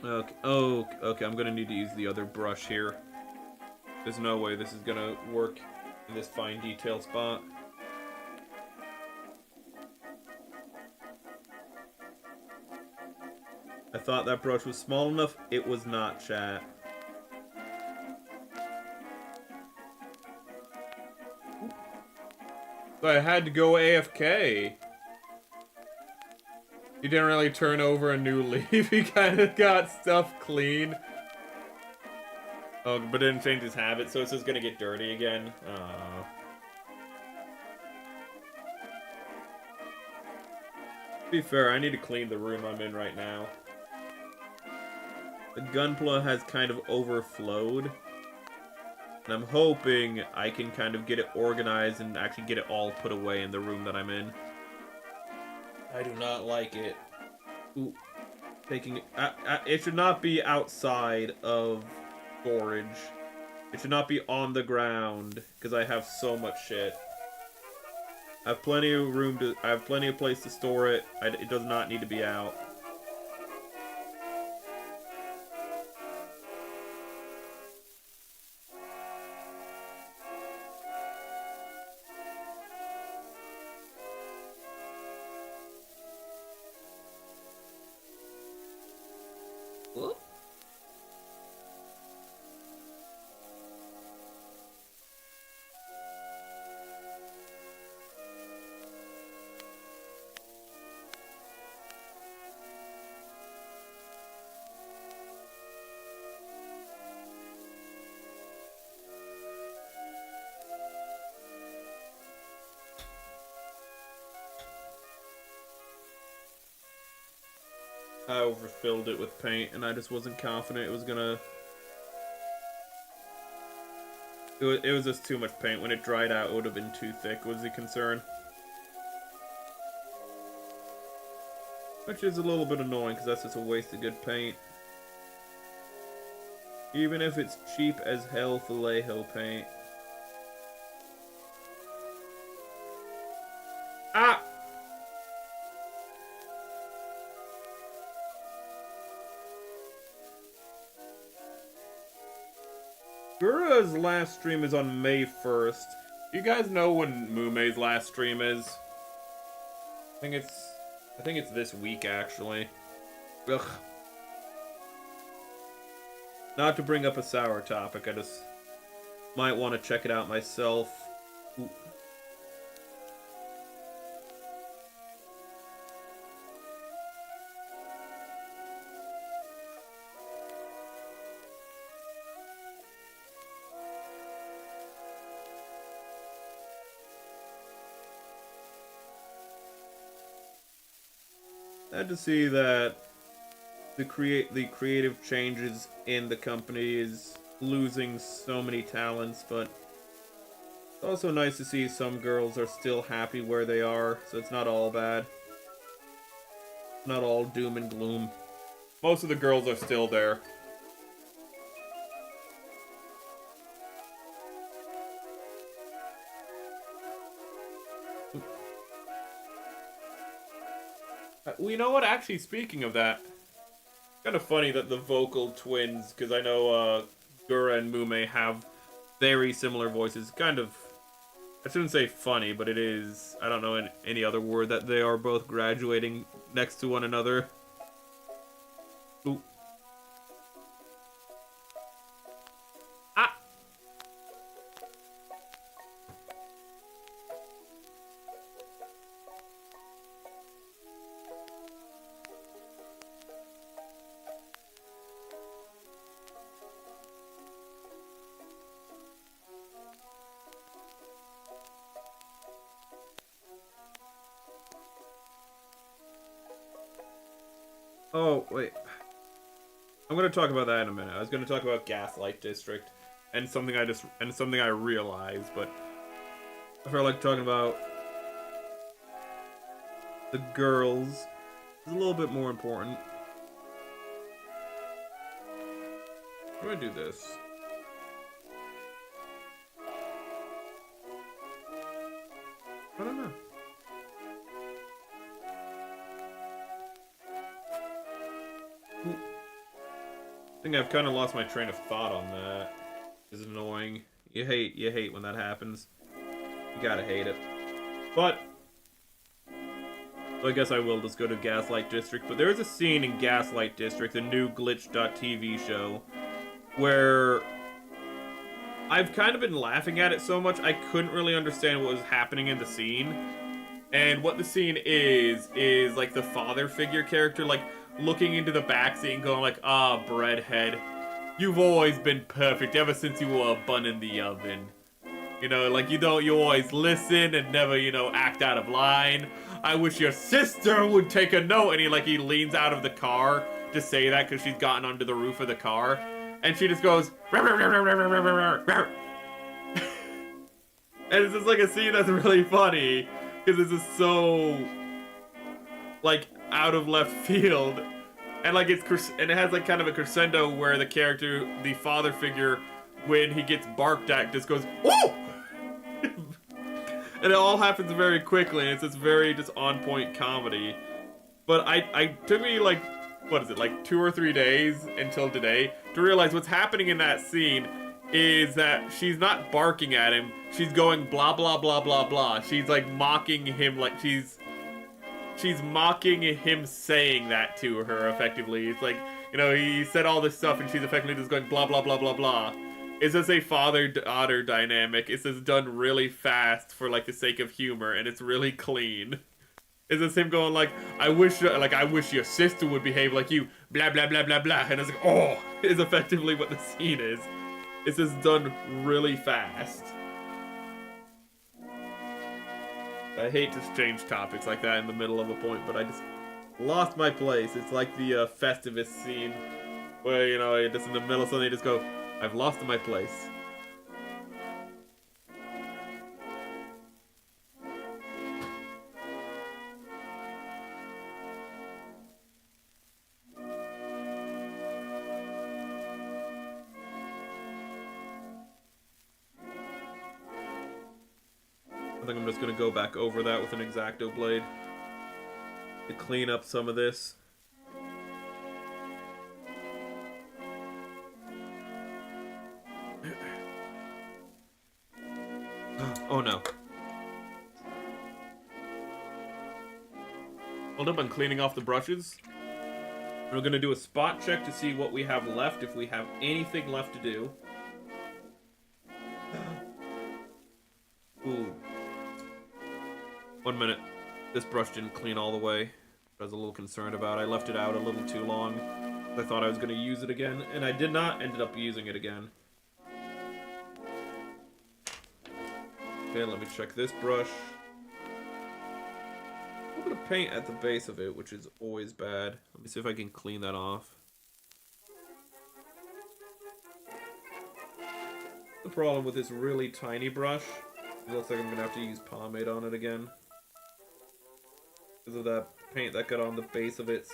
Okay, oh, okay, I'm gonna need to use the other brush here. There's no way this is gonna work in this fine detail spot. I thought that brush was small enough. It was not, chat. So I had to go AFK. He didn't really turn over a new leaf. He kind of got stuff clean. Oh, but didn't change his habit, so it's just gonna get dirty again. To be fair, I need to clean the room I'm in right now. The Gunpla has kind of overflowed. And I'm hoping I can kind of get it organized and actually get it all put away in the room that I'm in. I do not like it. Ooh. Taking it. It should not be outside of storage. It should not be on the ground, because I have so much shit. I have plenty of room to. I have plenty of place to store it. It does not need to be out. Whoop. I overfilled it with paint, and I just wasn't confident it was gonna... It was just too much paint. When it dried out, it would have been too thick, was the concern. Which is a little bit annoying, because that's just a waste of good paint. Even if it's cheap as hell Vallejo paint. Ah! Gura's last stream is on May 1st. You guys know when Mume's last stream is? I think it's this week, actually. Ugh. Not to bring up a sour topic, I just might want to check it out myself. Ooh. Sad to see that the creative changes in the company is losing so many talents, but it's also nice to see some girls are still happy where they are, so it's not all bad. Not all doom and gloom. Most of the girls are still there. Well, you know what? Actually, speaking of that, it's kind of funny that the vocal twins, because I know Gura and Mume have very similar voices. Kind of, I shouldn't say funny, but it is. I don't know any other word that they are both graduating next to one another. Ooh. Ah! Oh, wait. I'm gonna talk about that in a minute. I was gonna talk about Gaslight District and something I realized, but I feel like talking about the girls is a little bit more important. How do I do this? I don't know. I think I've kind of lost my train of thought on that. It's annoying. You hate when that happens. You gotta hate it. But so I guess I will just go to Gaslight District. But there is a scene in Gaslight District, the new glitch.tv show, where I've kind of been laughing at it so much I couldn't really understand what was happening in the scene. And what the scene is like the father figure character like looking into the backseat and going like, "Ah, breadhead, you've always been perfect ever since you were a bun in the oven. You know, like you always listen and never, you know, act out of line. I wish your sister would take a note." And he leans out of the car to say that because she's gotten onto the roof of the car. And she just goes, "Rawr, rawr, rawr, rawr, rawr, rawr, rawr." And it's just like a scene that's really funny because it's just so like out of left field, and like it has like kind of a crescendo where the father figure, when he gets barked at, just goes, "Whoa!" And it all happens very quickly, and it's this very just on point comedy. But I took me like, what is it, like 2 or 3 days until today to realize what's happening in that scene is that she's not barking at him, she's going blah blah blah blah blah. She's like mocking him, like she's mocking him saying that to her effectively. It's like, you know, he said all this stuff and she's effectively just going blah blah blah blah blah. It's just a father-daughter dynamic. It's just done really fast for like the sake of humor, and it's really clean. It's just him going like, I wish your sister would behave like you, blah blah blah blah blah, and it's like, oh, is effectively what the scene is. It's just done really fast. I hate to change topics like that in the middle of a point, but I just lost my place. It's like the Festivus scene, where, you know, you're just in the middle of something, you just go, I've lost my place. I think I'm just going to go back over that with an X-Acto blade to clean up some of this. Oh no. Hold up, I'm cleaning off the brushes. We're going to do a spot check to see what we have left, if we have anything left to do. Ooh. 1 minute. This brush didn't clean all the way. I was a little concerned about it. I left it out a little too long. I thought I was going to use it again, and I did not. Ended up using it again. Okay, let me check this brush. A little bit of paint at the base of it, which is always bad. Let me see if I can clean that off. The problem with this really tiny brush, it looks like I'm going to have to use pomade on it again. Because of that paint that got on the base of it.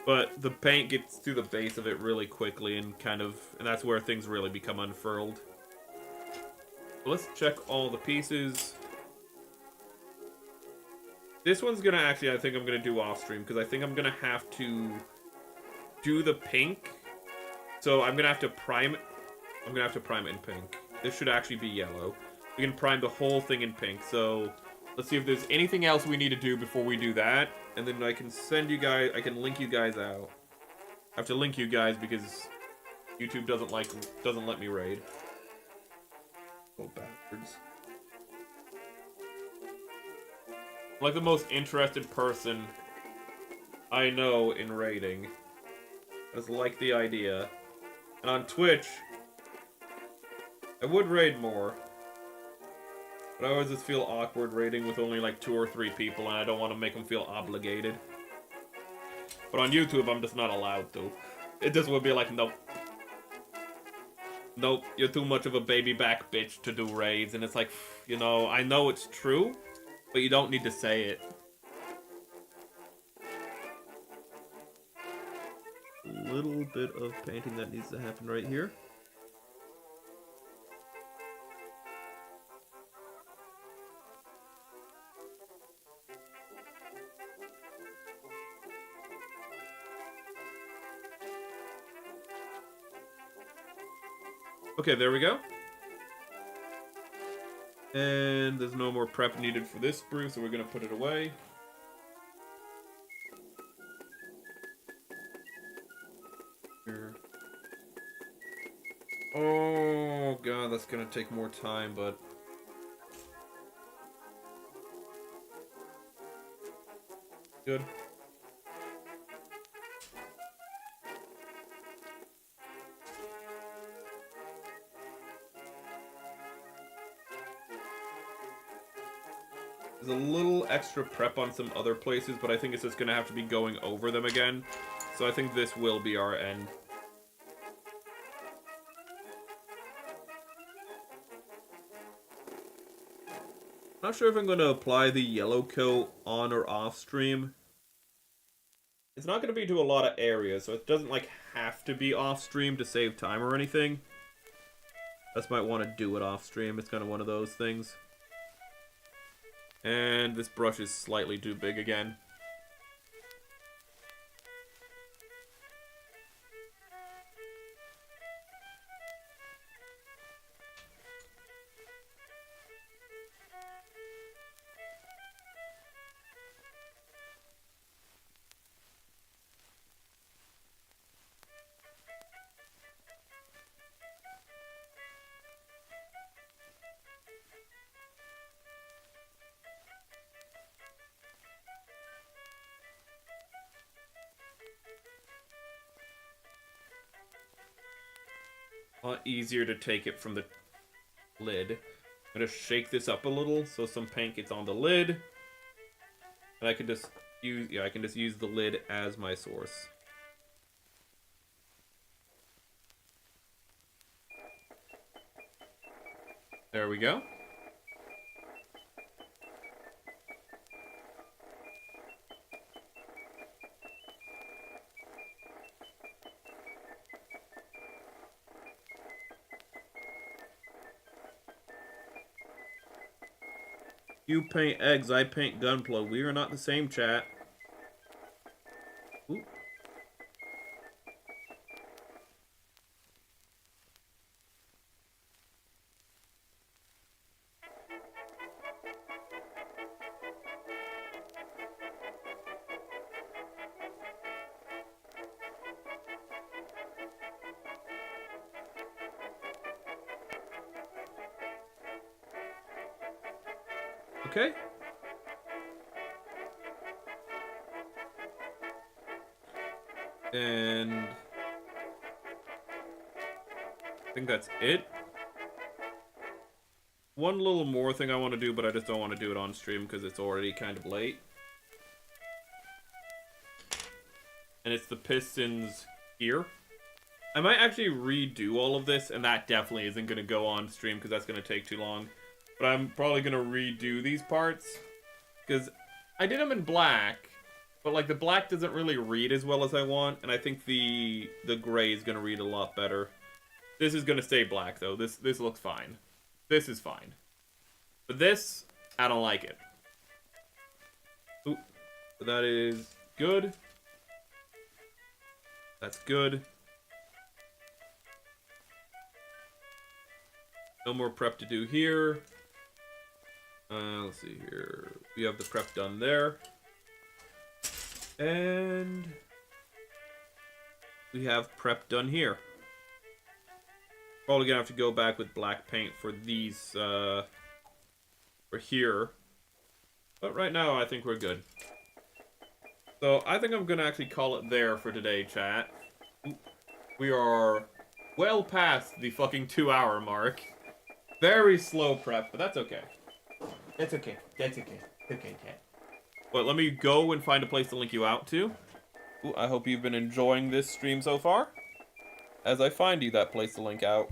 But the paint gets to the base of it really quickly and that's where things really become unfurled. Let's check all the pieces. This one's gonna I think I'm gonna do off stream, because I think I'm gonna have to do the pink. So I'm gonna have to prime it. I'm gonna have to prime it in pink. This should actually be yellow. We can prime the whole thing in pink. So let's see if there's anything else we need to do before we do that, and then I can I can link you guys out. I have to link you guys because YouTube doesn't let me raid. Oh, bastards. I'm like the most interested person I know in raiding. I just like the idea. And on Twitch, I would raid more. But I always just feel awkward raiding with only like 2 or 3 people, and I don't want to make them feel obligated. But on YouTube, I'm just not allowed to. It just would be like, nope. Nope, you're too much of a baby back bitch to do raids. And it's like, you know, I know it's true, but you don't need to say it. A little bit of painting that needs to happen right here. Okay, there we go. And there's no more prep needed for this spruce, so we're gonna put it away. Here. Oh god, that's gonna take more time, but good. There's a little extra prep on some other places, but I think it's just going to have to be going over them again. So I think this will be our end. Not sure if I'm going to apply the yellow coat on or off stream. It's not going to be to a lot of areas, so it doesn't like have to be off stream to save time or anything. Just might want to do it off stream. It's kind of one of those things. And this brush is slightly too big again. A lot easier to take it from the lid. I'm gonna shake this up a little so some paint gets on the lid. And I can just use, I can just use the lid as my source. There we go. You paint eggs, I paint gunpla. We are not the same, chat. Ooh. Okay. And I think that's it. One little more thing I want to do, but I just don't want to do it on stream because it's already kind of late. And it's the pistons here. I might actually redo all of this, and that definitely isn't going to go on stream because that's going to take too long. But I'm probably going to redo these parts because I did them in black, but like the black doesn't really read as well as I want, and I think the gray is going to read a lot better. This is going to stay black though. This looks fine. This is fine. But this, I don't like it. Ooh, that is good. That's good. No more prep to do here. Let's see here. We have the prep done there. And we have prep done here. Probably gonna have to go back with black paint for these, for here. But right now, I think we're good. So, I think I'm gonna actually call it there for today, chat. We are well past the fucking 2-hour mark. Very slow prep, but that's okay. That's okay. That's okay. Okay, cat. But let me go and find a place to link you out to. Ooh, I hope you've been enjoying this stream so far. As I find you that place to link out.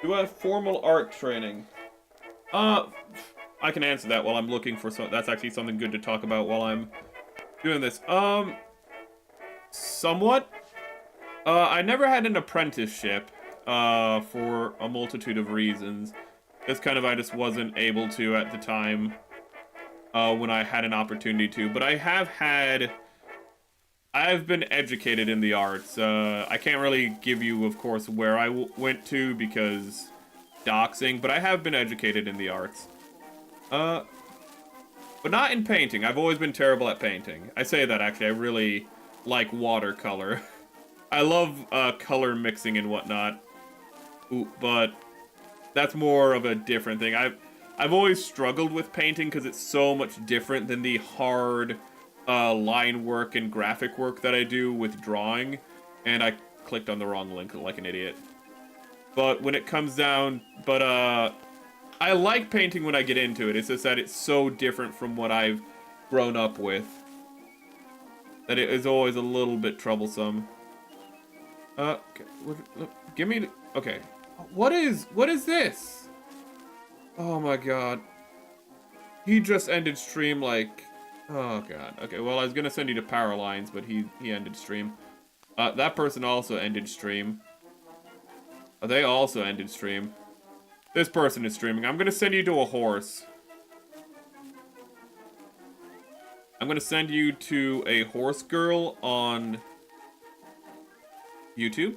Do I have formal art training? I can answer that while I'm looking for some. That's actually something good to talk about while I'm doing this. Somewhat. I never had an apprenticeship, for a multitude of reasons. I just wasn't able to at the time, when I had an opportunity to. But I've been educated in the arts. I can't really give you, of course, where I went to because doxing, but I have been educated in the arts. But not in painting. I've always been terrible at painting. I say that, actually. I really like watercolor. I love, color mixing and whatnot. Ooh, but that's more of a different thing. I've always struggled with painting because it's so much different than the hard line work and graphic work that I do with drawing, and I clicked on the wrong link like an idiot. But when it comes down, I like painting when I get into it. It's just that it's so different from what I've grown up with that it is always a little bit troublesome. Okay, give me, okay. What is this? Oh my god. He just ended stream like, oh god. Okay, well I was gonna send you to Power Lines, but he ended stream. That person also ended stream. They also ended stream. This person is streaming. I'm gonna send you to a horse. I'm gonna send you to a horse girl on YouTube.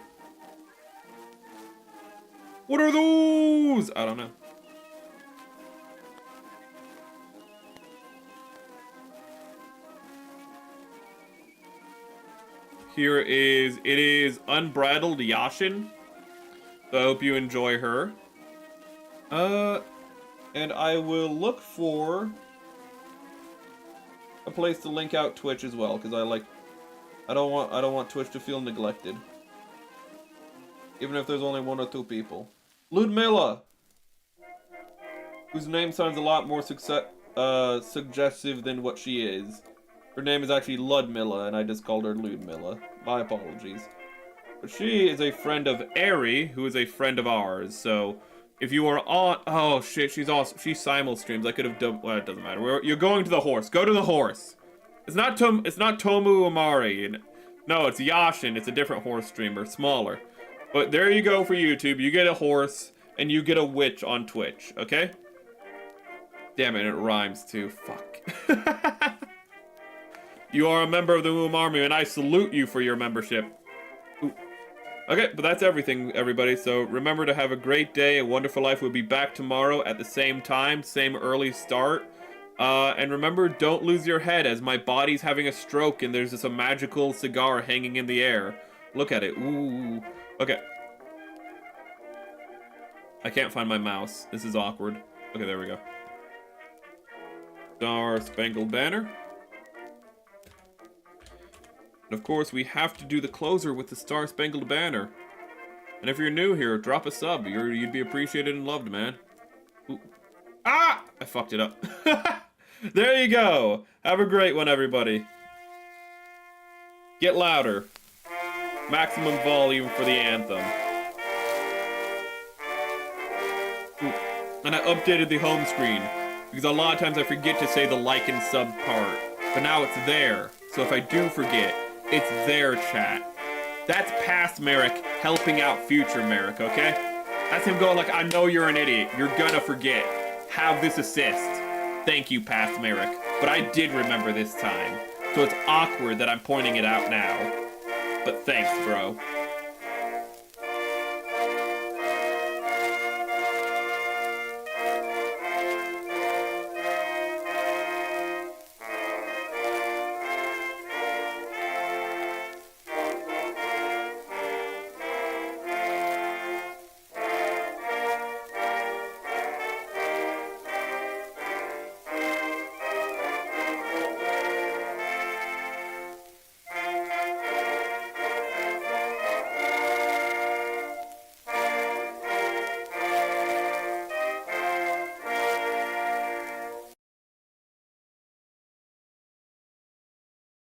What are those? I don't know. It is Unbridled Yashin. So I hope you enjoy her. And I will look for a place to link out Twitch as well, because I don't want Twitch to feel neglected. Even if there's only 1 or 2 people. Ludmilla! Whose name sounds a lot more suggestive than what she is. Her name is actually Ludmilla, and I just called her Ludmilla. My apologies. But she is a friend of Airy, who is a friend of ours, so if you are on... Oh, shit, she's awesome. She simul-streams. I could have done... Well, it doesn't matter. You're going to the horse. Go to the horse. It's not Tomu Amari. No, it's Yashin. It's a different horse streamer. Smaller. But there you go for YouTube. You get a horse, and you get a witch on Twitch, okay? Damn it, it rhymes too. Fuck. You are a member of the Womb Army, and I salute you for your membership. Ooh. Okay, but that's everything, everybody. So remember to have a great day, a wonderful life. We'll be back tomorrow at the same time, same early start. And remember, don't lose your head, as my body's having a stroke, and there's just a magical cigar hanging in the air. Look at it. Ooh. Okay. I can't find my mouse. This is awkward. Okay, there we go. Star Spangled Banner. And of course, we have to do the closer with the Star Spangled Banner. And if you're new here, drop a sub. You'd be appreciated and loved, man. Ooh. Ah! I fucked it up. There you go. Have a great one, everybody. Get louder. Maximum volume for the anthem. Ooh. And I updated the home screen, because a lot of times I forget to say the like and sub part. But now it's there. So if I do forget, it's there, chat. That's past Merrick helping out future Merrick, okay? That's him going like, I know you're an idiot. You're gonna forget. Have this assist. Thank you, past Merrick. But I did remember this time. So it's awkward that I'm pointing it out now. But thanks, bro.